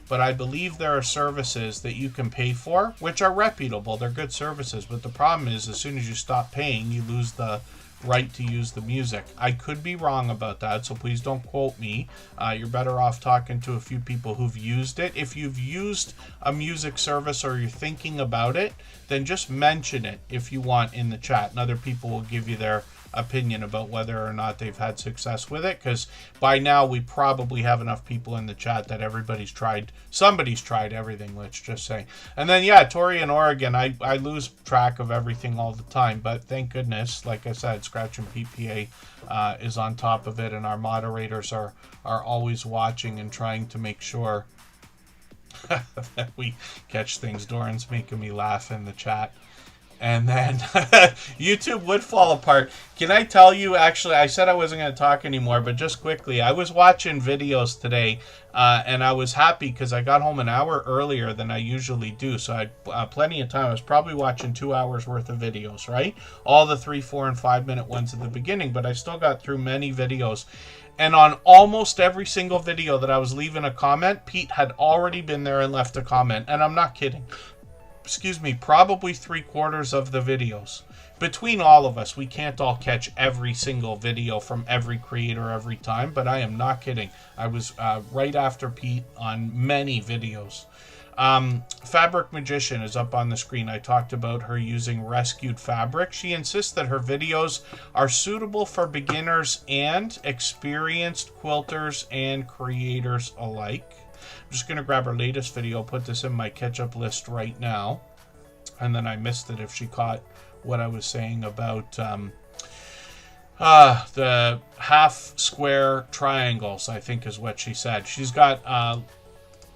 but I believe there are services that you can pay for, which are reputable. They're good services, but the problem is as soon as you stop paying, you lose the right to use the music. I could be wrong about that, so please don't quote me. You're better off talking to a few people who've used it. If you've used a music service or you're thinking about it, then just mention it if you want in the chat, and other people will give you their opinion about whether or not they've had success with it, because by now we probably have enough people in the chat that somebody's tried everything, let's just say. And then, yeah, Tori in Oregon, I lose track of everything all the time, but thank goodness, like I said, Scratch and PPA is on top of it, and our moderators are always watching and trying to make sure that we catch things. Doran's making me laugh in the chat. And then YouTube would fall apart. Can I tell you, actually, I said I wasn't going to talk anymore, but just quickly, I was watching videos today, and I was happy because I got home an hour earlier than I usually do, so I had plenty of time. I was probably watching 2 hours worth of videos, right? All the 3, 4, and 5 minute ones at the beginning, but I still got through many videos. And on almost every single video that I was leaving a comment, Pete had already been there and left a comment, and I'm not kidding. Excuse me, probably 3/4 of the videos. Between all of us, we can't all catch every single video from every creator every time, but I am not kidding. I was right after Pete on many videos. Fabric Magician is up on the screen. I talked about her using rescued fabric. She insists that her videos are suitable for beginners and experienced quilters and creators alike. I'm just going to grab her latest video, put this in my catch-up list right now. And then I missed it if she caught what I was saying about the half square triangles, I think is what she said. She's got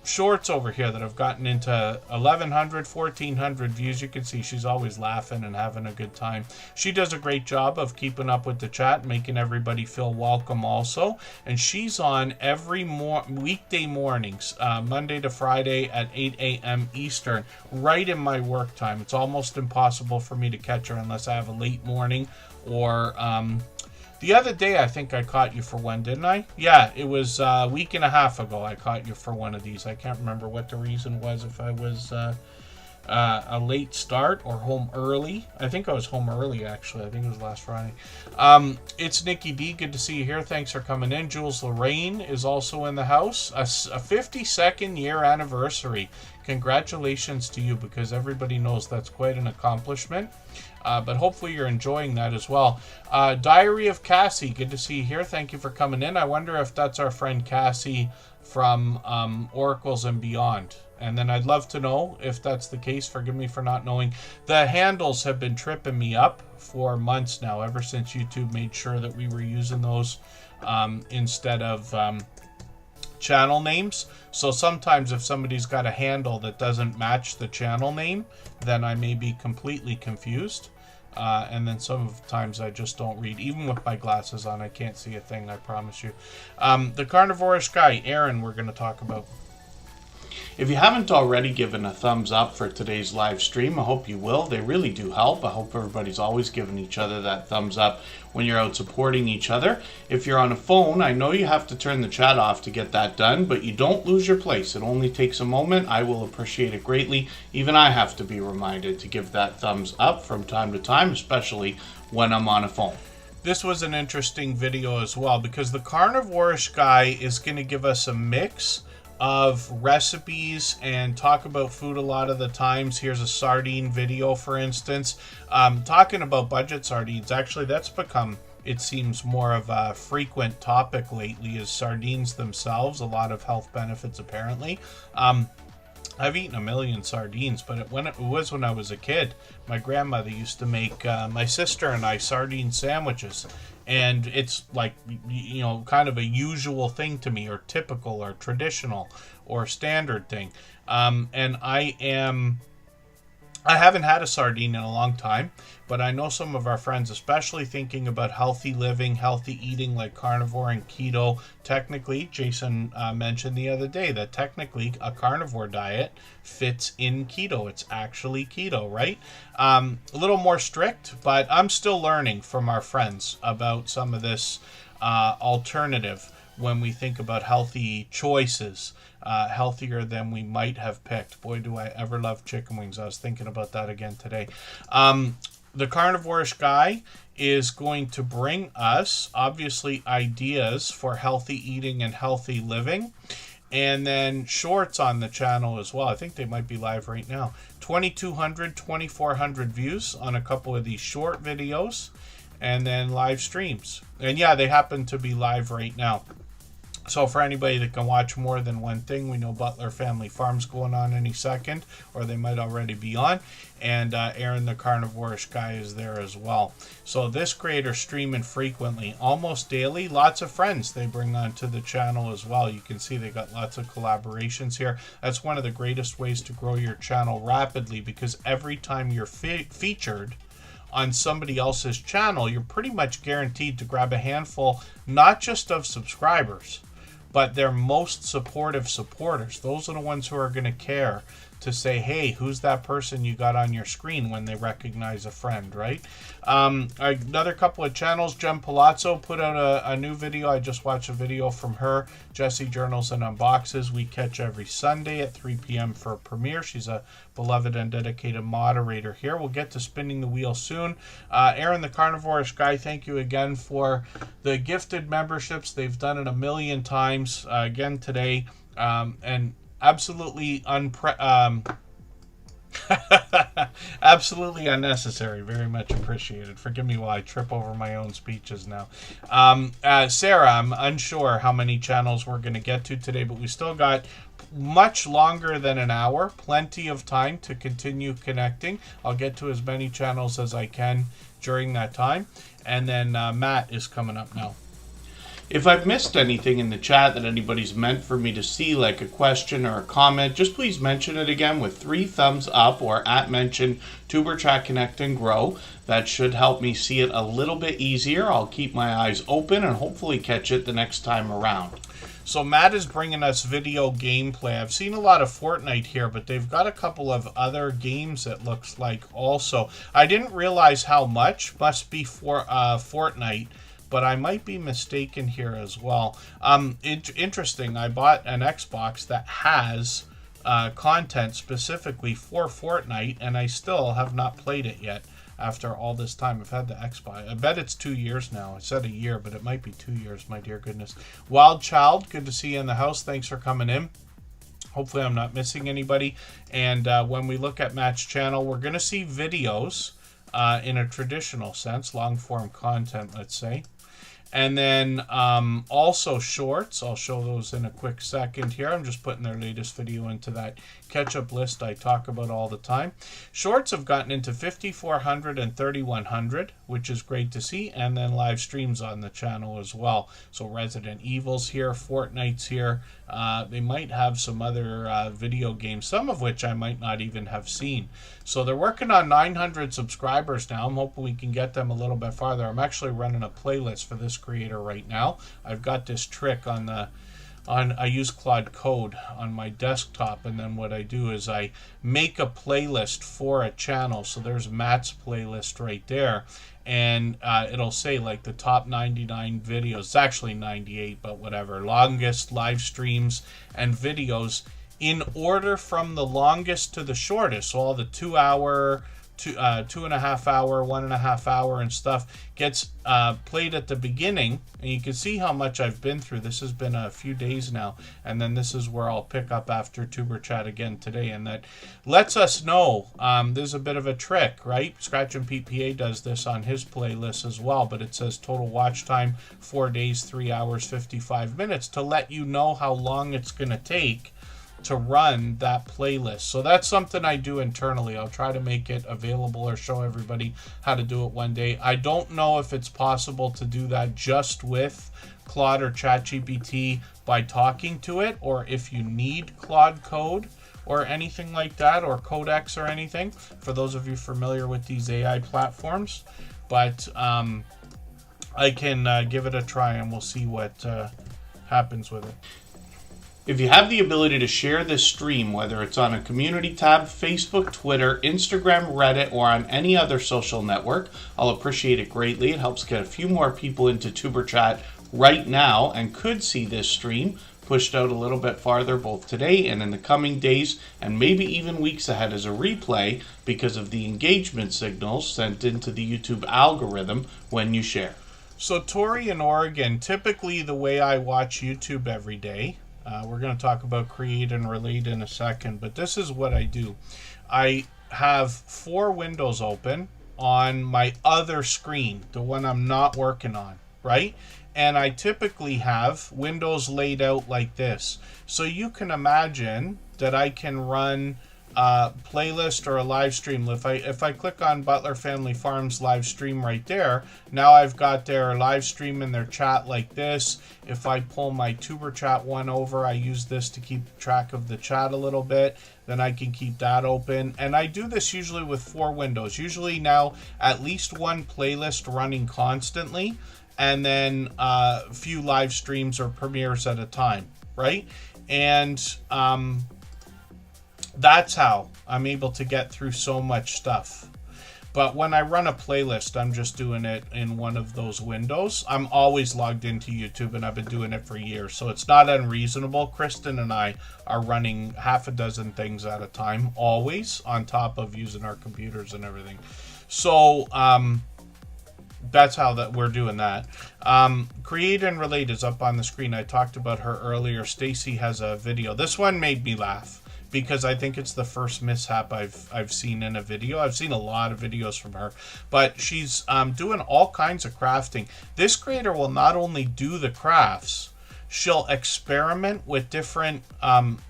shorts over here that have gotten into 1,100, 1,400 views. You can see she's always laughing and having a good time. She does a great job of keeping up with the chat, making everybody feel welcome also. And she's on every weekday mornings, Monday to Friday at 8 a.m. Eastern, right in my work time. It's almost impossible for me to catch her unless I have a late morning or... the other day, I think I caught you for one, didn't I? Yeah, it was a week and a half ago I caught you for one of these. I can't remember what the reason was, if I was a late start or home early. I think I was home early, actually. I think it was last Friday. It's Nikki D. Good to see you here. Thanks for coming in. Jules Lorraine is also in the house. A 52nd year anniversary. Congratulations to you, because everybody knows that's quite an accomplishment. But hopefully you're enjoying that as well. Diary of Cassie, good to see you here. Thank you for coming in. I wonder if that's our friend Cassie from Oracles and Beyond. And then I'd love to know if that's the case. Forgive me for not knowing. The handles have been tripping me up for months now, ever since YouTube made sure that we were using those instead of channel names. So sometimes if somebody's got a handle that doesn't match the channel name, then I may be completely confused. and then sometimes I just don't read. Even with my glasses on, I can't see a thing, I promise you. The carnivorish guy, Aaron, we're going to talk about. If you haven't already given a thumbs up for today's live stream, I hope you will. They really do help. I hope everybody's always giving each other that thumbs up when you're out supporting each other. If you're on a phone, I know you have to turn the chat off to get that done, but you don't lose your place. It only takes a moment. I will appreciate it greatly. Even I have to be reminded to give that thumbs up from time to time, especially when I'm on a phone. This was an interesting video as well, because the carnivorish guy is going to give us a mix of recipes and talk about food a lot of the times. Here's a sardine video, for instance, talking about budget sardines. Actually, that's become, it seems, more of a frequent topic lately, is sardines themselves. A lot of health benefits, apparently. I've eaten a million sardines, but it was when I was a kid. My grandmother used to make my sister and I sardine sandwiches. And it's like, you know, kind of a usual thing to me, or typical, or traditional, or standard thing. And I haven't had a sardine in a long time, but I know some of our friends, especially thinking about healthy living, healthy eating, like carnivore and keto. Technically, Jason mentioned the other day that technically a carnivore diet fits in keto. It's actually keto, right? A little more strict, but I'm still learning from our friends about some of this alternative when we think about healthy choices. Healthier than we might have picked. Boy, do I ever love chicken wings. I was thinking about that again today. The carnivorish guy is going to bring us, obviously, ideas for healthy eating and healthy living. And then shorts on the channel as well. I think they might be live right now. 2,200, 2,400 views on a couple of these short videos. And then live streams. And yeah, they happen to be live right now. So for anybody that can watch more than one thing, we know Butler Family Farm's going on any second, or they might already be on. And Aaron the Carnivorish guy is there as well. So this creator's streaming frequently, almost daily. Lots of friends they bring onto the channel as well. You can see they got lots of collaborations here. That's one of the greatest ways to grow your channel rapidly, because every time you're featured on somebody else's channel, you're pretty much guaranteed to grab a handful, not just of subscribers, but their most supportive supporters. Those are the ones who are going to care to say, hey, who's that person you got on your screen, when they recognize a friend, right? Another couple of channels. Jem Palazzo put out a new video. I just watched a video from her. Jessie Journals and Unboxes. We catch every Sunday at 3 p.m. for a premiere. She's a beloved and dedicated moderator here. We'll get to spinning the wheel soon. Aaron the Carnivorish guy, thank you again for the gifted memberships. They've done it a million times again today. And absolutely absolutely unnecessary. Very much appreciated. Forgive me while I trip over my own speeches now. Sarah, I'm unsure how many channels we're going to get to today, but we still got much longer than an hour. Plenty of time to continue connecting. I'll get to as many channels as I can during that time. And then Matt is coming up now. If I've missed anything in the chat that anybody's meant for me to see, like a question or a comment, just please mention it again with 3 thumbs up, or @mention Tuberchat Connect and Grow. That should help me see it a little bit easier. I'll keep my eyes open and hopefully catch it the next time around. So Matt is bringing us video gameplay. I've seen a lot of Fortnite here, but they've got a couple of other games, it looks like, also. I didn't realize how much must be for Fortnite, but I might be mistaken here as well. Interesting. I bought an Xbox that has content specifically for Fortnite, and I still have not played it yet after all this time. I've had the Xbox. I bet it's 2 years now. I said a year, but it might be 2 years, my dear goodness. Wild Child, good to see you in the house. Thanks for coming in. Hopefully I'm not missing anybody. And when we look at Matt's channel, we're going to see videos in a traditional sense, long-form content, let's say. And then also shorts. I'll show those in a quick second here. I'm just putting their latest video into that catch-up list I talk about all the time. Shorts have gotten into 5,400 and 3,100, which is great to see, and then live streams on the channel as well. So Resident Evil's here, Fortnite's here. They might have some other video games, some of which I might not even have seen. So they're working on 900 subscribers now. I'm hoping we can get them a little bit farther. I'm actually running a playlist for this creator right now. I've got this trick I use Claude Code on my desktop, and then what I do is I make a playlist for a channel. So there's Matt's playlist right there, and it'll say like the top 99 videos. It's actually 98, but whatever. Longest live streams and videos in order from the longest to the shortest. So all the 2 hour, 2.5 hour, 1.5 hour and stuff gets played at the beginning, and you can see how much I've been through. This has been a few days now, and then this is where I'll pick up after Tuber Chat again today, and that lets us know there's a bit of a trick, right? Scratch and PPA does this on his playlist as well, but it says total watch time 4 days, 3 hours, 55 minutes to let you know how long it's going to take to run that playlist. So that's something I do internally. I'll try to make it available or show everybody how to do it one day. I don't know if it's possible to do that just with Claude or ChatGPT by talking to it, or if you need Claude Code or anything like that, or Codex or anything, for those of you familiar with these AI platforms. But I can give it a try, and we'll see what happens with it. If you have the ability to share this stream, whether it's on a community tab, Facebook, Twitter, Instagram, Reddit, or on any other social network, I'll appreciate it greatly. It helps get a few more people into Tuber Chat right now and could see this stream pushed out a little bit farther both today and in the coming days, and maybe even weeks ahead as a replay because of the engagement signals sent into the YouTube algorithm when you share. So Tori in Oregon, typically the way I watch YouTube every day, we're going to talk about create and relate in a second, but this is what I do. I have 4 windows open on my other screen, the one I'm not working on, right? And I typically have windows laid out like this. So you can imagine that I can run a playlist or a live stream. If I click on Butler Family Farms live stream right there, now I've got their live stream and their chat like this. If I pull my Tuber Chat one over, I use this to keep track of the chat a little bit, then I can keep that open. And I do this usually with 4 windows, usually now at least one playlist running constantly, and then a few live streams or premieres at a time, right? And that's how I'm able to get through so much stuff. But when I run a playlist, I'm just doing it in one of those windows. I'm always logged into YouTube, and I've been doing it for years, so it's not unreasonable. Kristen and I are running half a dozen things at a time, always, on top of using our computers and everything. So that's how that we're doing that. Create and Relate is up on the screen. I talked about her earlier. Stacy has a video. This one made me laugh, because I think it's the first mishap I've seen in a video. I've seen a lot of videos from her, but she's doing all kinds of crafting. This creator will not only do the crafts, she'll experiment with different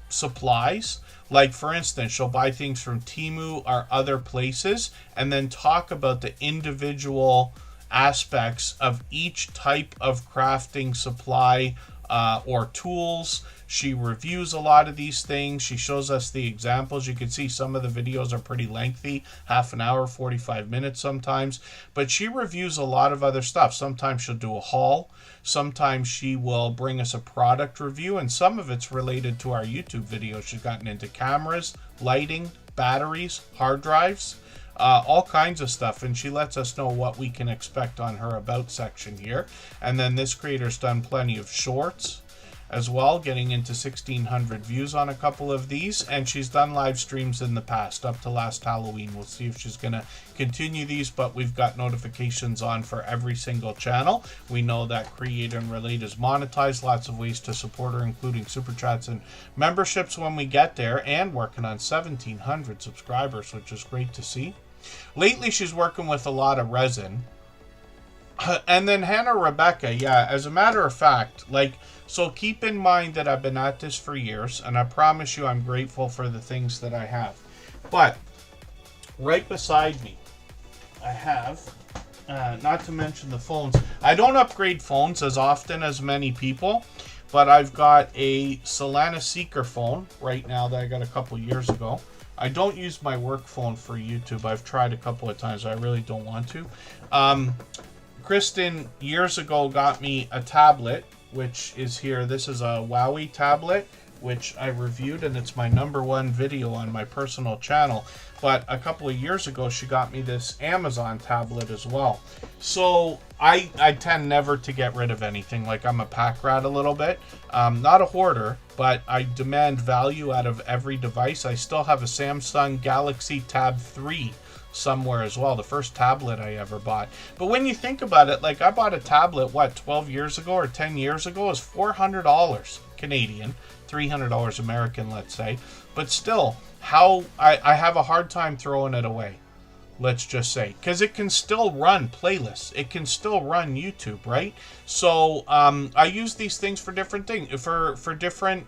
supplies. Like, for instance, she'll buy things from Temu or other places and then talk about the individual aspects of each type of crafting supply or tools. She reviews a lot of these things. She shows us the examples. You can see some of the videos are pretty lengthy, half an hour, 45 minutes sometimes. But she reviews a lot of other stuff. Sometimes she'll do a haul. Sometimes she will bring us a product review, and some of it's related to our YouTube videos. She's gotten into cameras, lighting, batteries, hard drives, all kinds of stuff, and she lets us know what we can expect on her About section here. And then this creator's done plenty of shorts as well, getting into 1,600 views on a couple of these, and she's done live streams in the past up to last Halloween. We'll see if she's going to continue these, but we've got notifications on for every single channel. We know that Create and Relate is monetized, lots of ways to support her, including super chats and memberships when we get there, and working on 1,700 subscribers, which is great to see. Lately she's working with a lot of resin, And then Hannah Rebecca, yeah, as a matter of fact, like, so keep in mind that I've been at this for years, and I promise you I'm grateful for the things that I have. But right beside me, I have, not to mention the phones, I don't upgrade phones as often as many people, but I've got a Solana Seeker phone right now that I got a couple years ago. I don't use my work phone for YouTube. I've tried a couple of times. I really don't want to. Kristen years ago got me a tablet, which is here. This is a Wowie tablet, which I reviewed, and it's my #1 video on my personal channel. But a couple of years ago, she got me this Amazon tablet as well. So I tend never to get rid of anything. Like, I'm a pack rat a little bit. Not a hoarder, but I demand value out of every device. I still have a Samsung Galaxy Tab 3 somewhere as well, the first tablet I ever bought. But when you think about it, like, I bought a tablet, 12 years ago or 10 years ago? It was $400 Canadian, $300 American, let's say. But still, how I have a hard time throwing it away, let's just say, because it can still run playlists, it can still run YouTube, right? So I use these things for different things, for different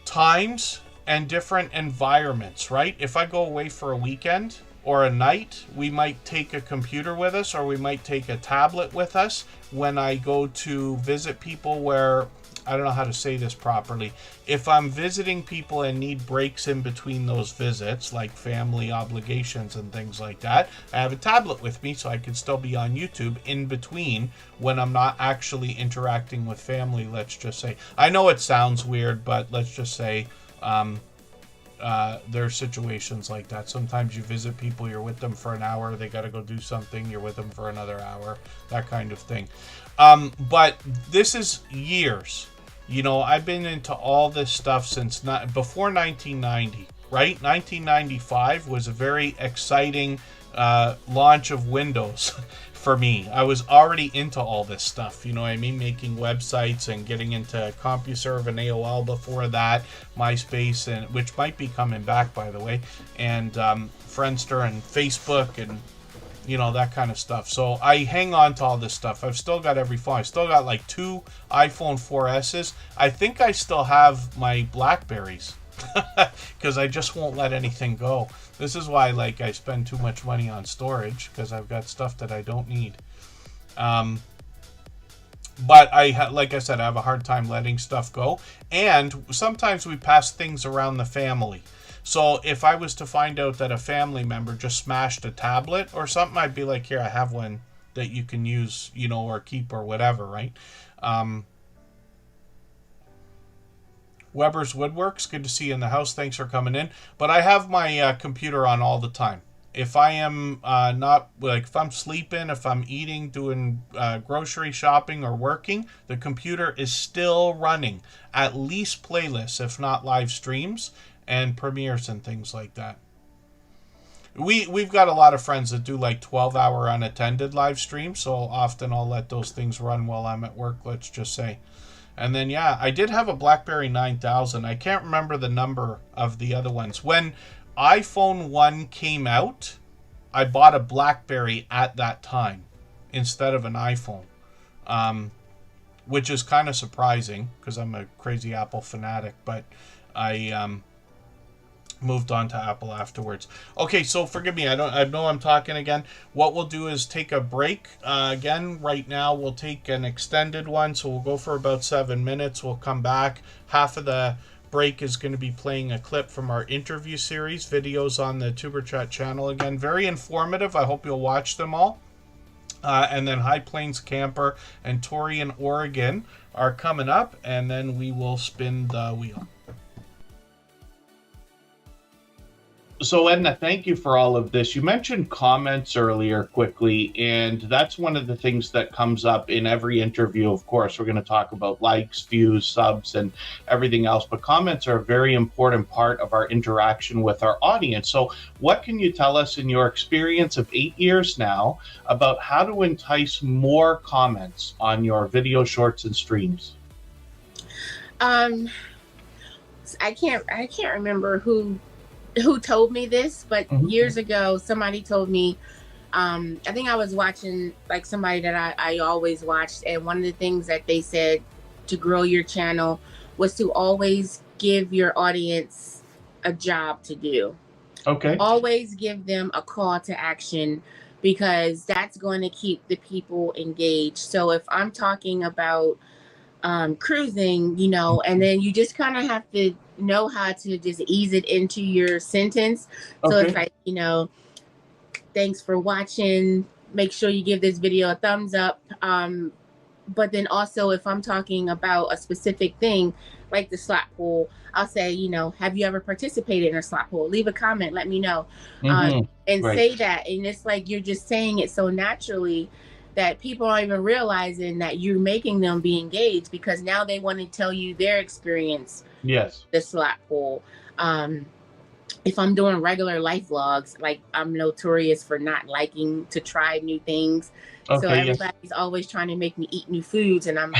times and different environments, right? If I go away for a weekend or a night, we might take a computer with us, or we might take a tablet with us. When I go to visit people where, I don't know how to say this properly, if I'm visiting people and need breaks in between those visits, like family obligations and things like that, I have a tablet with me so I can still be on YouTube in between when I'm not actually interacting with family, let's just say. I know it sounds weird, but let's just say there are situations like that. Sometimes you visit people, you're with them for an hour, they got to go do something, you're with them for another hour, that kind of thing. But this is years. You know, I've been into all this stuff since before 1990, right? 1995 was a very exciting launch of Windows for me. I was already into all this stuff, you know what I mean? Making websites and getting into CompuServe and AOL before that, MySpace, and which might be coming back, by the way, and Friendster and Facebook and, you know, that kind of stuff. So I hang on to all this stuff. I've still got every phone. I still got like 2 iPhone 4S's. I think I still have my Blackberries because I just won't let anything go. This is why, like, I spend too much money on storage, because I've got stuff that I don't need. But like I said, I have a hard time letting stuff go. And sometimes we pass things around the family. So if I was to find out that a family member just smashed a tablet or something, I'd be like, here, I have one that you can use, you know, or keep or whatever, right? Weber's Woodworks, good to see you in the house. Thanks for coming in. But I have my computer on all the time. If I am not, like, if I'm sleeping, if I'm eating, doing grocery shopping or working, the computer is still running. At least playlists, if not live streams and premieres and things like that. We've got a lot of friends that do like 12-hour unattended live streams, so often I'll let those things run while I'm at work, let's just say. And then, yeah, I did have a BlackBerry 9000. I can't remember the number of the other ones. When iPhone 1 came out, I bought a BlackBerry at that time instead of an iPhone, which is kind of surprising because I'm a crazy Apple fanatic, but I moved on to Apple afterwards. Okay, so forgive me, I know I'm talking again. What we'll do is take a break. Again, right now we'll take an extended one, so we'll go for about 7 minutes. We'll come back. Half of the break is going to be playing a clip from our interview series, videos on the Superchat channel. Again, very informative. I hope you'll watch them all. And then High Plains Camper and Tori in Oregon are coming up, and then we will spin the wheel. So, Edna, thank you for all of this. You mentioned comments earlier quickly, and that's one of the things that comes up in every interview. Of course, we're going to talk about likes, views, subs, and everything else, but comments are a very important part of our interaction with our audience. So what can you tell us in your experience of 8 years now about how to entice more comments on your video shorts and streams? I can't remember who told me this, but years ago somebody told me I think I was watching like somebody that I always watched, and one of the things that they said to grow your channel was to always give your audience a job to do. Okay. Always give them a call to action, because that's going to keep the people engaged. So if I'm talking about cruising, you know, and then you just kind of have to know how to just ease it into your sentence. So Okay. it's like, you know, thanks for watching. Make sure you give this video a thumbs up. But then also, if I'm talking about a specific thing, like the slot pool, I'll say, you know, have you ever participated in a slot pool? Leave a comment, let me know. And Right. say that. And it's like you're just saying it so naturally that people aren't even realizing that you're making them be engaged, because now they want to tell you their experience. Yes. The slot pool. If I'm doing regular life vlogs, like I'm notorious for not liking to try new things. Okay, So yes. everybody's always trying to make me eat new foods, and I'm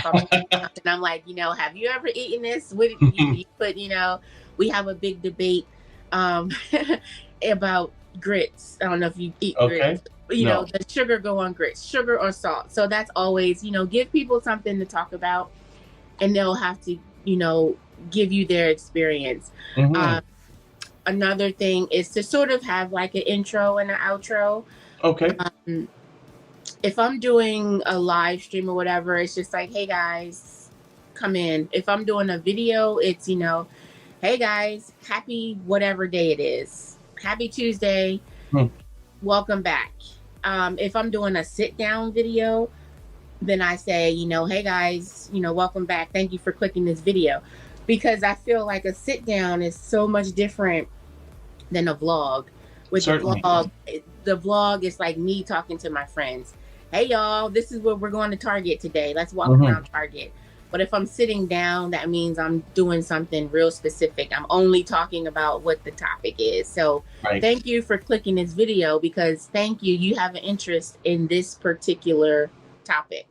like, you know, have you ever eaten this? What you put, you know, we have a big debate about grits. I don't know if you eat grits. You know, does sugar go on grits, sugar or salt? So that's always, you know, give people something to talk about, and they'll have to, you know, give you their experience. Another thing is to sort of have like an intro and an outro. Okay. If I'm doing a live stream or whatever, it's just like, hey guys, come in. If I'm doing a video, it's, you know, hey guys, happy whatever day it is. Happy Tuesday. Welcome back. If I'm doing a sit down video, then I say, you know, hey guys, you know, welcome back. Thank you for clicking this video. Because I feel like a sit down is so much different than a vlog. With the vlog is like me talking to my friends. Hey y'all, this is where we're going to Target today. Let's walk around Target. But if I'm sitting down, that means I'm doing something real specific. I'm only talking about what the topic is. So thank you for clicking this video, because thank you. You have an interest in this particular topic.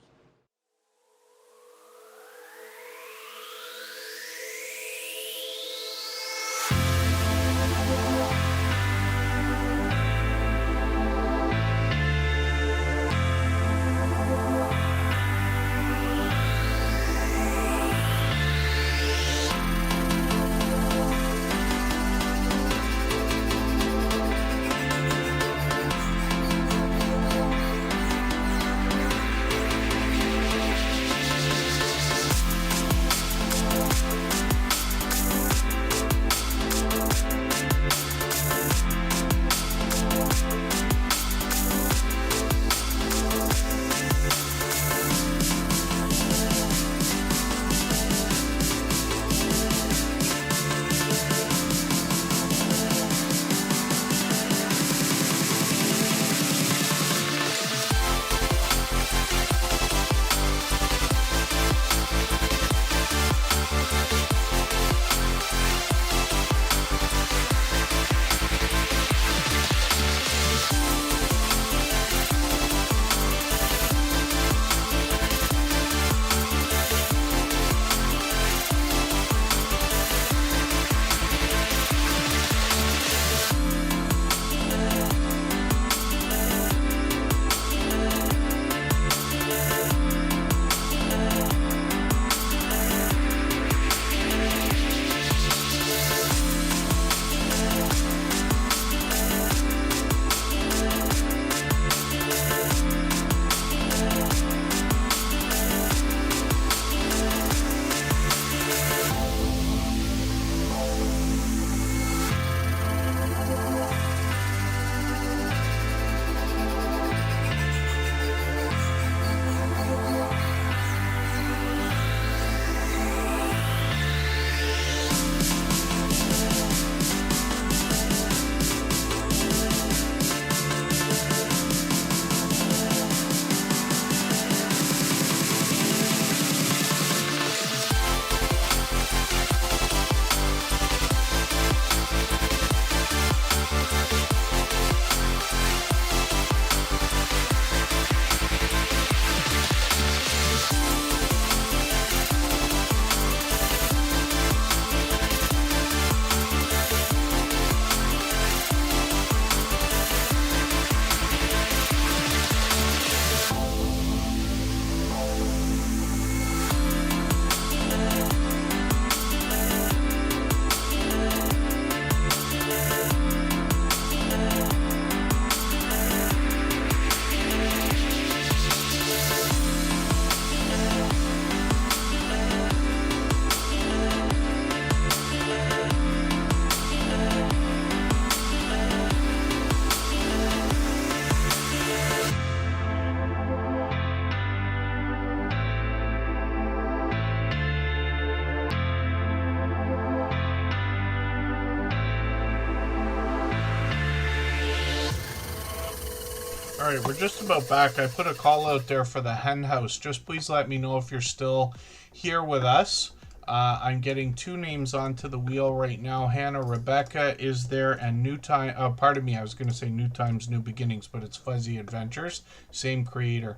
All right, we're just about back. I put a call out there for the hen house. Just please let me know if you're still here with us. I'm getting 2 names onto the wheel right now. Hannah Rebecca is there, and New Time. Pardon me, I was going to say New Times, New Beginnings, but it's Fuzzy Adventures. Same creator.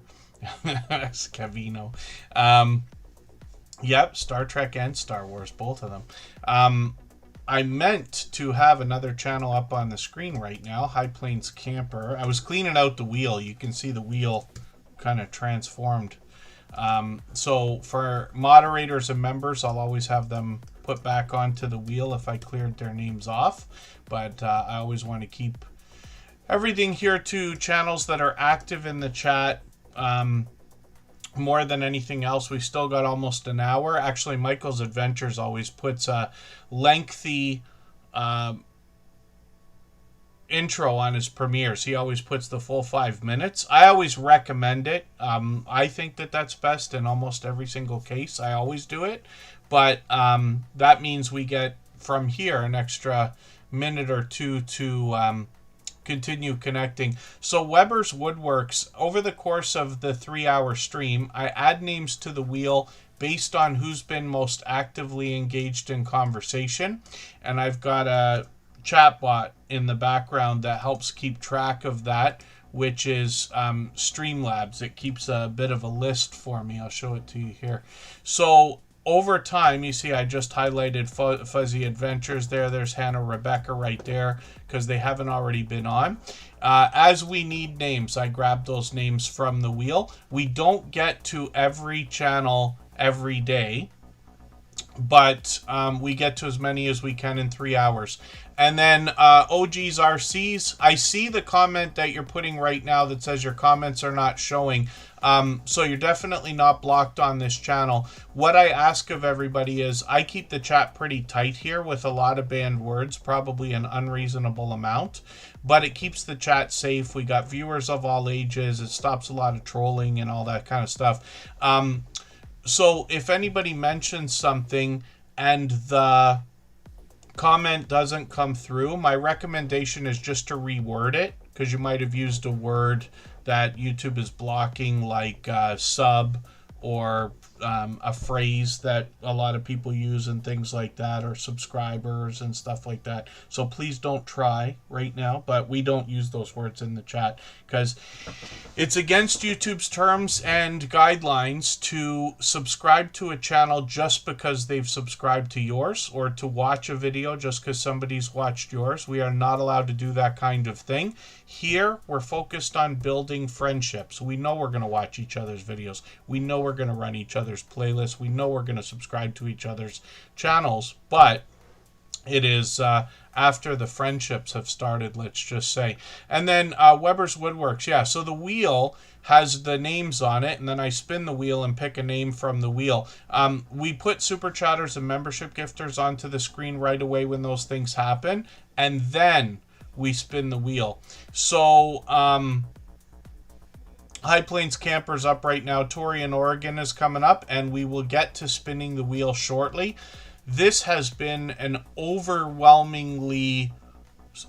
That's Cavino. Yep, Star Trek and Star Wars, both of them. I meant to have another channel up on the screen right now, High Plains Camper. I was cleaning out the wheel. You can see the wheel kind of transformed. So for moderators and members, I'll always have them put back onto the wheel if I cleared their names off. But I always want to keep everything here to channels that are active in the chat. More than anything else, we still got almost an hour. Actually, Michael's Adventures always puts a lengthy intro on his premieres. He always puts the full 5 minutes. I always recommend it. I think that that's best in almost every single case. I always do it. But that means we get from here an extra minute or two to continue connecting. So Weber's Woodworks, over the course of the 3-hour stream, I add names to the wheel based on who's been most actively engaged in conversation. And I've got a ChatBot in the background that helps keep track of that, which is Streamlabs. It keeps a bit of a list for me. I'll show it to you here. So over time, you see I just highlighted Fuzzy Adventures there. There's Hannah Rebecca right there because they haven't already been on. As we need names, I grab those names from the wheel. We don't get to every channel every day, but we get to as many as we can in 3 hours. And then OG's RCs, I see the comment that you're putting right now that says your comments are not showing. So you're definitely not blocked on this channel. What I ask of everybody is I keep the chat pretty tight here with a lot of banned words, probably an unreasonable amount, but it keeps the chat safe. We got viewers of all ages. It stops a lot of trolling and all that kind of stuff. So if anybody mentions something and the comment doesn't come through, my recommendation is just to reword it, because you might have used a word that YouTube is blocking, like sub, or a phrase that a lot of people use and things like that, or subscribers and stuff like that. So please don't try right now, but we don't use those words in the chat because it's against YouTube's terms and guidelines to subscribe to a channel just because they've subscribed to yours, or to watch a video just because somebody's watched yours. We are not allowed to do that kind of thing. Here, we're focused on building friendships. We know we're going to watch each other's videos. We know we're going to run each other's playlists. We know we're going to subscribe to each other's channels, but it is after the friendships have started, let's just say. And then Weber's Woodworks, yeah, so the wheel has the names on it, and then I spin the wheel and pick a name from the wheel. We put Superchatters and membership gifters onto the screen right away when those things happen, and then we spin the wheel. So High Plains Camper's up right now. Tori in Oregon is coming up, and we will get to spinning the wheel shortly. This has been an overwhelmingly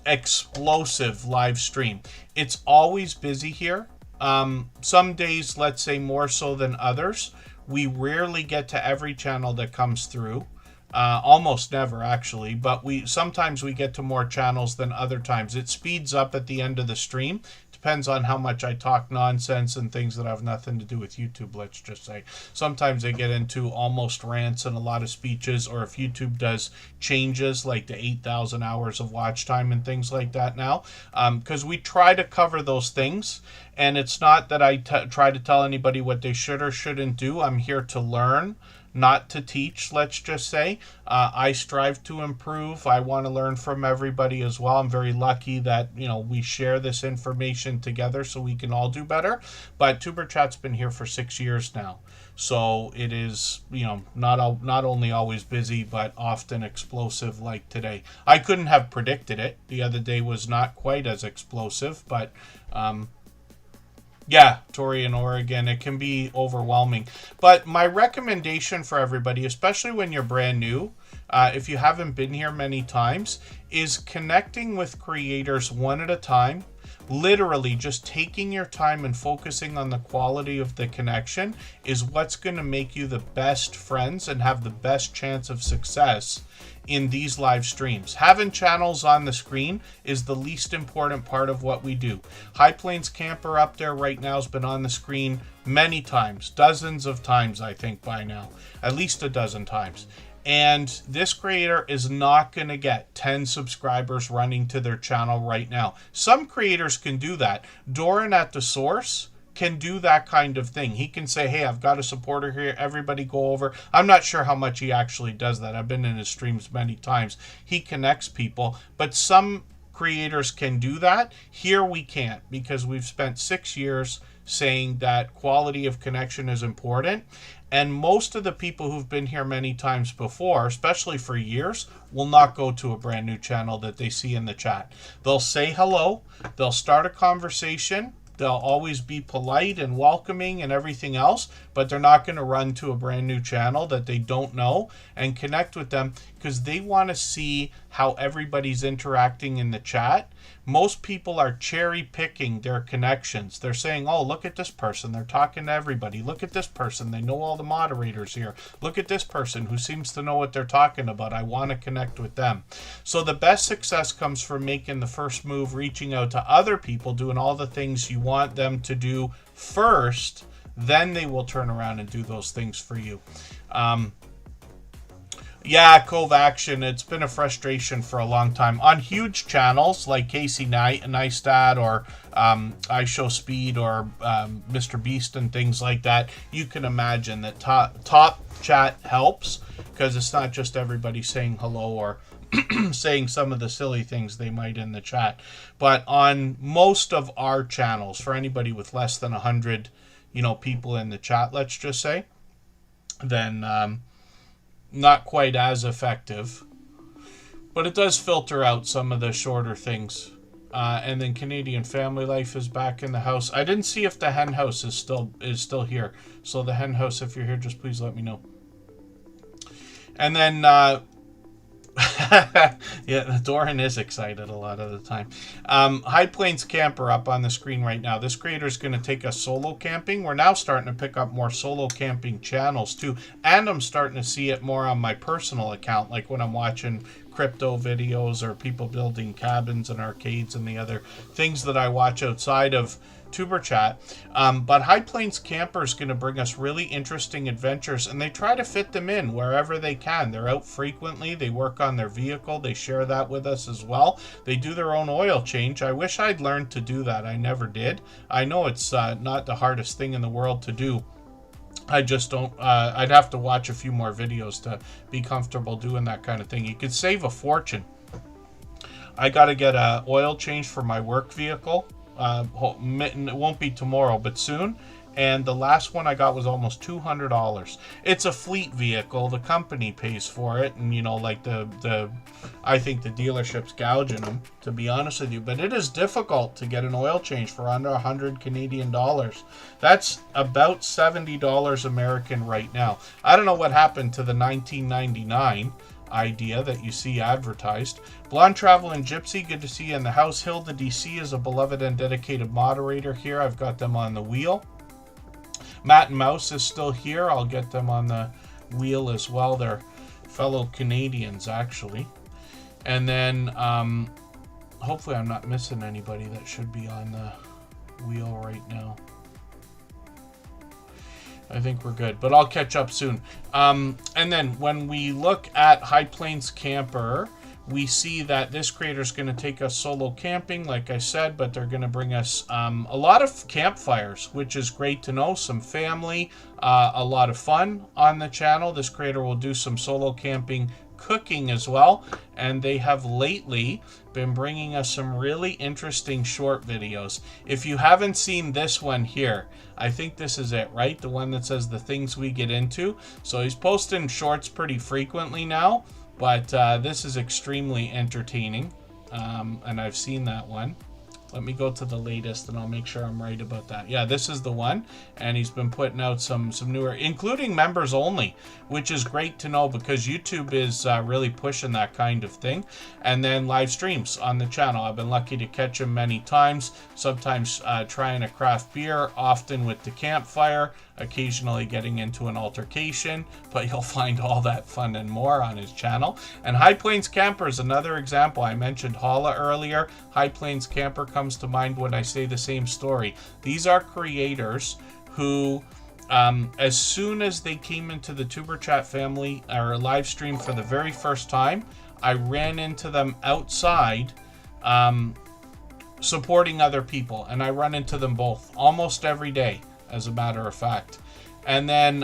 explosive live stream. It's always busy here. Some days, let's say more so than others. We rarely get to every channel that comes through. Almost never, actually, but sometimes we get to more channels than other times. It speeds up at the end of the stream. Depends on how much I talk nonsense and things that have nothing to do with YouTube, let's just say. Sometimes they get into almost rants and a lot of speeches, or if YouTube does changes like the 8,000 hours of watch time and things like that now, because we try to cover those things. And it's not that I try to tell anybody what they should or shouldn't do. I'm here to learn, not to teach, let's just say. I strive to improve. I want to learn from everybody as well. I'm very lucky that, you know, we share this information together so we can all do better. But Tuber Chat's been here for 6 years now. So it is, you know, not only always busy, but often explosive like today. I couldn't have predicted it. The other day was not quite as explosive, but yeah, Tori in Oregon, it can be overwhelming. But my recommendation for everybody, especially when you're brand new, if you haven't been here many times, is connecting with creators one at a time. literally just taking your time and focusing on the quality of the connection is what's going to make you the best friends and have the best chance of success in these live streams. Having channels on the screen is the least important part of what we do. High Plains Camper up there right now has been on the screen many times, dozens of times, I think by now, at least a dozen times. And this creator is not going to get 10 subscribers running to their channel right now. Some creators can do that. Doran at the source can do that kind of thing. He can say, hey, I've got a supporter here, everybody go over. I'm not sure how much he actually does that. I've been in his streams many times. He connects people, but some creators can do that. Here we can't, because we've spent 6 years saying that quality of connection is important. And most of the people who've been here many times before, especially for years, will not go to a brand new channel that they see in the chat. They'll say hello, they'll start a conversation, they'll always be polite and welcoming and everything else, but they're not going to run to a brand new channel that they don't know and connect with them, because they want to see how everybody's interacting in the chat. Most people are cherry picking their connections. They're saying, oh, look at this person, they're talking to everybody. Look at this person, they know all the moderators here. Look at this person who seems to know what they're talking about. I want to connect with them. So the best success comes from making the first move, reaching out to other people, doing all the things you want them to do first. Then they will turn around and do those things for you. Yeah, Cove Action, it's been a frustration for a long time. On huge channels like Casey Neistat or I Show Speed or Mr. Beast and things like that, you can imagine that top chat helps, because it's not just everybody saying hello or saying some of the silly things they might in the chat. But on most of our channels, for anybody with less than 100 people in the chat, let's just say, then not quite as effective, but it does filter out some of the shorter things. And then Canadian Family Life is back in the house. I didn't see if the hen house is still here. So the hen house, if you're here, just please let me know. And then yeah, Doran is excited a lot of the time. High Plains Camper up on the screen right now. This creator is going to take us solo camping. We're now starting to pick up more solo camping channels too, and I'm starting to see it more on my personal account, like when I'm watching crypto videos or people building cabins and arcades and the other things that I watch outside of Superchat. But High Plains Camper is going to bring us really interesting adventures, and they try to fit them in wherever they can. They're out frequently. They work on their vehicle. They share that with us as well. They do their own oil change. I wish I'd learned to do that. I never did. I know it's not the hardest thing in the world to do. I just don't, I'd have to watch a few more videos to be comfortable doing that kind of thing. You could save a fortune. I got to get an oil change for my work vehicle. It won't be tomorrow, but soon. And the last one I got was almost $200. It's a fleet vehicle. The company pays for it. And, like I think the dealership's gouging them, to be honest with you. But it is difficult to get an oil change for under 100 Canadian dollars. That's about $70 American right now. I don't know what happened to the 1999 idea that you see advertised. Blonde Traveling Gypsy, good to see you in the house. Hilda DC is a beloved and dedicated moderator here. I've got them on the wheel. Matt and Mouse is still here. I'll get them on the wheel as well. They're fellow Canadians, actually. And then hopefully I'm not missing anybody that should be on the wheel right now. I think we're good, but I'll catch up soon. And then when we look at High Plains Camper, we see that this creator is going to take us solo camping, like I said, but they're going to bring us a lot of campfires, which is great to know. Some family, a lot of fun on the channel. This creator will do some solo camping cooking as well, and they have lately been bringing us some really interesting short videos. If you haven't seen this one here, I think this is it, right? The one that says the things we get into. So he's posting shorts pretty frequently now, but this is extremely entertaining, and I've seen that one. Let me go to the latest and I'll make sure I'm right about that. Yeah, this is the one. And he's been putting out some newer, including members only, which is great to know because YouTube is really pushing that kind of thing. And then live streams on the channel. I've been lucky to catch him many times, sometimes trying a craft beer, often with the campfire, occasionally getting into an altercation, but you'll find all that fun and more on his channel. And High Plains Camper is another example. I mentioned Hala earlier. High Plains Camper comes to mind when I say the same story. These are creators who, as soon as they came into the Tuber Chat family or live stream for the very first time, I ran into them outside supporting other people, and I run into them both almost every day, as a matter of fact. And then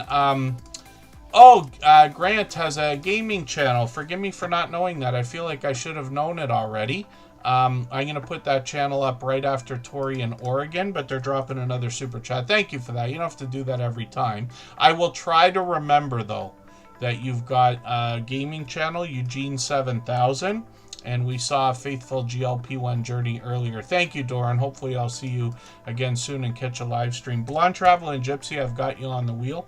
Grant has a gaming channel. Forgive me for not knowing that. I feel like I should have known it already. I'm going to put that channel up right after Tori in Oregon, but they're dropping another super chat. Thank you for that. You don't have to do that every time. I will try to remember, though, that you've got a gaming channel, Eugene 7000, and we saw a Faithful GLP1 Journey earlier. Thank you, Doran. Hopefully I'll see you again soon and catch a live stream. Blonde Travel and Gypsy, I've got you on the wheel.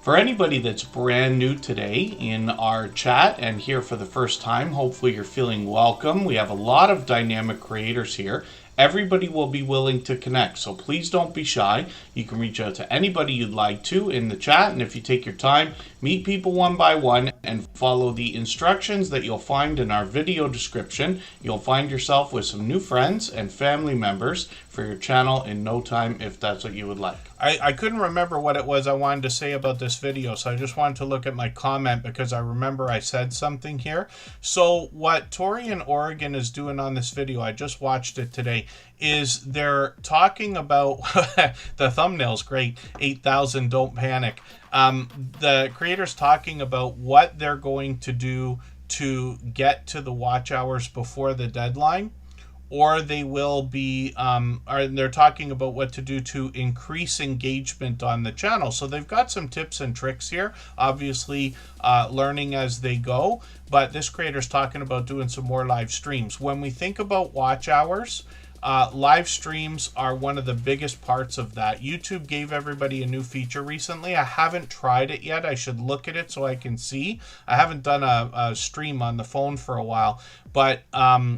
For anybody that's brand new today in our chat and here for the first time, hopefully you're feeling welcome. We have a lot of dynamic creators here. Everybody will be willing to connect, so please don't be shy. You can reach out to anybody you'd like to in the chat, and if you take your time, meet people one by one and follow the instructions that you'll find in our video description. You'll find yourself with some new friends and family members for your channel in no time if that's what you would like. I couldn't remember what it was I wanted to say about this video, so I just wanted to look at my comment because I remember I said something here. So what Tori in Oregon is doing on this video, I just watched it today, is they're talking about the thumbnail's great, 8,000 don't panic. The creator's talking about what they're going to do to get to the watch hours before the deadline, or they will be, they're talking about what to do to increase engagement on the channel. So they've got some tips and tricks here, obviously learning as they go, but this creator's talking about doing some more live streams. When we think about watch hours, live streams are one of the biggest parts of that. YouTube gave everybody a new feature recently. I haven't tried it yet. I should look at it so I can see. I haven't done a stream on the phone for a while, but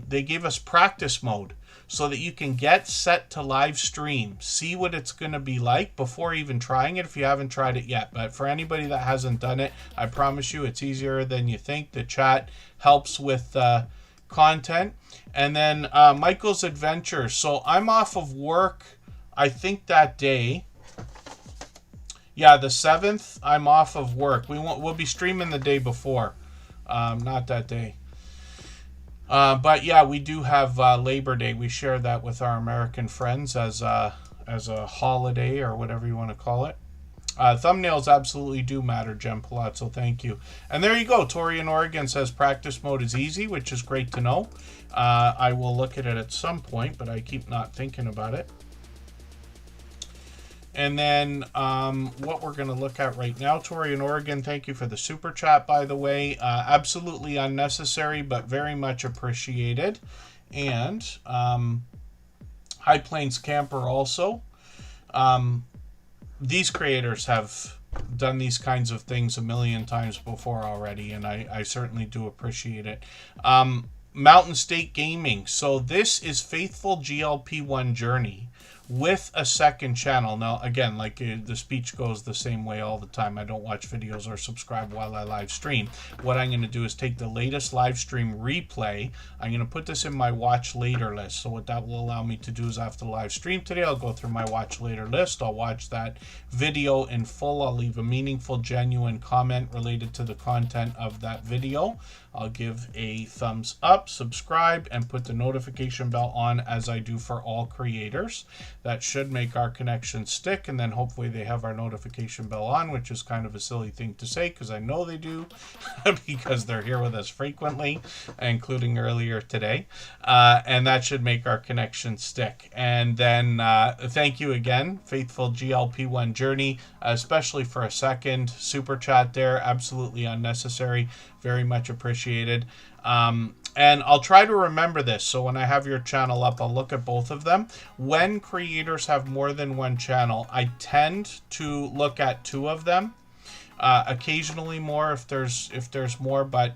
they gave us practice mode so that you can get set to live stream, see what it's going to be like before even trying it if you haven't tried it yet. But for anybody that hasn't done it, I promise you it's easier than you think. The chat helps with content. And then Michael's Adventure. So I'm off of work, I think that day. Yeah, the 7th, I'm off of work. We'll be streaming the day before, not that day. But yeah, we do have Labor Day. We share that with our American friends as a holiday or whatever you want to call it. Thumbnails absolutely do matter, Jem Palazzo. Thank you. And there you go. Tori in Oregon says practice mode is easy, which is great to know. I will look at it at some point, but I keep not thinking about it. And then what we're going to look at right now, Tori in Oregon, thank you for the super chat, by the way. Absolutely unnecessary, but very much appreciated. And High Plains Camper also. These creators have done these kinds of things a million times before already, and I certainly do appreciate it. Mountain State Gaming. So this is Faithful GLP1 Journey with a second channel. Now, again, like the speech goes the same way all the time. I don't watch videos or subscribe while I live stream. What I'm going to do is take the latest live stream replay. I'm going to put this in my watch later list. So what that will allow me to do is after the live stream today, I'll go through my watch later list. I'll watch that video in full. I'll leave a meaningful, genuine comment related to the content of that video. I'll give a thumbs up, subscribe, and put the notification bell on as I do for all creators. That should make our connection stick, and then hopefully they have our notification bell on, which is kind of a silly thing to say because I know they do because they're here with us frequently, including earlier today. And that should make our connection stick. And then thank you again, Faithful GLP1 Journey, especially for a second super chat there. Absolutely unnecessary. Very much appreciated. And I'll try to remember this, so when I have your channel up, I'll look at both of them. When creators have more than one channel, I tend to look at 2 of them. Occasionally more if there's more, but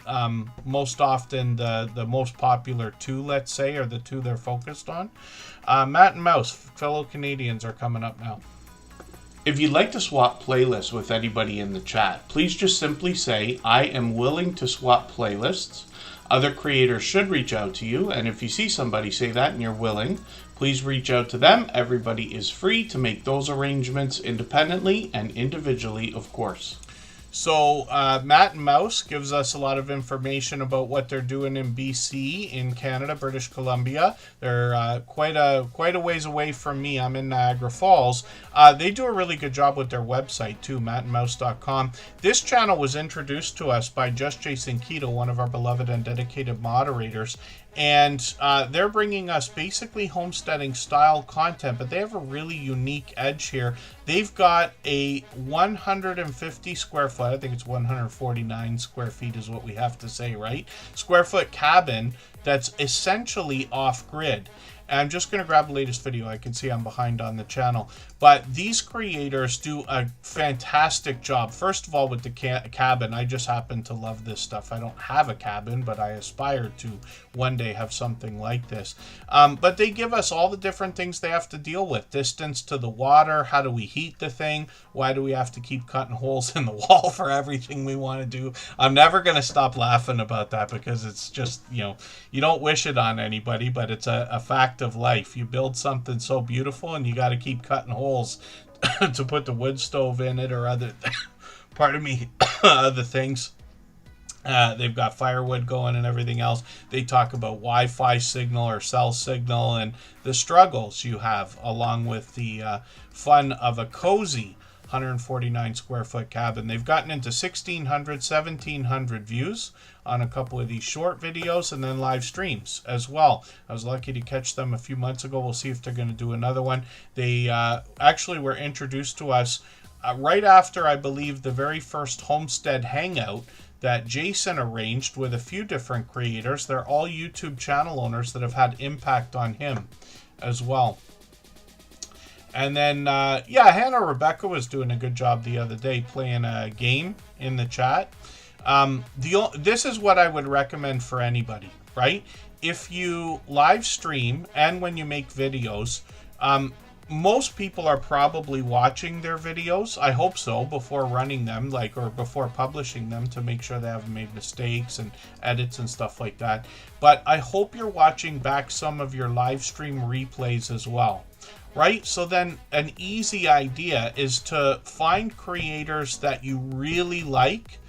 most often the most popular 2, let's say, are the 2 they're focused on. Matt and Mouse, fellow Canadians, are coming up now. If you'd like to swap playlists with anybody in the chat, please just simply say, I am willing to swap playlists. Other creators should reach out to you, and if you see somebody say that and you're willing, please reach out to them. Everybody is free to make those arrangements independently and individually, of course. So Matt and Mouse gives us a lot of information about what they're doing in BC, in Canada, British Columbia. They're quite a ways away from me. I'm in Niagara Falls. They do a really good job with their website too, mattandmouse.com. This channel was introduced to us by Just Jason Keto, one of our beloved and dedicated moderators. And they're bringing us basically homesteading style content, but they have a really unique edge here. They've got a 150 square foot, I think it's 149 square feet is what we have to say, right? Square foot cabin that's essentially off-grid. And I'm just going to grab the latest video. I can see I'm behind on the channel. But these creators do a fantastic job. First of all, with the cabin, I just happen to love this stuff. I don't have a cabin, but I aspire to one day have something like this. But they give us all the different things they have to deal with. Distance to the water. How do we heat the thing? Why do we have to keep cutting holes in the wall for everything we want to do? I'm never going to stop laughing about that because it's just, you know, you don't wish it on anybody, but it's a fact of life. You build something so beautiful and you got to keep cutting holes to put the wood stove in it or other pardon me other things. They've got firewood going and everything else. They talk about Wi-Fi signal or cell signal and the struggles you have, along with the fun of a cozy 149 square foot cabin. They've gotten into 1,600, 1,700 views on a couple of these short videos and then live streams as well. I was lucky to catch them a few months ago. We'll see if they're going to do another one. They actually were introduced to us right after, I believe, the very first Homestead Hangout that Jason arranged with a few different creators. They're all YouTube channel owners that have had impact on him as well. And then, yeah, Hannah Rebecca was doing a good job the other day playing a game in the chat. This is what I would recommend for anybody, right? If you live stream and when you make videos, most people are probably watching their videos. I hope so, before running them, or before publishing them, to make sure they haven't made mistakes and edits and stuff like that. But I hope you're watching back some of your live stream replays as well. Right? So then an easy idea is to find creators that you really like,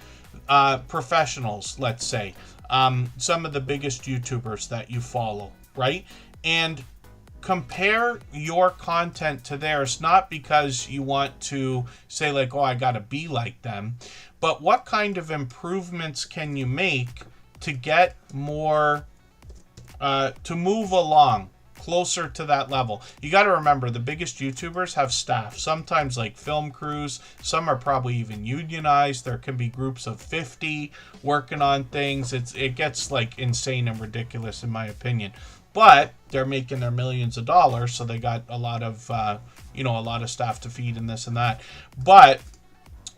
professionals, let's say, some of the biggest YouTubers that you follow, right? And compare your content to theirs, not because you want to say like, oh, I gotta be like them, but what kind of improvements can you make to get more, to move along closer to that level. You got to remember, the biggest YouTubers have staff, sometimes like film crews. Some are probably even unionized. There can be groups of 50 working on things. It gets like insane and ridiculous in my opinion. But they're making their millions of dollars, so they got a lot of a lot of staff to feed and this and that. But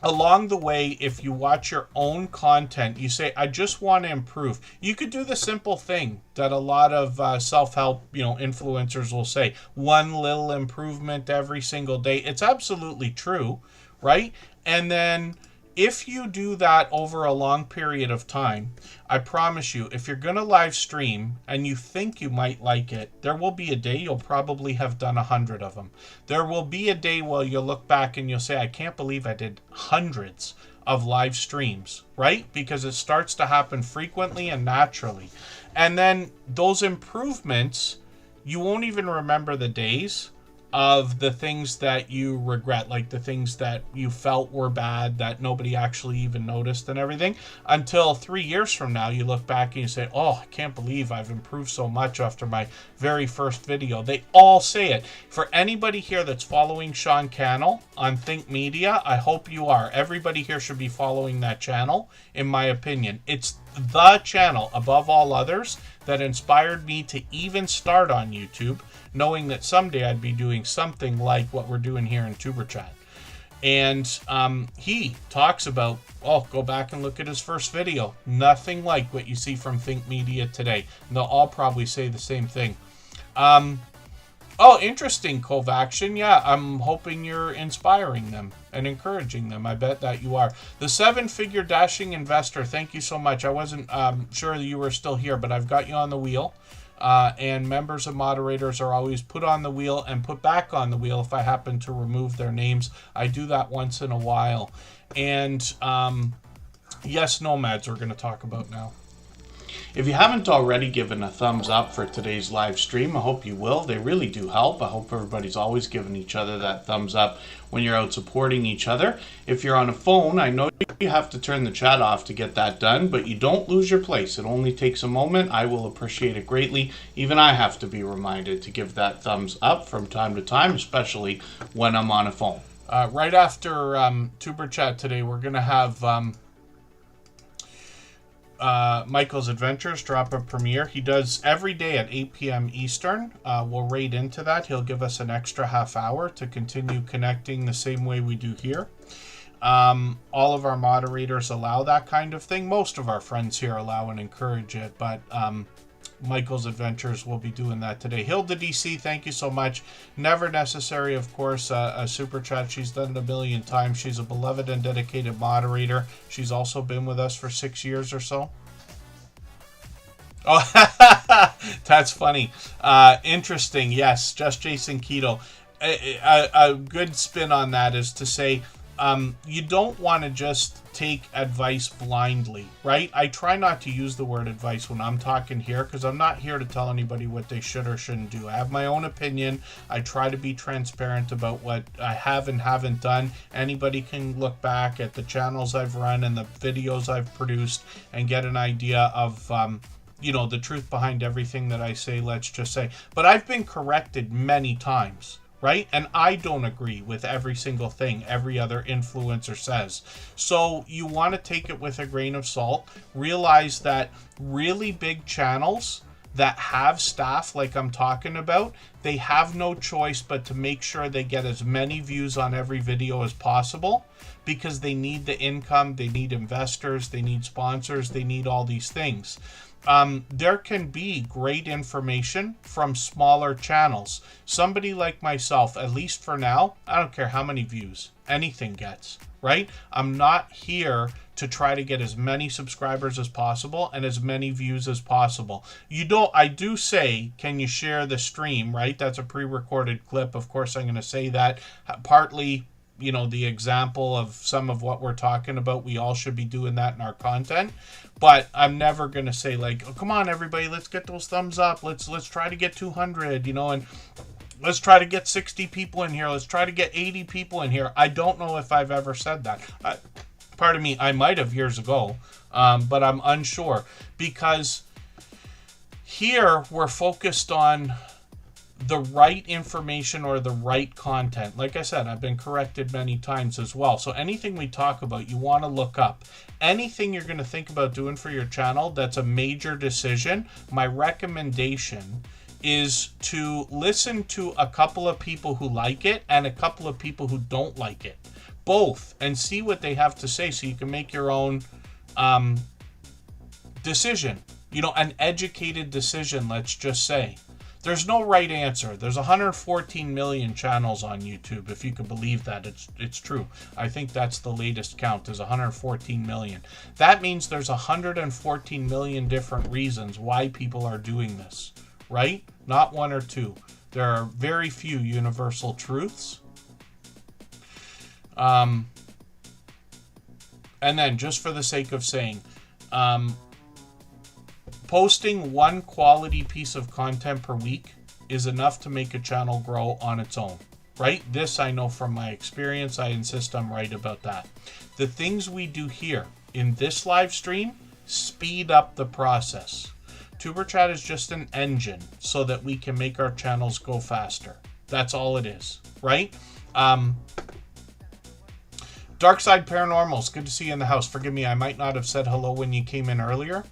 along the way, if you watch your own content, you say, I just want to improve. You could do the simple thing that a lot of self-help, influencers will say, one little improvement every single day. It's absolutely true, right? And then if you do that over a long period of time, I promise you, if you're going to live stream and you think you might like it, there will be a day you'll probably have done 100 of them. There will be a day where you'll look back and you'll say, I can't believe I did hundreds of live streams, right? Because it starts to happen frequently and naturally. And then those improvements, you won't even remember the days of the things that you regret, like the things that you felt were bad that nobody actually even noticed and everything, until 3 years from now you look back and you say, oh, I can't believe I've improved so much after my very first video. They all say it. For anybody here that's following Sean Cannell on Think Media, I hope you are. Everybody here should be following that channel, in my opinion. It's the channel above all others that inspired me to even start on YouTube, knowing that someday I'd be doing something like what we're doing here in Superchat. And he talks about, go back and look at his first video. Nothing like what you see from Think Media today. And they'll all probably say the same thing. Interesting, Covaction. Yeah, I'm hoping you're inspiring them and encouraging them. I bet that you are. The 7-figure dashing investor, thank you so much. I wasn't sure that you were still here, but I've got you on the wheel. And members and moderators are always put on the wheel and put back on the wheel if I happen to remove their names. I do that once in a while. And yes, nomads we're going to talk about now. If you haven't already given a thumbs up for today's live stream, I hope you will. They really do help. I hope everybody's always giving each other that thumbs up when you're out supporting each other. If you're on a phone, I know you have to turn the chat off to get that done, but you don't lose your place. It only takes a moment. I will appreciate it greatly. Even I have to be reminded to give that thumbs up from time to time, especially when I'm on a phone. Right after Tuber Chat today, we're going to have Michael's Adventures drop a premiere. He does every day at 8 p.m. Eastern. We'll raid into that. He'll give us an extra half hour to continue connecting the same way we do here. All of our moderators allow that kind of thing. Most of our friends here allow and encourage it, but Michael's Adventures will be doing that today. Hilda DC, thank you so much. Never necessary, of course, a super chat. She's done it a million times. She's a beloved and dedicated moderator. She's also been with us for 6 years or so. Oh, that's funny. Interesting. Yes, just Jason Keto. A good spin on that is to say, you don't want to just take advice blindly, right? I try not to use the word advice when I'm talking here because I'm not here to tell anybody what they should or shouldn't do. I have my own opinion. I try to be transparent about what I have and haven't done. Anybody can look back at the channels I've run and the videos I've produced and get an idea of, the truth behind everything that I say, let's just say. But I've been corrected many times. Right? And I don't agree with every single thing every other influencer says. So you want to take it with a grain of salt. Realize that really big channels that have staff like I'm talking about, they have no choice but to make sure they get as many views on every video as possible because they need the income, they need investors, they need sponsors, they need all these things. There can be great information from smaller channels. Somebody like myself, at least for now, I don't care how many views anything gets, right? I'm not here to try to get as many subscribers as possible and as many views as possible. I do say, can you share the stream, right? That's a pre-recorded clip. Of course, I'm going to say that partly, the example of some of what we're talking about. We all should be doing that in our content. But I'm never going to say like, oh, come on, everybody, let's get those thumbs up. Let's try to get 200, and let's try to get 60 people in here. Let's try to get 80 people in here. I don't know if I've ever said that. Pardon me, I might have years ago, but I'm unsure. Because here we're focused on the right information or the right content. Like I said, I've been corrected many times as well. So anything we talk about, you want to look up. Anything you're going to think about doing for your channel that's a major decision, my recommendation is to listen to a couple of people who like it and a couple of people who don't like it. Both, and see what they have to say so you can make your own decision. An educated decision, let's just say. There's no right answer. There's 114 million channels on YouTube, if you can believe that. It's true. I think that's the latest count, is 114 million. That means there's 114 million different reasons why people are doing this, right? Not one or two. There are very few universal truths. And then, just for the sake of saying, posting one quality piece of content per week is enough to make a channel grow on its own, right? This I know from my experience. I insist I'm right about that. The things we do here in this live stream speed up the process. Superchat is just an engine so that we can make our channels go faster. That's all it is, right? Dark Side Paranormals, good to see you in the house. Forgive me, I might not have said hello when you came in earlier.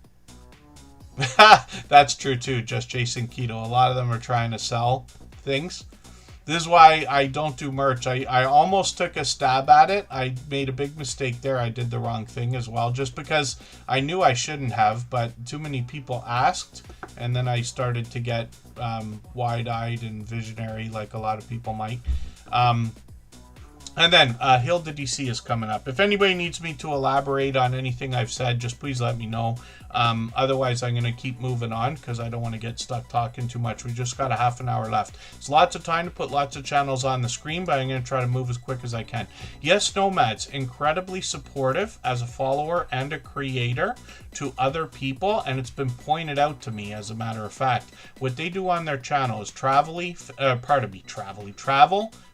That's true too, just Jason Keto. A lot of them are trying to sell things. This is why I don't do merch. I almost took a stab at it. I made a big mistake there. I did the wrong thing as well, just because I knew I shouldn't have, but too many people asked, and then I started to get wide-eyed and visionary like a lot of people might. And then Hilda DC is coming up. If anybody needs me to elaborate on anything I've said, just please let me know. Otherwise, I'm going to keep moving on because I don't want to get stuck talking too much. We just got a half an hour left. It's lots of time to put lots of channels on the screen, but I'm going to try to move as quick as I can. Yes, Nomads, incredibly supportive as a follower and a creator to other people, and it's been pointed out to me, as a matter of fact. What they do on their channel is travel,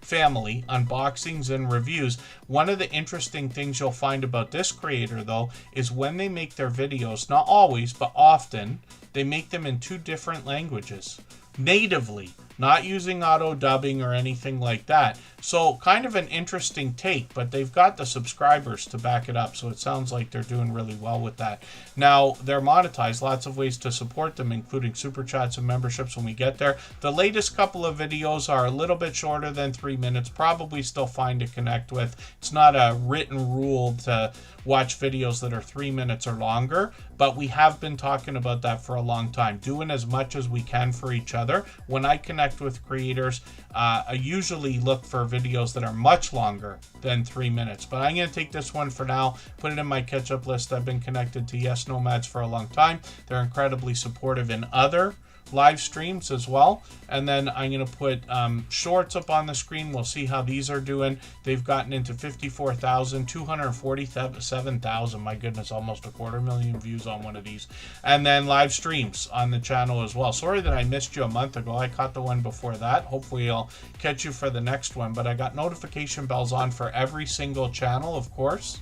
family, unboxings, and reviews. One of the interesting things you'll find about this creator, though, is when they make their videos, not always, but often, they make them in 2 different languages. Natively, not using auto dubbing or anything like that. So kind of an interesting take, but they've got the subscribers to back it up, so it sounds like they're doing really well with that. Now, they're monetized, lots of ways to support them, including super chats and memberships when we get there. The latest couple of videos are a little bit shorter than 3 minutes, probably still fine to connect with. It's not a written rule to watch videos that are 3 minutes or longer, but we have been talking about that for a long time, doing as much as we can for each other. When I connect with creators, I usually look for videos that are much longer than 3 minutes, but I'm going to take this one for now, put it in my catch-up list. I've been connected to Yes Nomads for a long time. They're incredibly supportive in other live streams as well, and then I'm going to put shorts up on the screen. We'll see how these are doing. They've gotten into 54,000, 247,000, my goodness, almost 250,000 views on one of these, and then live streams on the channel as well. Sorry that I missed you a month ago. I caught the one before that. Hopefully I'll catch you for the next one, but I got notification bells on for every single channel, of course.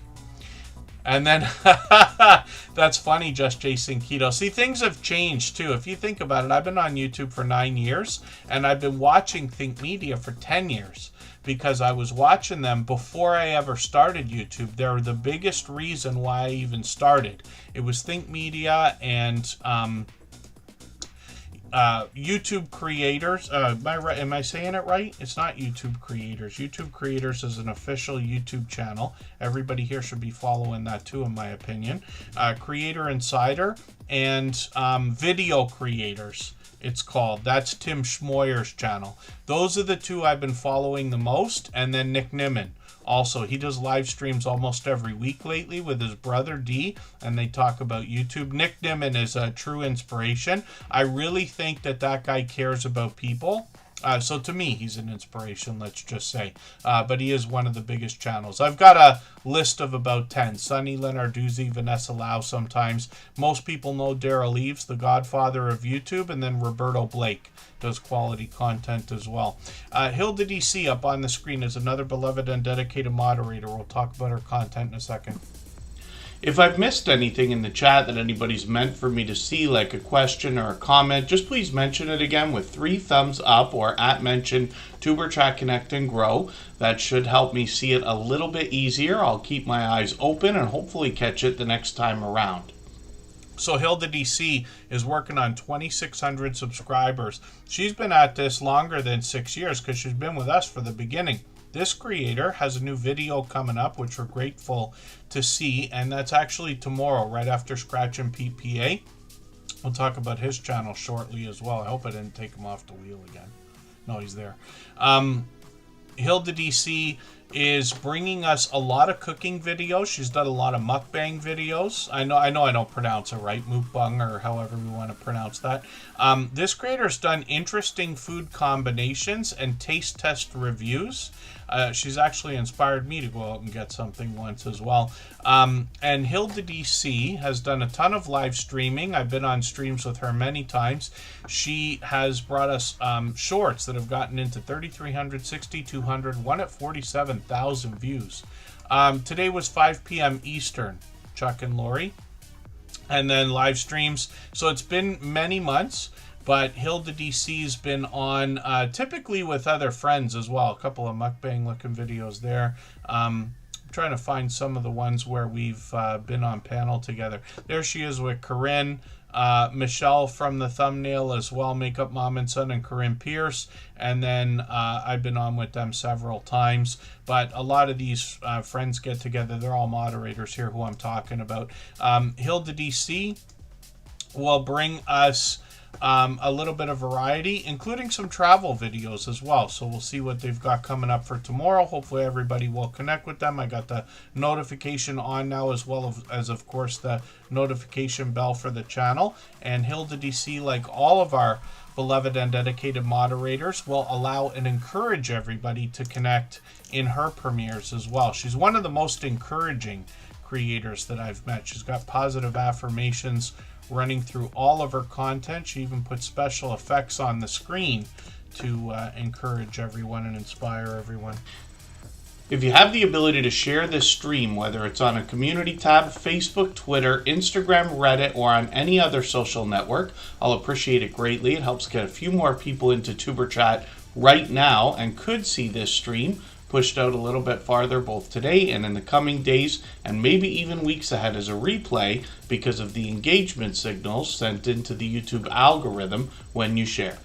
And then, that's funny, just Jason Keto. See, things have changed, too. If you think about it, I've been on YouTube for 9 years, and I've been watching Think Media for 10 years, because I was watching them before I ever started YouTube. They're the biggest reason why I even started. It was Think Media and YouTube Creators. Am I saying it right? It's not YouTube Creators. YouTube Creators is an official YouTube channel. Everybody here should be following that too, in my opinion. Creator Insider and Video Creators, it's called. That's Tim Schmoyer's channel. Those are the 2 I've been following the most. And then Nick Nimmin. Also, he does live streams almost every week lately with his brother D, and they talk about YouTube. Nick Nimmin is a true inspiration. I really think that guy cares about people. So to me, he's an inspiration, let's just say. But he is one of the biggest channels. I've got a list of about 10. Sunny Lenarduzzi, Vanessa Lau sometimes. Most people know Daryl Eves, the godfather of YouTube, and then Roberto Blake does quality content as well. Hilda DC up on the screen is another beloved and dedicated moderator. We'll talk about her content in a second. If I've missed anything in the chat that anybody's meant for me to see, like a question or a comment, just please mention it again with 3 thumbs up or @mention TuberChat Connect and Grow. That should help me see it a little bit easier. I'll keep my eyes open and hopefully catch it the next time around. So Hilda DC is working on 2,600 subscribers. She's been at this longer than 6 years because she's been with us for the beginning. This creator has a new video coming up, which we're grateful to see, and that's actually tomorrow, right after Scratch and PPA. We'll talk about his channel shortly as well. I hope I didn't take him off the wheel again. No, he's there. Hilda DC is bringing us a lot of cooking videos. She's done a lot of mukbang videos. I know I don't pronounce it right, mukbang or however we want to pronounce that. This creator's done interesting food combinations and taste test reviews. She's actually inspired me to go out and get something once as well. And Hilda DC has done a ton of live streaming. I've been on streams with her many times. She has brought us shorts that have gotten into 3,300, 6,200, one at 47,000 views. Today was 5 p.m. Eastern, Chuck and Lori. And then live streams. So it's been many months. But Hilda DC's been on typically with other friends as well. A couple of mukbang looking videos there. trying to find some of the ones where we've been on panel together. There she is with Corinne. Michelle from the thumbnail as well, Makeup Mom and Son, and Corinne Pierce. And then I've been on with them several times. But a lot of these friends get together. They're all moderators here who I'm talking about. Hilda DC will bring us a little bit of variety, including some travel videos as well. So we'll see what they've got coming up for tomorrow. Hopefully everybody will connect with them. I got the notification on now, as well as of course the notification bell for the channel. And Hilda DC, like all of our beloved and dedicated moderators, will allow and encourage everybody to connect in her premieres as well. She's one of the most encouraging creators that I've met. She's got positive affirmations running through all of her content. She even puts special effects on the screen to encourage everyone and inspire everyone. If you have the ability to share this stream, whether it's on a community tab, Facebook, Twitter, Instagram, Reddit, or on any other social network, I'll appreciate it greatly. It helps get a few more people into Tuber Chat right now and could see this stream pushed out a little bit farther both today and in the coming days, and maybe even weeks ahead as a replay because of the engagement signals sent into the YouTube algorithm when you share.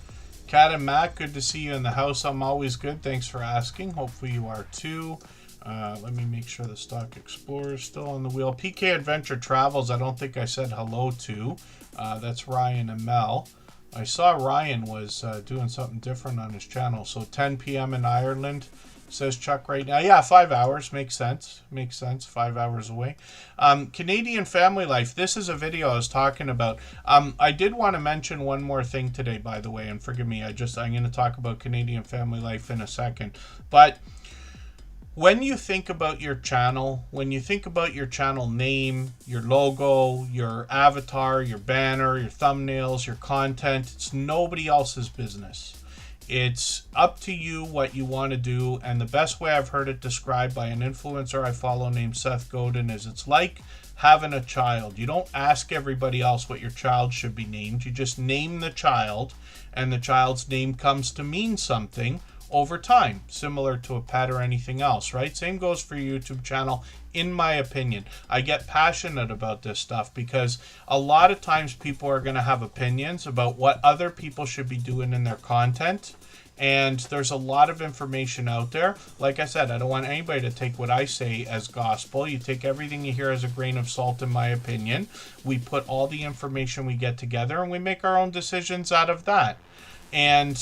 Kat and Matt, good to see you in the house. I'm always good. Thanks for asking. Hopefully you are too. Let me make sure the Stock Explorer is still on the wheel. PK Adventure Travels, I don't think I said hello to. That's Ryan and Mel. I saw Ryan was doing something different on his channel. So 10 p.m. in Ireland, says Chuck right now. Yeah, 5 hours. Makes sense. 5 hours away. Canadian Family Life. This is a video I was talking about. I did want to mention one more thing today, by the way, and forgive me. I'm going to talk about Canadian Family Life in a second. But when you think about your channel, when you think about your channel name, your logo, your avatar, your banner, your thumbnails, your content, it's nobody else's business. It's up to you what you want to do, and the best way I've heard it described by an influencer I follow named Seth Godin is it's like having a child. You don't ask everybody else what your child should be named. You just name the child, and the child's name comes to mean something over time, similar to a pet or anything else, right? Same goes for your YouTube channel, in my opinion. I get passionate about this stuff because a lot of times people are going to have opinions about what other people should be doing in their content. And there's a lot of information out there. Like I said, I don't want anybody to take what I say as gospel. You take everything you hear as a grain of salt, in my opinion. We put all the information we get together and we make our own decisions out of that. And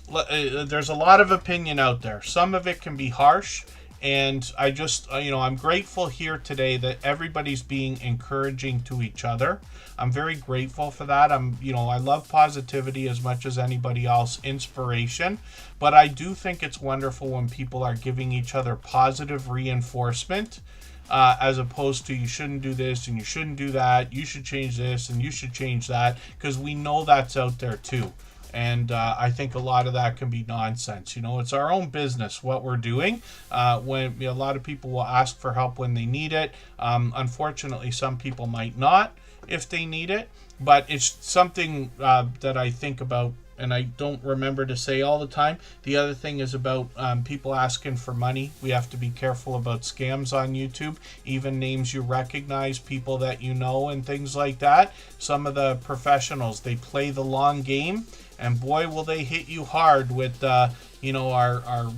there's a lot of opinion out there. Some of it can be harsh. And I just, I'm grateful here today that everybody's being encouraging to each other. I'm very grateful for that. I love positivity as much as anybody else, inspiration. But I do think it's wonderful when people are giving each other positive reinforcement, as opposed to you shouldn't do this and you shouldn't do that. You should change this and you should change that, because we know that's out there too. And I think a lot of that can be nonsense. It's our own business, what we're doing. When a lot of people will ask for help when they need it. Unfortunately, some people might not if they need it. But it's something that I think about and I don't remember to say all the time. The other thing is about people asking for money. We have to be careful about scams on YouTube. Even names you recognize, people that you know, and things like that. Some of the professionals, they play the long game. And boy, will they hit you hard with, our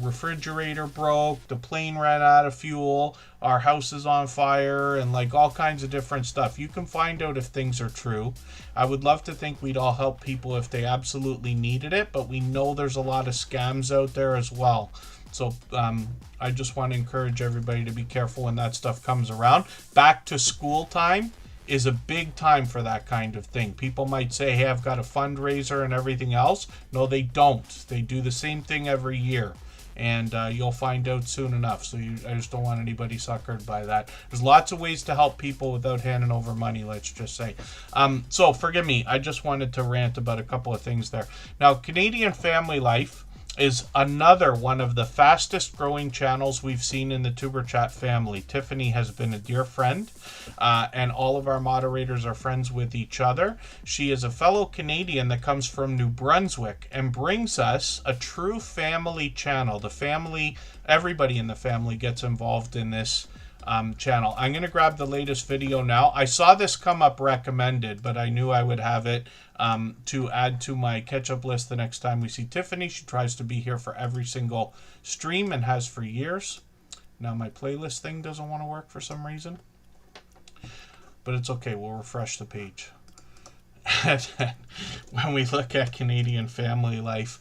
refrigerator broke, the plane ran out of fuel, our house is on fire, and like all kinds of different stuff. You can find out if things are true. I would love to think we'd all help people if they absolutely needed it, but we know there's a lot of scams out there as well. So I just want to encourage everybody to be careful when that stuff comes around. Back to school time is a big time for that kind of thing. People might say, hey, I've got a fundraiser and everything else. No, they don't. They do the same thing every year. And you'll find out soon enough. So I just don't want anybody suckered by that. There's lots of ways to help people without handing over money, let's just say. So forgive me. I just wanted to rant about a couple of things there. Now, Canadian Family Life, is another one of the fastest growing channels we've seen in the Tuber Chat family. Tiffany has been a dear friend, and all of our moderators are friends with each other. She is a fellow Canadian that comes from New Brunswick and brings us a true family channel. The family, everybody in the family gets involved in this channel. I'm going to grab the latest video now. I saw this come up recommended, but I knew I would have it to add to my catch-up list the next time we see Tiffany. She tries to be here for every single stream and has for years. Now my playlist thing doesn't want to work for some reason, but it's okay. We'll refresh the page. When we look at Canadian family life,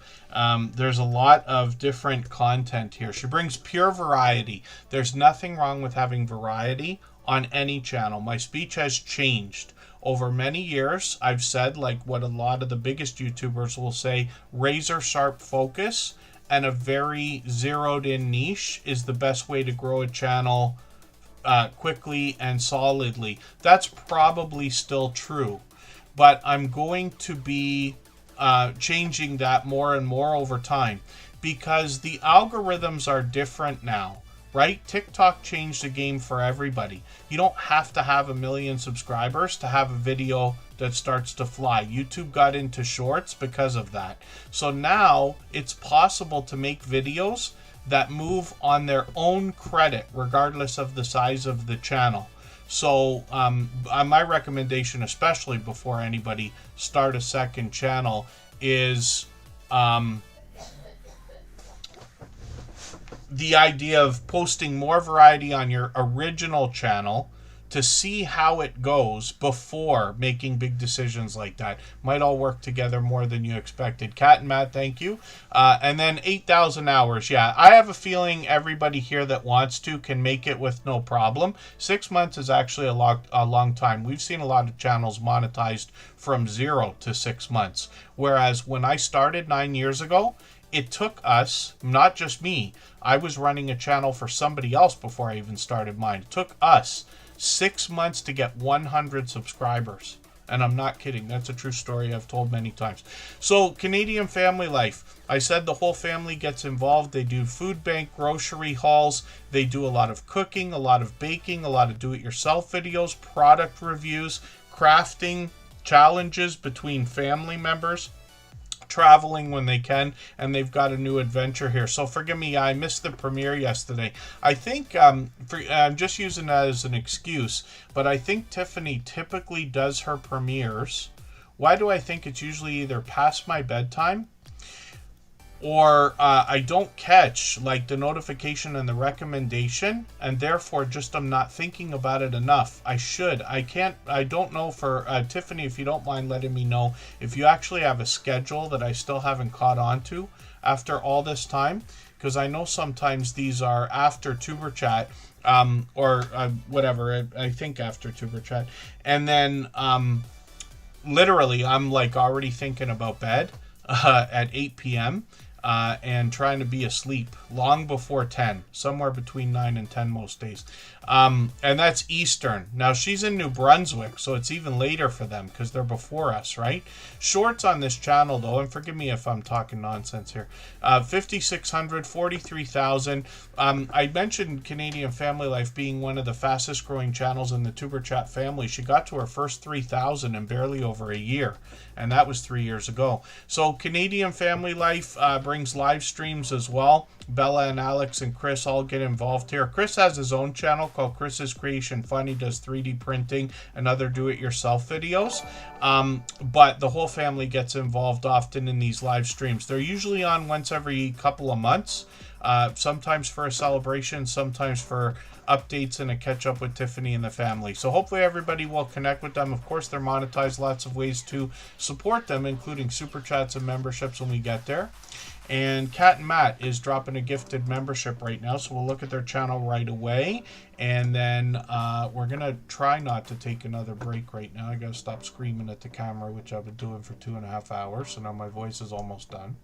there's a lot of different content here. She brings pure variety. There's nothing wrong with having variety on any channel. My speech has changed over many years. I've said, like what a lot of the biggest YouTubers will say, razor sharp focus and a very zeroed in niche is the best way to grow a channel quickly and solidly. That's probably still true, but I'm going to be changing that more and more over time because the algorithms are different now, right? TikTok changed the game for everybody. You don't have to have 1 million subscribers to have a video that starts to fly. YouTube got into shorts because of that. So now it's possible to make videos that move on their own credit, regardless of the size of the channel. So my recommendation, especially before anybody start a second channel, is the idea of posting more variety on your original channel to see how it goes before making big decisions like that. Might all work together more than you expected. Cat and Matt, thank you. And then 8,000 hours. Yeah, I have a feeling everybody here that wants to can make it with no problem. 6 months is actually a long time. We've seen a lot of channels monetized from 0 to 6 months. Whereas when I started 9 years ago, it took us, not just me, I was running a channel for somebody else before I even started mine. It took us 6 months to get 100 subscribers. And I'm not kidding. That's a true story I've told many times. So Canadian family life. I said the whole family gets involved. They do food bank, grocery hauls. They do a lot of cooking, a lot of baking, a lot of do-it-yourself videos, product reviews, crafting, challenges between family members, traveling when they can, and they've got a new adventure here. So forgive me, I missed the premiere yesterday. I think I'm just using that as an excuse, but I think Tiffany typically does her premieres. Why do I think it's usually either past my bedtime or I don't catch like the notification and the recommendation, and therefore just I'm not thinking about it enough. I don't know for Tiffany, if you don't mind letting me know if you actually have a schedule that I still haven't caught on to after all this time, because I know sometimes these are after Tuber Chat or whatever, I think after Tuber Chat, and then literally I'm like already thinking about bed at 8 p.m. And trying to be asleep long before 10, somewhere between 9 and 10 most days. And that's Eastern. Now, she's in New Brunswick, so it's even later for them because they're before us, right? Shorts on this channel, though, and forgive me if I'm talking nonsense here, 5,600, 43,000. I mentioned Canadian Family Life being one of the fastest growing channels in the Tuber Chat family. She got to her first 3,000 in barely over a year, and that was 3 years ago. So Canadian Family Life brings live streams as well. Bella and Alex and Chris all get involved here. Chris has his own channel called Chris's Creation Fun. He does 3D printing and other do-it-yourself videos. But the whole family gets involved often in these live streams. They're usually on once every couple of months, sometimes for a celebration, sometimes for updates and a catch up with Tiffany and the family. So hopefully everybody will connect with them. Of course, they're monetized. Lots of ways to support them, including super chats and memberships when we get there. And Cat and Matt is dropping a gifted membership right now, so we'll look at their channel right away. And then we're going to try not to take another break right now. I got to stop screaming at the camera, which I've been doing for 2.5 hours, so now my voice is almost done.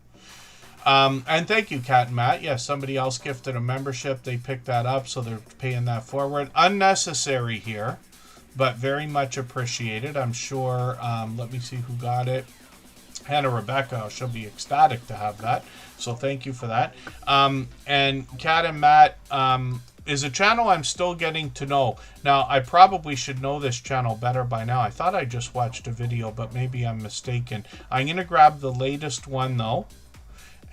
And thank you, Cat and Matt. Yes, somebody else gifted a membership. They picked that up, so they're paying that forward. Unnecessary here, but very much appreciated. I'm sure, let me see who got it. Hannah Rebecca, she'll be ecstatic to have that. So thank you for that. And Kat and Matt is a channel I'm still getting to know. Now, I probably should know this channel better by now. I thought I just watched a video, but maybe I'm mistaken. I'm going to grab the latest one, though.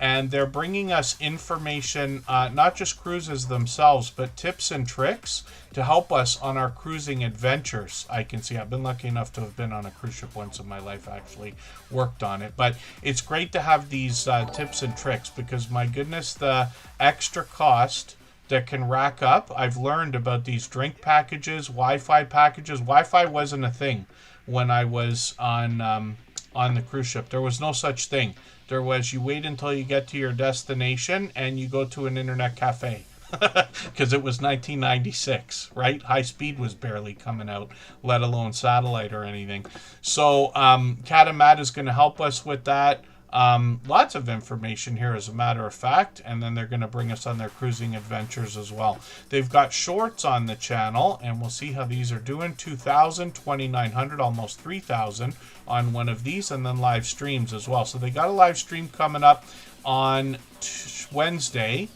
And they're bringing us information, not just cruises themselves, but tips and tricks to help us on our cruising adventures. I can see I've been lucky enough to have been on a cruise ship once in my life, actually worked on it. But it's great to have these tips and tricks because, my goodness, the extra cost that can rack up. I've learned about these drink packages, Wi-Fi packages. Wi-Fi wasn't a thing when I was on the cruise ship. There was no such thing. There was, you wait until you get to your destination and you go to an internet cafe. Because it was 1996, right? High speed was barely coming out, let alone satellite or anything. So Kat and Matt is going to help us with that. Lots of information here, as a matter of fact, and then they're going to bring us on their cruising adventures as well. They've got shorts on the channel, and we'll see how these are doing. 2,000, 2,900, almost 3,000 on one of these, and then live streams as well. So they got a live stream coming up on Wednesday,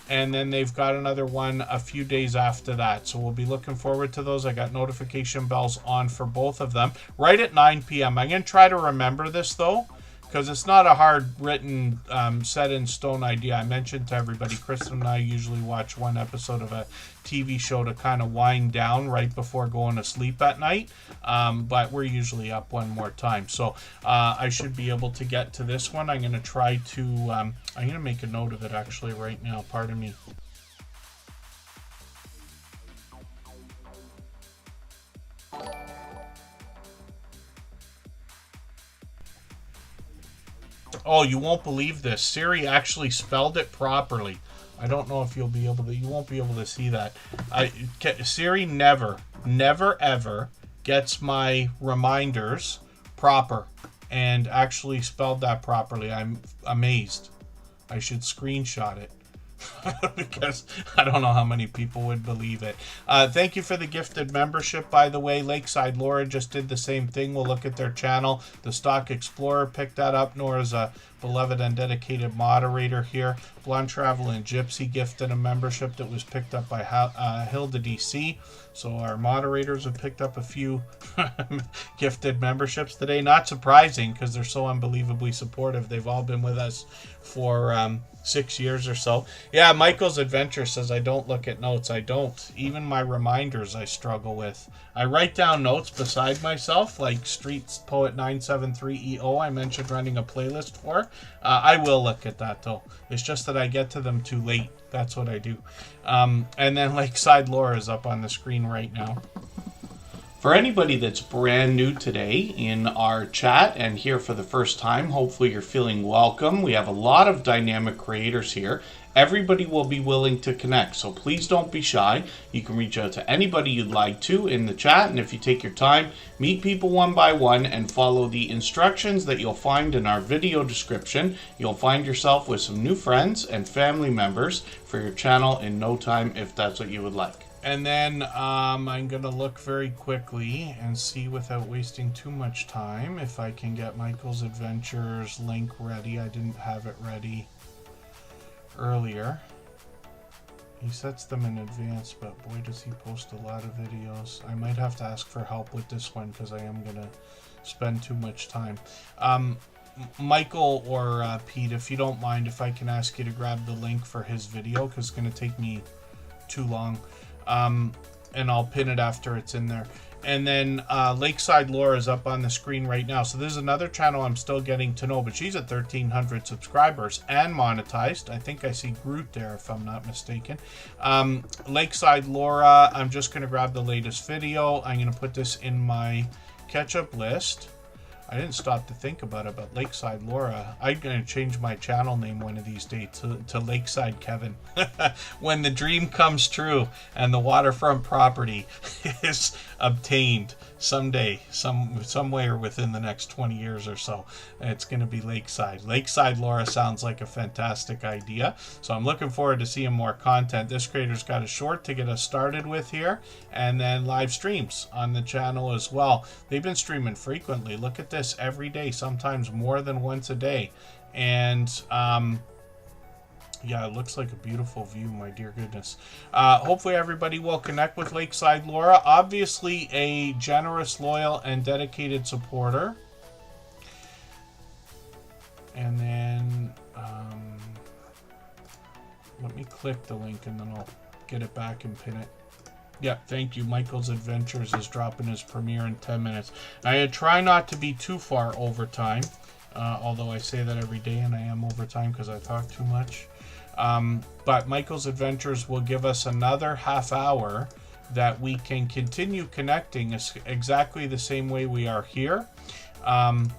and then they've got another one a few days after that. So we'll be looking forward to those. I got notification bells on for both of them right at 9 p.m. I'm going to try to remember this, though, because it's not a hard written, set in stone idea. I mentioned to everybody, Kristen and I usually watch one episode of a TV show to kind of wind down right before going to sleep at night. But we're usually up one more time. So I should be able to get to this one. I'm going to try to, I'm going to make a note of it actually right now. Pardon me. Oh, you won't believe this. Siri actually spelled it properly. I don't know if you'll be able to, you won't be able to see that. Siri never, ever gets my reminders proper and actually spelled that properly. I'm amazed. I should screenshot it. Because I don't know how many people would believe it. Thank you for the gifted membership, by the way. Lakeside Laura just did the same thing. We'll look at their channel. The Stock Explorer picked that up. Nora's a beloved and dedicated moderator here. Blonde Travel and Gypsy gifted a membership that was picked up by Hilda DC. So our moderators have picked up a few gifted memberships today. Not surprising because they're so unbelievably supportive. They've all been with us for 6 years or so. Yeah, Michael's Adventure says I don't look at notes. I don't. Even my reminders I struggle with. I write down notes beside myself, like Streets Poet 973EO I mentioned running a playlist for. I will look at that though. It's just that I get to them too late. That's what I do. And then Lakeside Laura is up on the screen right now. For anybody that's brand new today in our chat and here for the first time, hopefully you're feeling welcome. We have a lot of dynamic creators here. Everybody will be willing to connect, so please don't be shy. You can reach out to anybody you'd like to in the chat, and if you take your time, meet people one by one and follow the instructions that you'll find in our video description. You'll find yourself with some new friends and family members for your channel in no time if that's what you would like. And then I'm going to look very quickly and see without wasting too much time if I can get Michael's Adventures link ready. I didn't have it ready earlier. He sets them in advance, but boy does he post a lot of videos. I might have to ask for help with this one because I am going to spend too much time. Michael or Pete, if you don't mind, if I can ask you to grab the link for his video because it's going to take me too long. And I'll pin it after it's in there. And then Lakeside Laura is up on the screen right now. So there's another channel I'm still getting to know, but she's at 1,300 subscribers and monetized. I think I see Groot there if I'm not mistaken. Lakeside Laura, I'm just going to grab the latest video. I'm going to put this in my catch-up list. I didn't stop to think about it, but Lakeside Laura, I'm going to change my channel name one of these days to Lakeside Kevin. When the dream comes true and the waterfront property is obtained. someday, somewhere within the next 20 years or so, it's going to be Lakeside. Lakeside Laura sounds like a fantastic idea. So I'm looking forward to seeing more content. This creator's got a short to get us started with here, and then live streams on the channel as well. They've been streaming frequently. Look at this, every day, sometimes more than once a day. And yeah, it looks like a beautiful view, my dear goodness. Hopefully everybody will connect with Lakeside Laura. Obviously a generous, loyal, and dedicated supporter. And then let me click the link and then I'll get it back and pin it. Yeah, thank you. Michael's Adventures is dropping his premiere in 10 minutes. I try not to be too far over time, although I say that every day and I am over time because I talk too much. But Michael's Adventures will give us another half hour that we can continue connecting exactly the same way we are here. And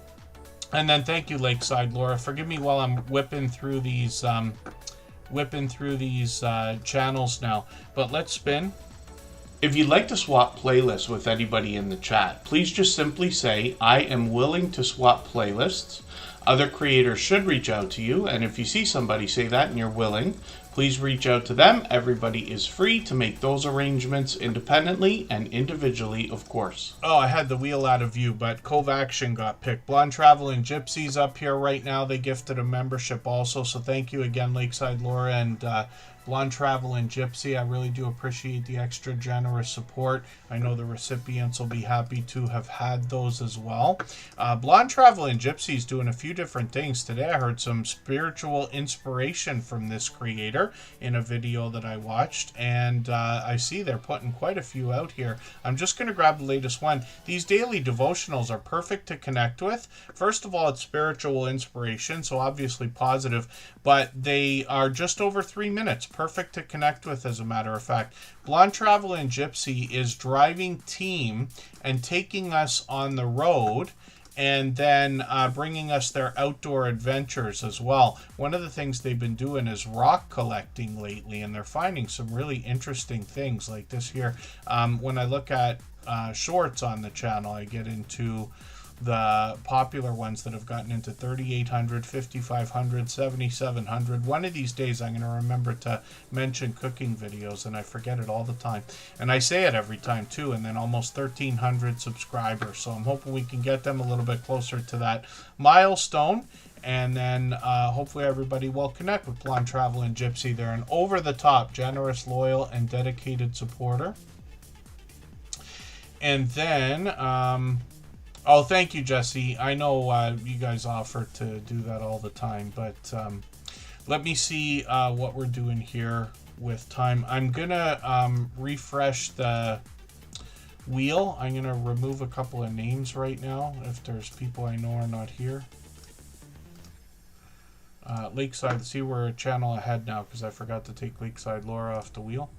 then thank you, Lakeside Laura. Forgive me while I'm whipping through these channels now. But let's spin. If you'd like to swap playlists with anybody in the chat, please just simply say, I am willing to swap playlists. Other creators should reach out to you, and if you see somebody say that and you're willing, please reach out to them. Everybody is free to make those arrangements independently and individually, of course. Oh, I had the wheel out of view, but Cove Action got picked. Blonde Traveling Gypsies up here right now. They gifted a membership also, so thank you again, Lakeside Laura and Blonde Traveling Gypsy. I really do appreciate the extra generous support. I know the recipients will be happy to have had those as well. Blonde Traveling Gypsy is doing a few different things. Today I heard some spiritual inspiration from this creator in a video that I watched, and I see they're putting quite a few out here. I'm just going to grab the latest one. These daily devotionals are perfect to connect with. First of all, it's spiritual inspiration, so obviously positive, but they are just over 3 minutes. Perfect to connect with, as a matter of fact. Blonde Traveling Gypsy is driving team and taking us on the road, and then bringing us their outdoor adventures as well. One of the things they've been doing is rock collecting lately, and they're finding some really interesting things like this here. When I look at shorts on the channel, I get into the popular ones that have gotten into 3,800, 5,500, 7,700. One of these days I'm going to remember to mention cooking videos, and I forget it all the time. And I say it every time too, and then almost 1,300 subscribers. So I'm hoping we can get them a little bit closer to that milestone. And then hopefully everybody will connect with Blonde Traveling Gypsy. They're an over-the-top, generous, loyal, and dedicated supporter. And then oh, thank you, Jesse. I know you guys offer to do that all the time, but let me see what we're doing here with time. I'm going to refresh the wheel. I'm going to remove a couple of names right now if there's people I know are not here. Lakeside, see, we're a channel ahead now because I forgot to take Lakeside Laura off the wheel.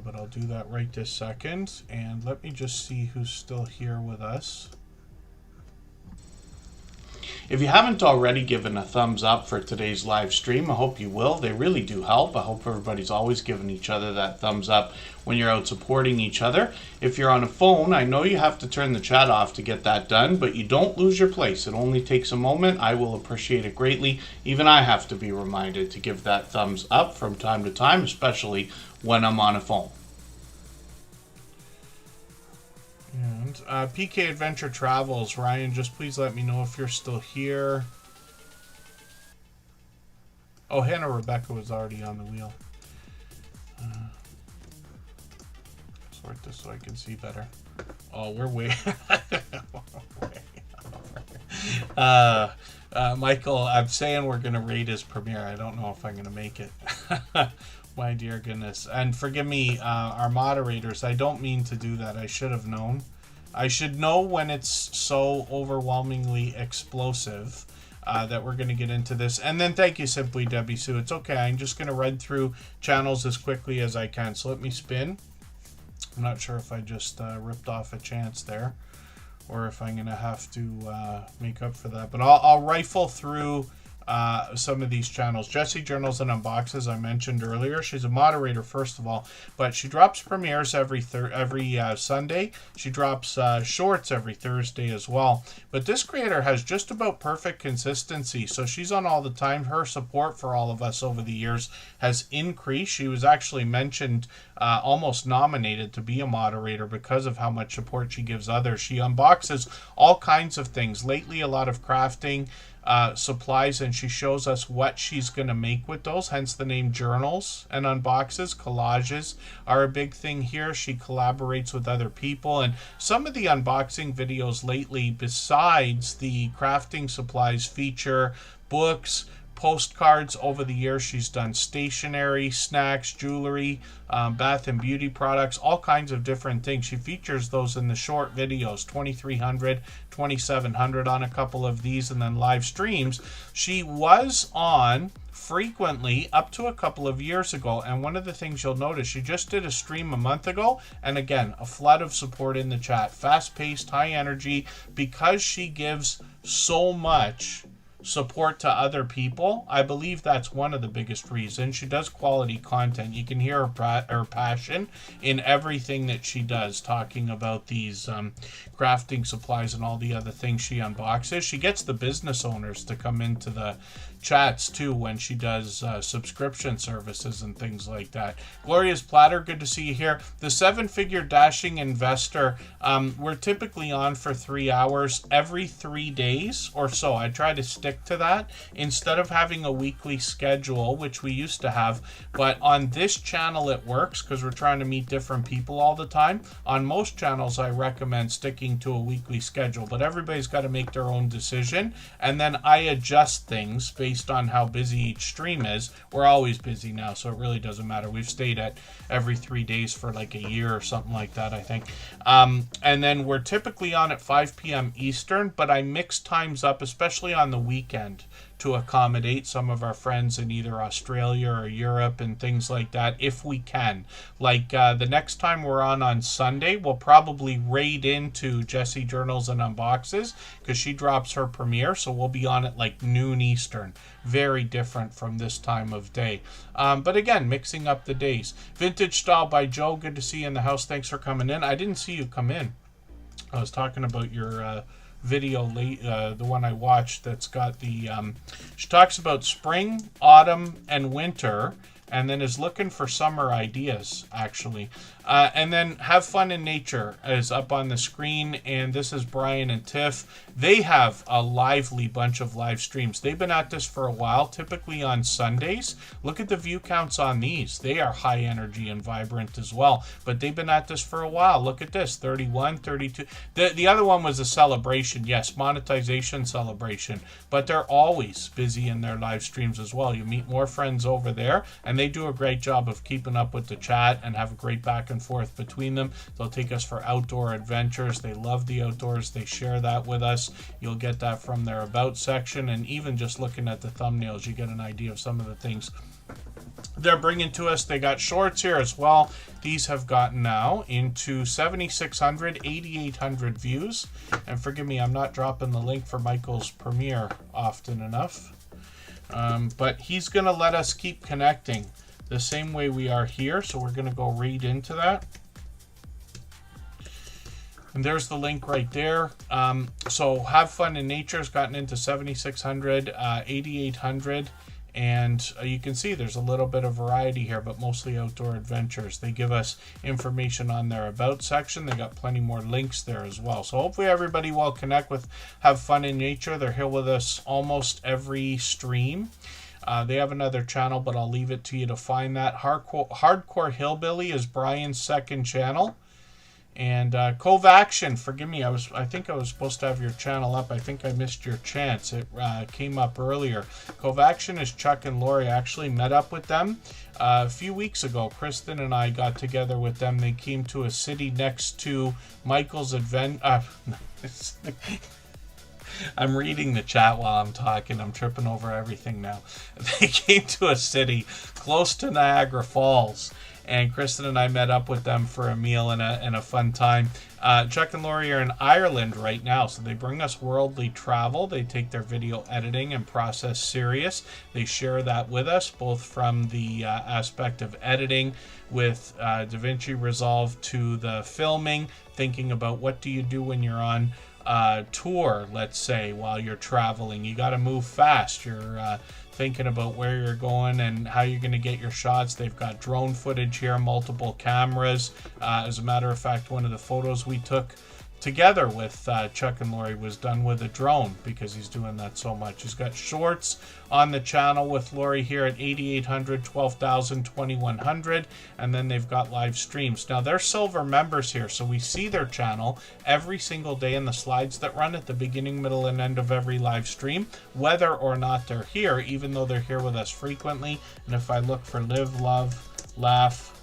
But I'll do that right this second. And let me just see who's still here with us. If you haven't already given a thumbs up for today's live stream, I hope you will. They really do help. I hope everybody's always giving each other that thumbs up when you're out supporting each other. If you're on a phone, I know you have to turn the chat off to get that done, but you don't lose your place. It only takes a moment. I will appreciate it greatly. Even I have to be reminded to give that thumbs up from time to time, especially when I'm on a phone. And PK Adventure Travels, Ryan, just please let me know if you're still here. Oh, Hannah Rebecca was already on the wheel. Sort this so I can see better. Oh, we're way... Michael, I'm saying we're going to rate his premiere. I don't know if I'm going to make it. My dear goodness. And forgive me, our moderators, I don't mean to do that. I should have known. I should know when it's so overwhelmingly explosive that we're going to get into this. And then thank you, Simply Debbie Sue. It's okay. I'm just going to run through channels as quickly as I can. So let me spin. I'm not sure if I just ripped off a chance there, or if I'm going to have to make up for that. But I'll rifle through some of these channels. Jessie Journals and Unboxes, I mentioned earlier. She's a moderator, first of all, but she drops premieres every Sunday. She drops shorts every Thursday as well. But this creator has just about perfect consistency, so she's on all the time. Her support for all of us over the years has increased. She was actually mentioned, almost nominated to be a moderator because of how much support she gives others. She unboxes all kinds of things. Lately, a lot of crafting supplies, and she shows us what she's going to make with those, hence the name Journals and Unboxes. Collages are a big thing here. She collaborates with other people, and some of the unboxing videos lately, besides the crafting supplies, feature books, postcards. Over the years, she's done stationery, snacks, jewelry, bath and beauty products, all kinds of different things. She features those in the short videos, 2300, 2700 on a couple of these, and then live streams. She was on frequently up to a couple of years ago, and one of the things you'll notice, she just did a stream a month ago, and again, a flood of support in the chat. Fast-paced, high energy, because she gives so much support to other people. I believe that's one of the biggest reasons. She does quality content. You can hear her passion in everything that she does, talking about these crafting supplies and all the other things she unboxes. She gets the business owners to come into the chats too when she does subscription services and things like that. Gloria's Platter, good to see you here. The 7-figure dashing investor, we're typically on for 3 hours every 3 days or so. I try to stick to that instead of having a weekly schedule, which we used to have. But on this channel it works because we're trying to meet different people all the time. On most channels I recommend sticking to a weekly schedule, but everybody's got to make their own decision, and then I adjust things based on how busy each stream is. We're always busy now, so it really doesn't matter. We've stayed at every 3 days for like a year or something like that, I think. And then we're typically on at 5 p.m. Eastern, but I mix times up, especially on the weekend, to accommodate some of our friends in either Australia or Europe and things like that, if we can. Like the next time we're on Sunday, we'll probably raid into Jessie Journals and Unboxes because she drops her premiere, so we'll be on at like noon Eastern. Very different from this time of day. But again, mixing up the days. Vintage Style by Joe, good to see you in the house. Thanks for coming in. I didn't see you come in. I was talking about your video late, the one I watched that's got the she talks about spring, autumn, and winter, and then is looking for summer ideas, actually. And then Have Fun in Nature is up on the screen, and this is Brian and Tiff. They have a lively bunch of live streams. They've been at this for a while, typically on Sundays. Look at the view counts on these. They are high energy and vibrant as well, but they've been at this for a while. Look at this, 31, 32. The other one was a celebration, yes, monetization celebration, but they're always busy in their live streams as well. You meet more friends over there, and they do a great job of keeping up with the chat and have a great back and forth between them. They'll take us for outdoor adventures. They love the outdoors. They share that with us. You'll get that from their about section, and even just looking at the thumbnails, you get an idea of some of the things they're bringing to us. They got shorts here as well. These have gotten now into 7,600, 8,800 views. And forgive me, I'm not dropping the link for Michael's premiere often enough. But he's going to let us keep connecting the same way we are here. So we're going to go read into that. And there's the link right there. So Have Fun in Nature has gotten into 7,600, 8,800. And you can see there's a little bit of variety here, but mostly outdoor adventures. They give us information on their about section. They got plenty more links there as well. So hopefully everybody will connect with Have Fun in Nature. They're here with us almost every stream. They have another channel, but I'll leave it to you to find that. Hardcore Hillbilly is Brian's second channel. And Cove Action, forgive me, I think I was supposed to have your channel up. I think I missed your chance. It came up earlier. Cove Action is Chuck and Lori. I actually met up with them a few weeks ago. Kristen and I got together with them. They came to a city next to Michael's event. I'm reading the chat while I'm talking. I'm tripping over everything now. They came to a city close to Niagara Falls. And Kristen and I met up with them for a meal and a fun time. Chuck and Lori are in Ireland right now, so they bring us worldly travel. They take their video editing and process serious. They share that with us, both from the aspect of editing with DaVinci Resolve to the filming, thinking about what do you do when you're on tour, let's say, while you're traveling. You got to move fast. You're thinking about where you're going and how you're going to get your shots. They've got drone footage here, multiple cameras. As a matter of fact, one of the photos we took together with Chuck and Lori was done with a drone, because he's doing that so much. He's got shorts on the channel with Lori here at 8,800, 12,000, 2,100, and then they've got live streams. Now they're silver members here, so we see their channel every single day in the slides that run at the beginning, middle, and end of every live stream, whether or not they're here, even though they're here with us frequently. And if I look for Live, Love, Laugh,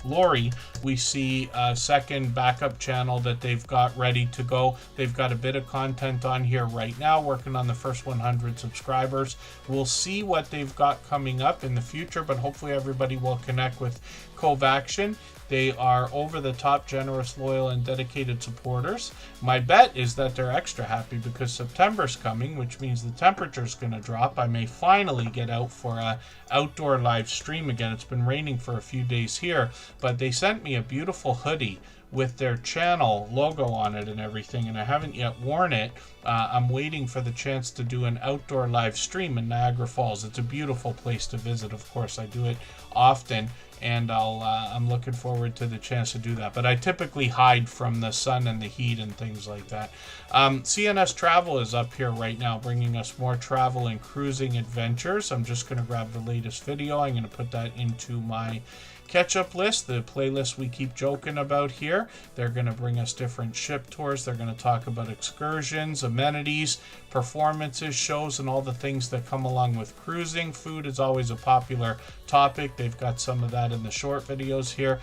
Lori, we see a second backup channel that they've got ready to go. They've got a bit of content on here right now, working on the first 100 subscribers. We'll see what they've got coming up in the future, but hopefully everybody will connect with Cove Action. They are over the top, generous, loyal, and dedicated supporters. My bet is that they're extra happy because September's coming, which means the temperature's going to drop. I may finally get out for a outdoor live stream again. It's been raining for a few days here, but they sent me a beautiful hoodie with their channel logo on it and everything, and I haven't yet worn it. I'm waiting for the chance to do an outdoor live stream in Niagara Falls. It's a beautiful place to visit. Of course, I do it often, and I'm looking forward to the chance to do that. But I typically hide from the sun and the heat and things like that. CNS Travel is up here right now, bringing us more travel and cruising adventures. I'm just going to grab the latest video. I'm going to put that into my catch-up list, the playlist we keep joking about here. They're going to bring us different ship tours. They're going to talk about excursions, amenities, performances, shows, and all the things that come along with cruising. Food is always a popular topic. They've got some of that in the short videos here.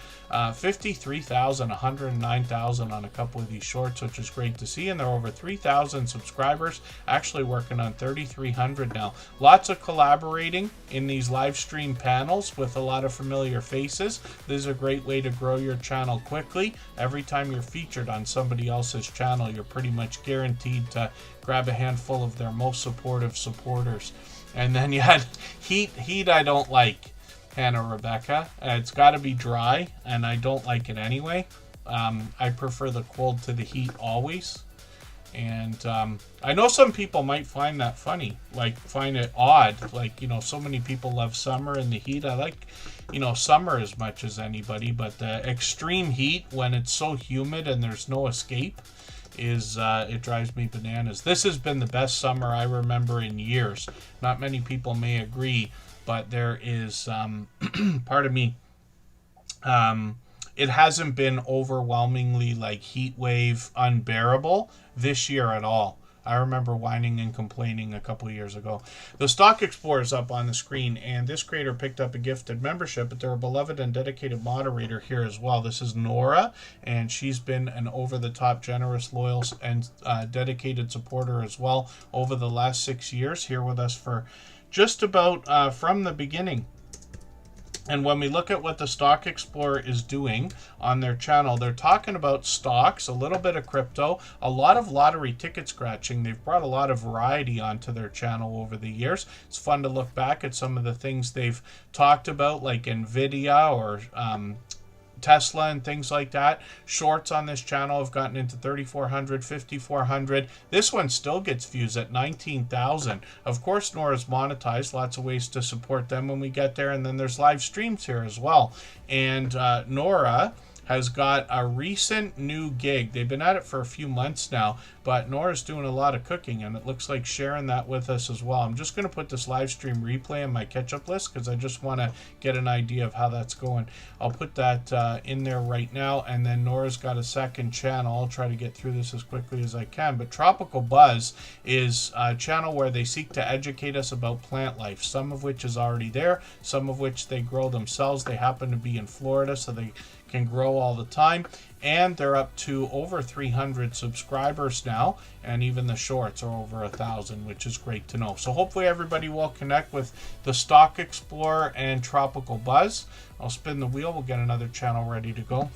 53,000, 109,000 on a couple of these shorts, which is great to see. And they're over 3,000 subscribers, actually working on 3,300 now. Lots of collaborating in these live stream panels with a lot of familiar faces. This is a great way to grow your channel quickly. Every time you're featured on somebody else's channel, you're pretty much guaranteed to grab a handful of their most supportive supporters. And then you had heat I don't like, Hannah Rebecca. It's got to be dry, and I don't like it anyway. I prefer the cold to the heat always. And I know some people might find that funny, like find it odd. Like, you know, so many people love summer and the heat. I like, you know, summer as much as anybody, but the extreme heat when it's so humid and there's no escape is it drives me bananas. This has been the best summer I remember in years. Not many people may agree, but there is pardon me, it hasn't been overwhelmingly like heat wave unbearable this year at all. I remember whining and complaining a couple years ago. The Stock Explorer is up on the screen, and this creator picked up a gifted membership, but they're a beloved and dedicated moderator here as well. This is Nora, and she's been an over-the-top, generous, loyal, and dedicated supporter as well over the last 6 years, here with us for just about from the beginning. And when we look at what the Stock Explorer is doing on their channel, they're talking about stocks, a little bit of crypto, a lot of lottery ticket scratching. They've brought a lot of variety onto their channel over the years. It's fun to look back at some of the things they've talked about, like NVIDIA or Tesla and things like that. Shorts on this channel have gotten into 3,400, 5,400. This one still gets views at 19,000. Of course, Nora's monetized. Lots of ways to support them when we get there. And then there's live streams here as well. And Nora has got a recent new gig. They've been at it for a few months now, but Nora's doing a lot of cooking, and it looks like sharing that with us as well. I'm just going to put this live stream replay in my catch-up list because I just want to get an idea of how that's going. I'll put that in there right now, and then Nora's got a second channel. I'll try to get through this as quickly as I can, but Tropical Buzz is a channel where they seek to educate us about plant life, some of which is already there, some of which they grow themselves. They happen to be in Florida, so they can grow all the time, and they're up to over 300 subscribers now, and even the shorts are over 1,000, which is great to know. So hopefully everybody will connect with the Stock Explorer and Tropical Buzz. I'll spin the wheel. We'll get another channel ready to go.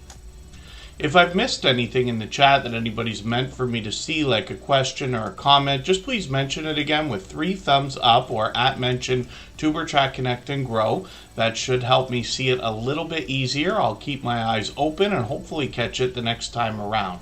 If I've missed anything in the chat that anybody's meant for me to see, like a question or a comment, just please mention it again with 3 thumbs up or at mention Tuber Chat Connect and Grow. That should help me see it a little bit easier. I'll keep my eyes open and hopefully catch it the next time around.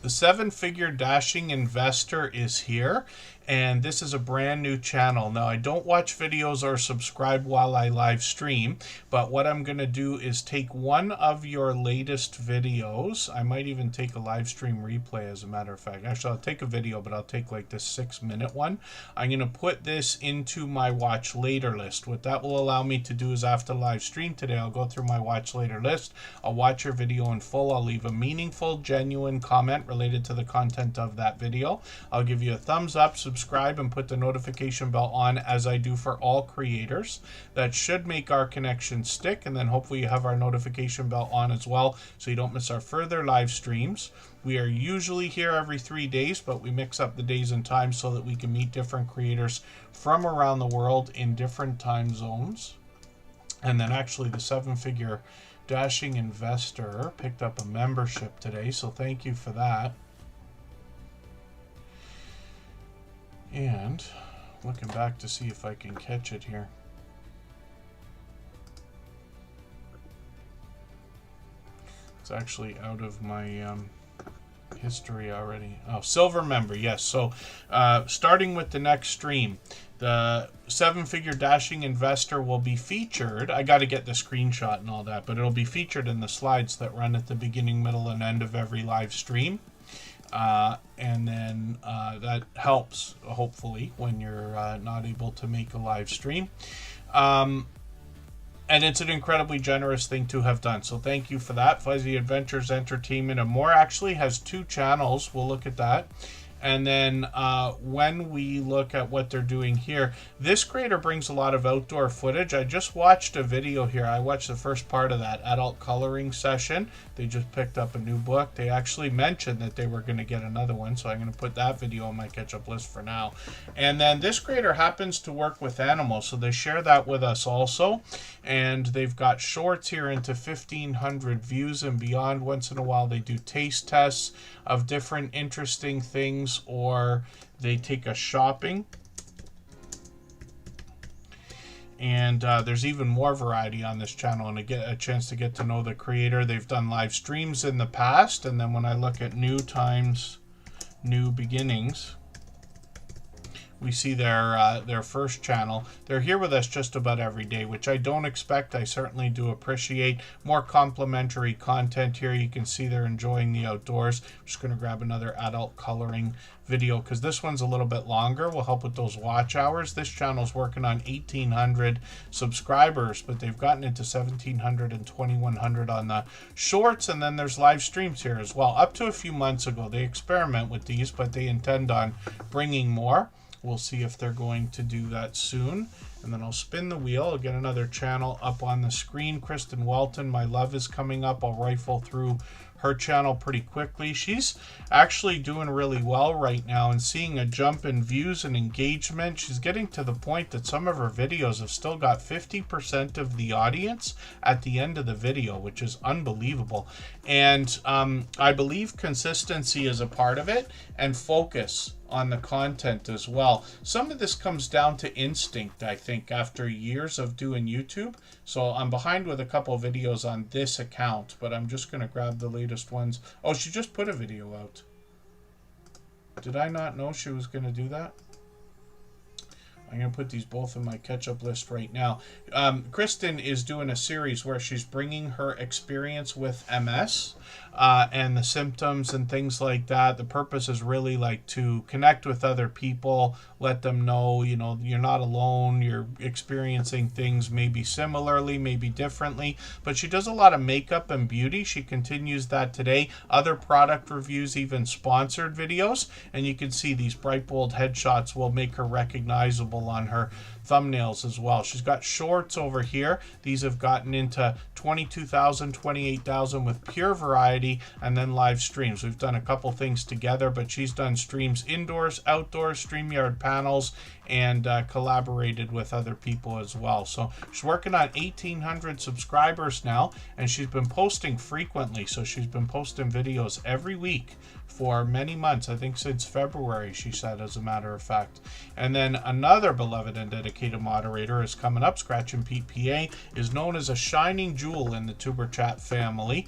The 7-figure dashing investor is here, and this is a brand new channel. Now, I don't watch videos or subscribe while I live stream, but what I'm going to do is take one of your latest videos. I might even take a live stream replay, as a matter of fact. Actually, I'll take a video, but I'll take like this 6-minute one. I'm going to put this into my watch later list. What that will allow me to do is after live stream today, I'll go through my watch later list. I'll watch your video in full. I'll leave a meaningful, genuine comment related to the content of that video. I'll give you a thumbs up, subscribe, and put the notification bell on, as I do for all creators. That should make our connection stick, and then hopefully you have our notification bell on as well so you don't miss our further live streams. We are usually here every 3 days, but we mix up the days and times so that we can meet different creators from around the world in different time zones. And then actually the 7-figure dashing investor picked up a membership today, so thank you for that. And looking back to see if I can catch it here. It's actually out of my history already. Oh, silver member, yes. So starting with the next stream, the 7-figure dashing investor will be featured. I got to get the screenshot and all that, but it'll be featured in the slides that run at the beginning, middle, and end of every live stream. And then that helps, hopefully, when you're not able to make a live stream. And it's an incredibly generous thing to have done. So thank you for that. Fuzzy Adventures Entertainment and More actually has 2 channels. We'll look at that. And then when we look at what they're doing here, this creator brings a lot of outdoor footage. I just watched a video here. I watched the first part of that adult coloring session. They just picked up a new book. They actually mentioned that they were going to get another one, so I'm going to put that video on my catch-up list for now. And then this creator happens to work with animals, so they share that with us also. And they've got shorts here into 1,500 views and beyond. Once in a while, they do taste tests of different interesting things, or they take us shopping. And there's even more variety on this channel, and I get a chance to get to know the creator. They've done live streams in the past, and then when I look at new times, new beginnings, we see their first channel. They're here with us just about every day, which I don't expect. I certainly do appreciate. More complimentary content here. You can see they're enjoying the outdoors. I'm just going to grab another adult coloring video because this one's a little bit longer. Will help with those watch hours. This channel's working on 1,800 subscribers, but they've gotten into 1,700 and 2,100 on the shorts, and then there's live streams here as well. Up to a few months ago, they experiment with these, but they intend on bringing more. We'll see if they're going to do that soon. And then I'll spin the wheel. I'll get another channel up on the screen. Kristen Welton, My Love, is coming up. I'll rifle through her channel pretty quickly. She's actually doing really well right now and seeing a jump in views and engagement. She's getting to the point that some of her videos have still got 50% of the audience at the end of the video, which is unbelievable. And I believe consistency is a part of it, and focus on the content as well. Some of this comes down to instinct, I think, after years of doing YouTube. So I'm behind with a couple of videos on this account, but I'm just going to grab the latest ones. Oh, she just put a video out. Did I not know she was going to do that? I'm going to put these both in my catch-up list right now. Kristen is doing a series where she's bringing her experience with MS and the symptoms and things like that. The purpose is really like to connect with other people, let them know, you know, you're not alone, you're experiencing things maybe similarly, maybe differently. But she does a lot of makeup and beauty. She continues that today. Other product reviews, even sponsored videos. And you can see these bright, bold headshots will make her recognizable on her thumbnails as well. She's got shorts over here. These have gotten into 22,000, 28,000 with pure variety, and then live streams. We've done a couple things together, but she's done streams indoors, outdoors, StreamYard panels, and collaborated with other people as well. So she's working on 1,800 subscribers now, and she's been posting frequently. So she's been posting videos every week for many months, I think since February, she said, as a matter of fact. And then another beloved and dedicated moderator is coming up. Scratch and Pete PA is known as a shining jewel in the Tuber Chat family,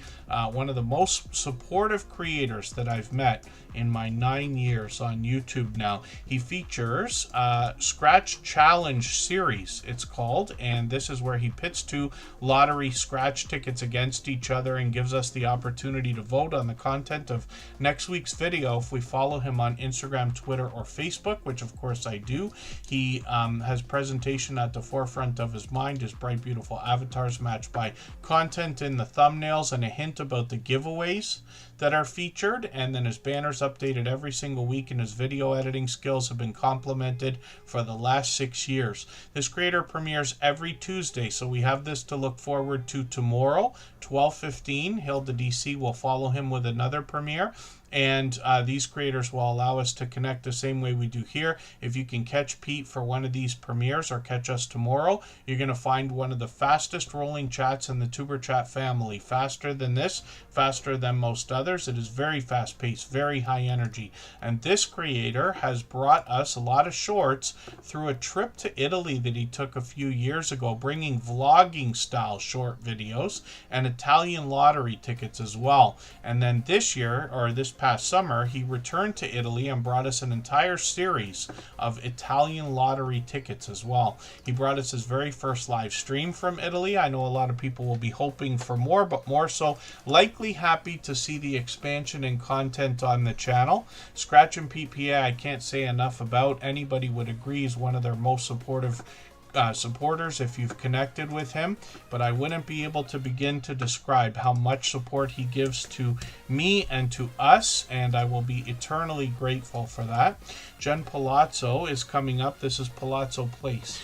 one of the most supportive creators that I've met in my 9 years on YouTube now. He features Scratch Challenge series, it's called, and this is where he pits two lottery scratch tickets against each other and gives us the opportunity to vote on the content of next week's video if we follow him on Instagram, Twitter, or Facebook, which of course I do. He has presentation at the forefront of his mind. His bright, beautiful avatars matched by content in the thumbnails and a hint about the giveaways that are featured, and then his banners updated every single week, and his video editing skills have been complimented for the last 6 years. This creator premieres every Tuesday, so we have this to look forward to tomorrow, 12:15. Hilda DC will follow him with another premiere. And these creators will allow us to connect the same way we do here. If you can catch Pete for one of these premieres or catch us tomorrow, you're going to find one of the fastest rolling chats in the Tuber Chat family. Faster than this, faster than most others. It is very fast paced, very high energy. And this creator has brought us a lot of shorts through a trip to Italy that he took a few years ago, bringing vlogging style short videos and Italian lottery tickets as well. And then this year, or this past summer, he returned to Italy and brought us an entire series of Italian lottery tickets as well. He brought us his very first live stream from Italy. I know a lot of people will be hoping for more, but more so likely happy to see the expansion in content on the channel. Scratch and PPA, I can't say enough about. Anybody would agree is one of their most supportive supporters if you've connected with him, but I wouldn't be able to begin to describe how much support he gives to me and to us, and I will be eternally grateful for that. Jen Palazzo is coming up. This is Palazzo Place.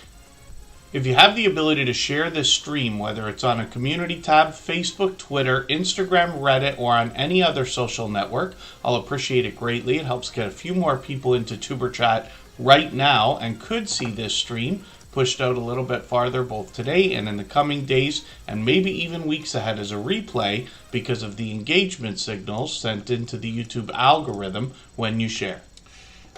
If you have the ability to share this stream, whether it's on a community tab, Facebook, Twitter, Instagram, Reddit, or on any other social network, I'll appreciate it greatly. It helps get a few more people into Tuber Chat right now and could see this stream pushed out a little bit farther both today and in the coming days and maybe even weeks ahead as a replay because of the engagement signals sent into the YouTube algorithm when you share.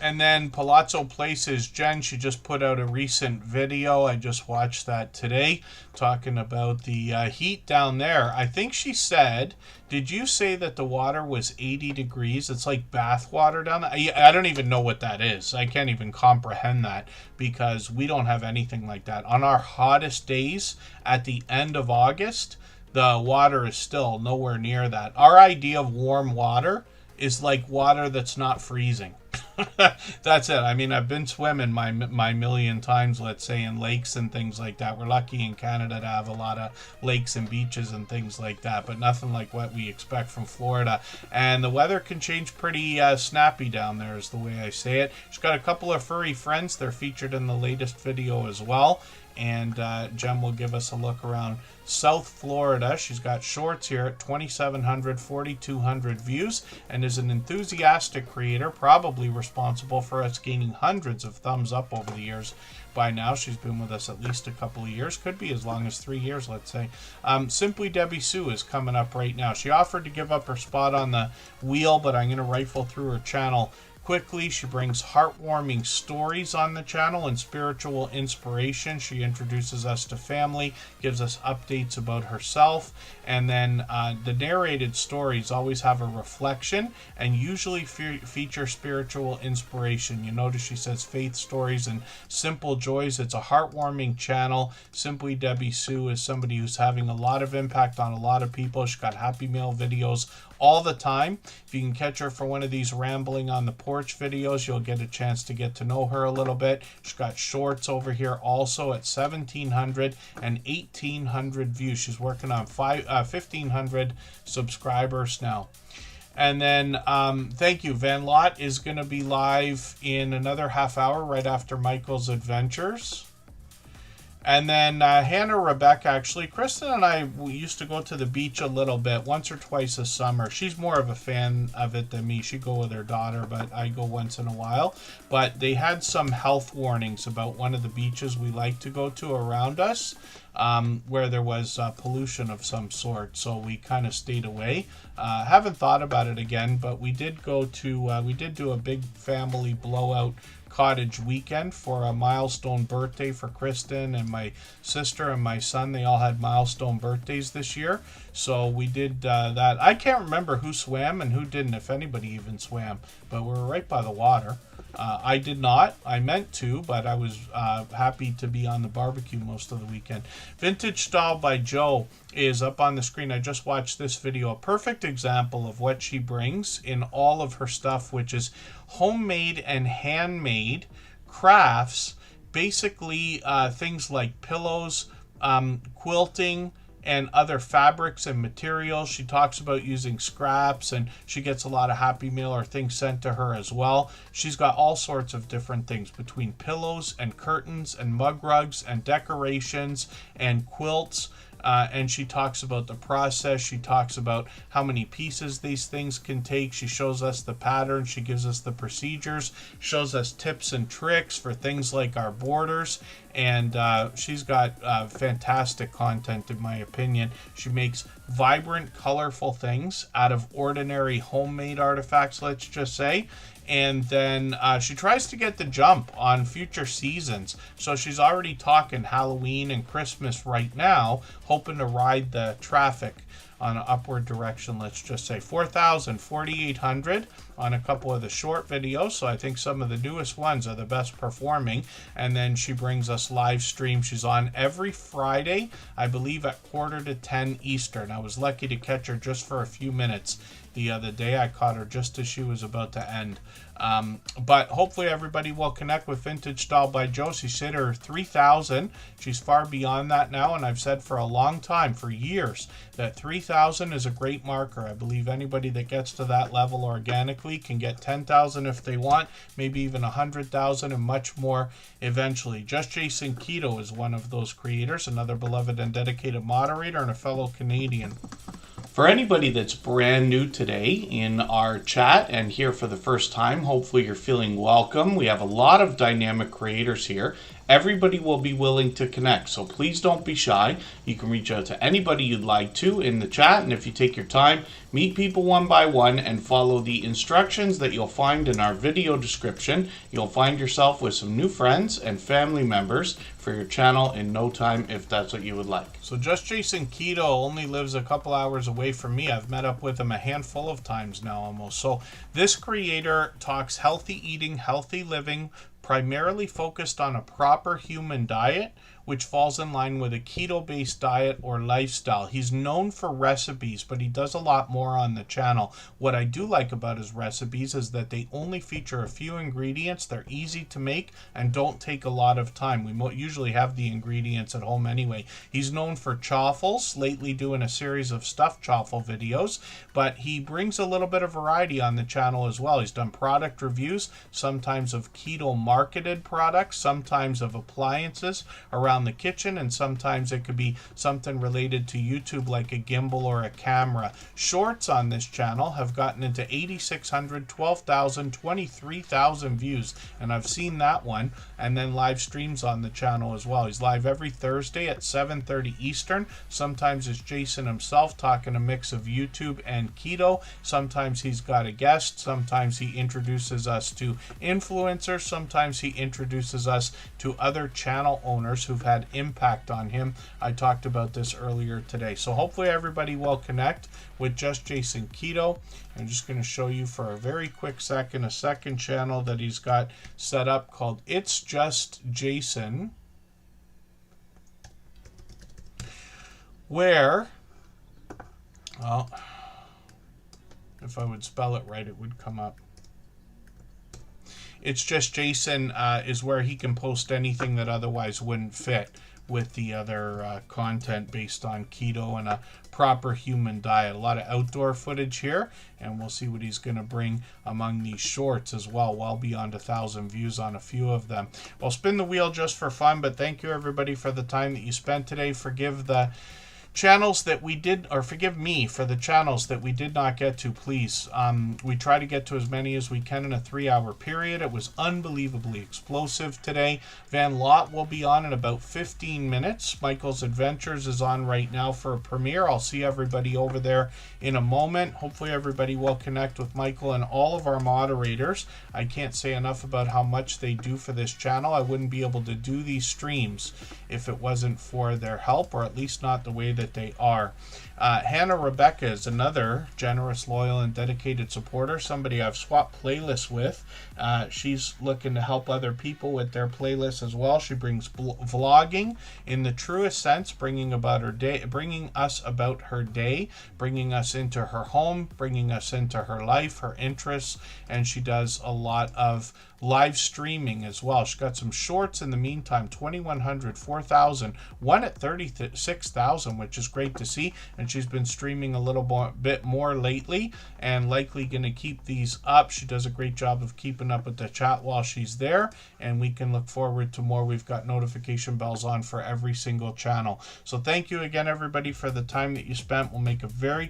And then Palazzo Places, Jen, she just put out a recent video. I just watched that today, talking about the heat down there. I think she said, did you say that the water was 80 degrees? It's like bath water down there. I don't even know what that is. I can't even comprehend that because we don't have anything like that. On our hottest days at the end of August, the water is still nowhere near that. Our idea of warm water is like water that's not freezing. That's it. I mean, I've been swimming my million times, let's say, in lakes and things like that. We're lucky in Canada to have a lot of lakes and beaches and things like that, but nothing like what we expect from Florida. And the weather can change pretty snappy down there is the way I say it. She's got a couple of furry friends. They're featured in the latest video as well. And Jem will give us a look around South Florida. She's got shorts here at 2,700, 4,200 views, and is an enthusiastic creator, probably responsible for us gaining hundreds of thumbs up over the years. By now, she's been with us at least a couple of years, could be as long as 3 years, let's say. Simply Debbie Sue is coming up right now. She offered to give up her spot on the wheel, but I'm going to rifle through her channel quickly. She brings heartwarming stories on the channel and spiritual inspiration. She introduces us to family, gives us updates about herself, and then the narrated stories always have a reflection and usually feature spiritual inspiration. You notice she says faith stories and simple joys. It's a heartwarming channel. Simply Debbie Sue is somebody who's having a lot of impact on a lot of people. She's got Happy Meal videos all the time. If you can catch her for one of these rambling on the porch videos, you'll get a chance to get to know her a little bit. She's got shorts over here also at 1,700 and 1,800 views. She's working on 1,500 subscribers now. And then thank you. Van Lot is going to be live in another half hour right after Michael's Adventures. And then Hannah, Rebecca, actually, Kristen and I, we used to go to the beach a little bit, once or twice a summer. She's more of a fan of it than me. She go with her daughter, but I go once in a while. But they had some health warnings about one of the beaches we like to go to around us, where there was pollution of some sort. So we kind of stayed away. Haven't thought about it again, but we did go to, we did do a big family blowout cottage weekend for a milestone birthday for Kristen and my sister and my son. They all had milestone birthdays this year, so we did that. I can't remember who swam and who didn't, if anybody even swam, but we were right by the water. I did not. I meant to, but I was happy to be on the barbecue most of the weekend. Vintage Style by Joe is up on the screen. I just watched this video. A perfect example of what she brings in all of her stuff, which is homemade and handmade crafts. Basically, things like pillows, quilting, and other fabrics and materials. She talks about using scraps, and she gets a lot of Happy Meal or things sent to her as well. She's got all sorts of different things between pillows and curtains and mug rugs and decorations and quilts. And she talks about the process. She talks about how many pieces these things can take. She shows us the pattern. She gives us the procedures, shows us tips and tricks for things like our borders. And she's got fantastic content, in my opinion. She makes vibrant, colorful things out of ordinary homemade artifacts, let's just say. And then she tries to get the jump on future seasons. So she's already talking Halloween and Christmas right now, hoping to ride the traffic on an upward direction, let's just say. 4,000, 4,800 on a couple of the short videos. So I think some of the newest ones are the best performing. And then she brings us live stream. She's on every Friday, I believe at 9:45 Eastern. I was lucky to catch her just for a few minutes the other day. I caught her just as she was about to end. But hopefully everybody will connect with Vintage Style by Joe. She's hit her 3,000. She's far beyond that now, and I've said for a long time, for years, that 3,000 is a great marker. I believe anybody that gets to that level organically can get 10,000 if they want, maybe even 100,000 and much more eventually. Just Jason Keto is one of those creators, another beloved and dedicated moderator and a fellow Canadian. For anybody that's brand new today in our chat and here for the first time, hopefully you're feeling welcome. We have a lot of dynamic creators here. Everybody will be willing to connect, so please don't be shy. You can reach out to anybody you'd like to in the chat, and if you take your time, meet people one by one and follow the instructions that you'll find in our video description. You'll find yourself with some new friends and family members for your channel in no time if that's what you would like. So Just Jason Keto only lives a couple hours away from me. I've met up with him a handful of times now almost. So this creator talks healthy eating, healthy living, primarily focused on a proper human diet, which falls in line with a keto-based diet or lifestyle. He's known for recipes, but he does a lot more on the channel. What I do like about his recipes is that they only feature a few ingredients. They're easy to make and don't take a lot of time. We usually have the ingredients at home anyway. He's known for chaffles, lately doing a series of stuffed chaffle videos, but he brings a little bit of variety on the channel as well. He's done product reviews, sometimes of keto marketed products, sometimes of appliances around the kitchen, and sometimes it could be something related to YouTube like a gimbal or a camera. Shorts on this channel have gotten into 8,600, 12,000, 23,000 views, and I've seen that one. And then live streams on the channel as well. He's live every Thursday at 7:30 Eastern. Sometimes it's Jason himself talking a mix of YouTube and keto. Sometimes he's got a guest. Sometimes he introduces us to influencers. Sometimes he introduces us to other channel owners who've had impact on him. I talked about this earlier today. So hopefully everybody will connect with Just Jason Keto. I'm just going to show you for a very quick second a second channel that he's got set up called It's Just Jason, where, well, if I would spell it right, it would come up. It's Just Jason is where he can post anything that otherwise wouldn't fit. with the other content based on keto and a proper human diet. A lot of outdoor footage here, and we'll see what he's going to bring among these shorts as well beyond 1,000 views on a few of them. We'll spin the wheel just for fun, but thank you everybody for the time that you spent today. Forgive the channels that we did, or forgive me for the channels that we did not get to, please. We try to get to as many as we can in a 3-hour period. It was unbelievably explosive today. Van Lot will be on in about 15 minutes. Michael's Adventures is on right now for a premiere. I'll see everybody over there in a moment. Hopefully everybody will connect with Michael and all of our moderators. I can't say enough about how much they do for this channel. I wouldn't be able to do these streams if it wasn't for their help, or at least not the way that they are. Hannah Rebecca is another generous, loyal, and dedicated supporter, somebody I've swapped playlists with. She's looking to help other people with their playlists as well. She brings vlogging in the truest sense, bringing us about her day, bringing us into her home, bringing us into her life, her interests, and she does a lot of live streaming as well. She's got some shorts in the meantime, 2,100, 4,000, one at 36,000, which is great to see. And she's been streaming a little bit more lately, and likely going to keep these up. She does a great job of keeping up with the chat while she's there, and we can look forward to more. We've got notification bells on for every single channel. So thank you again, everybody, for the time that you spent. We'll make a very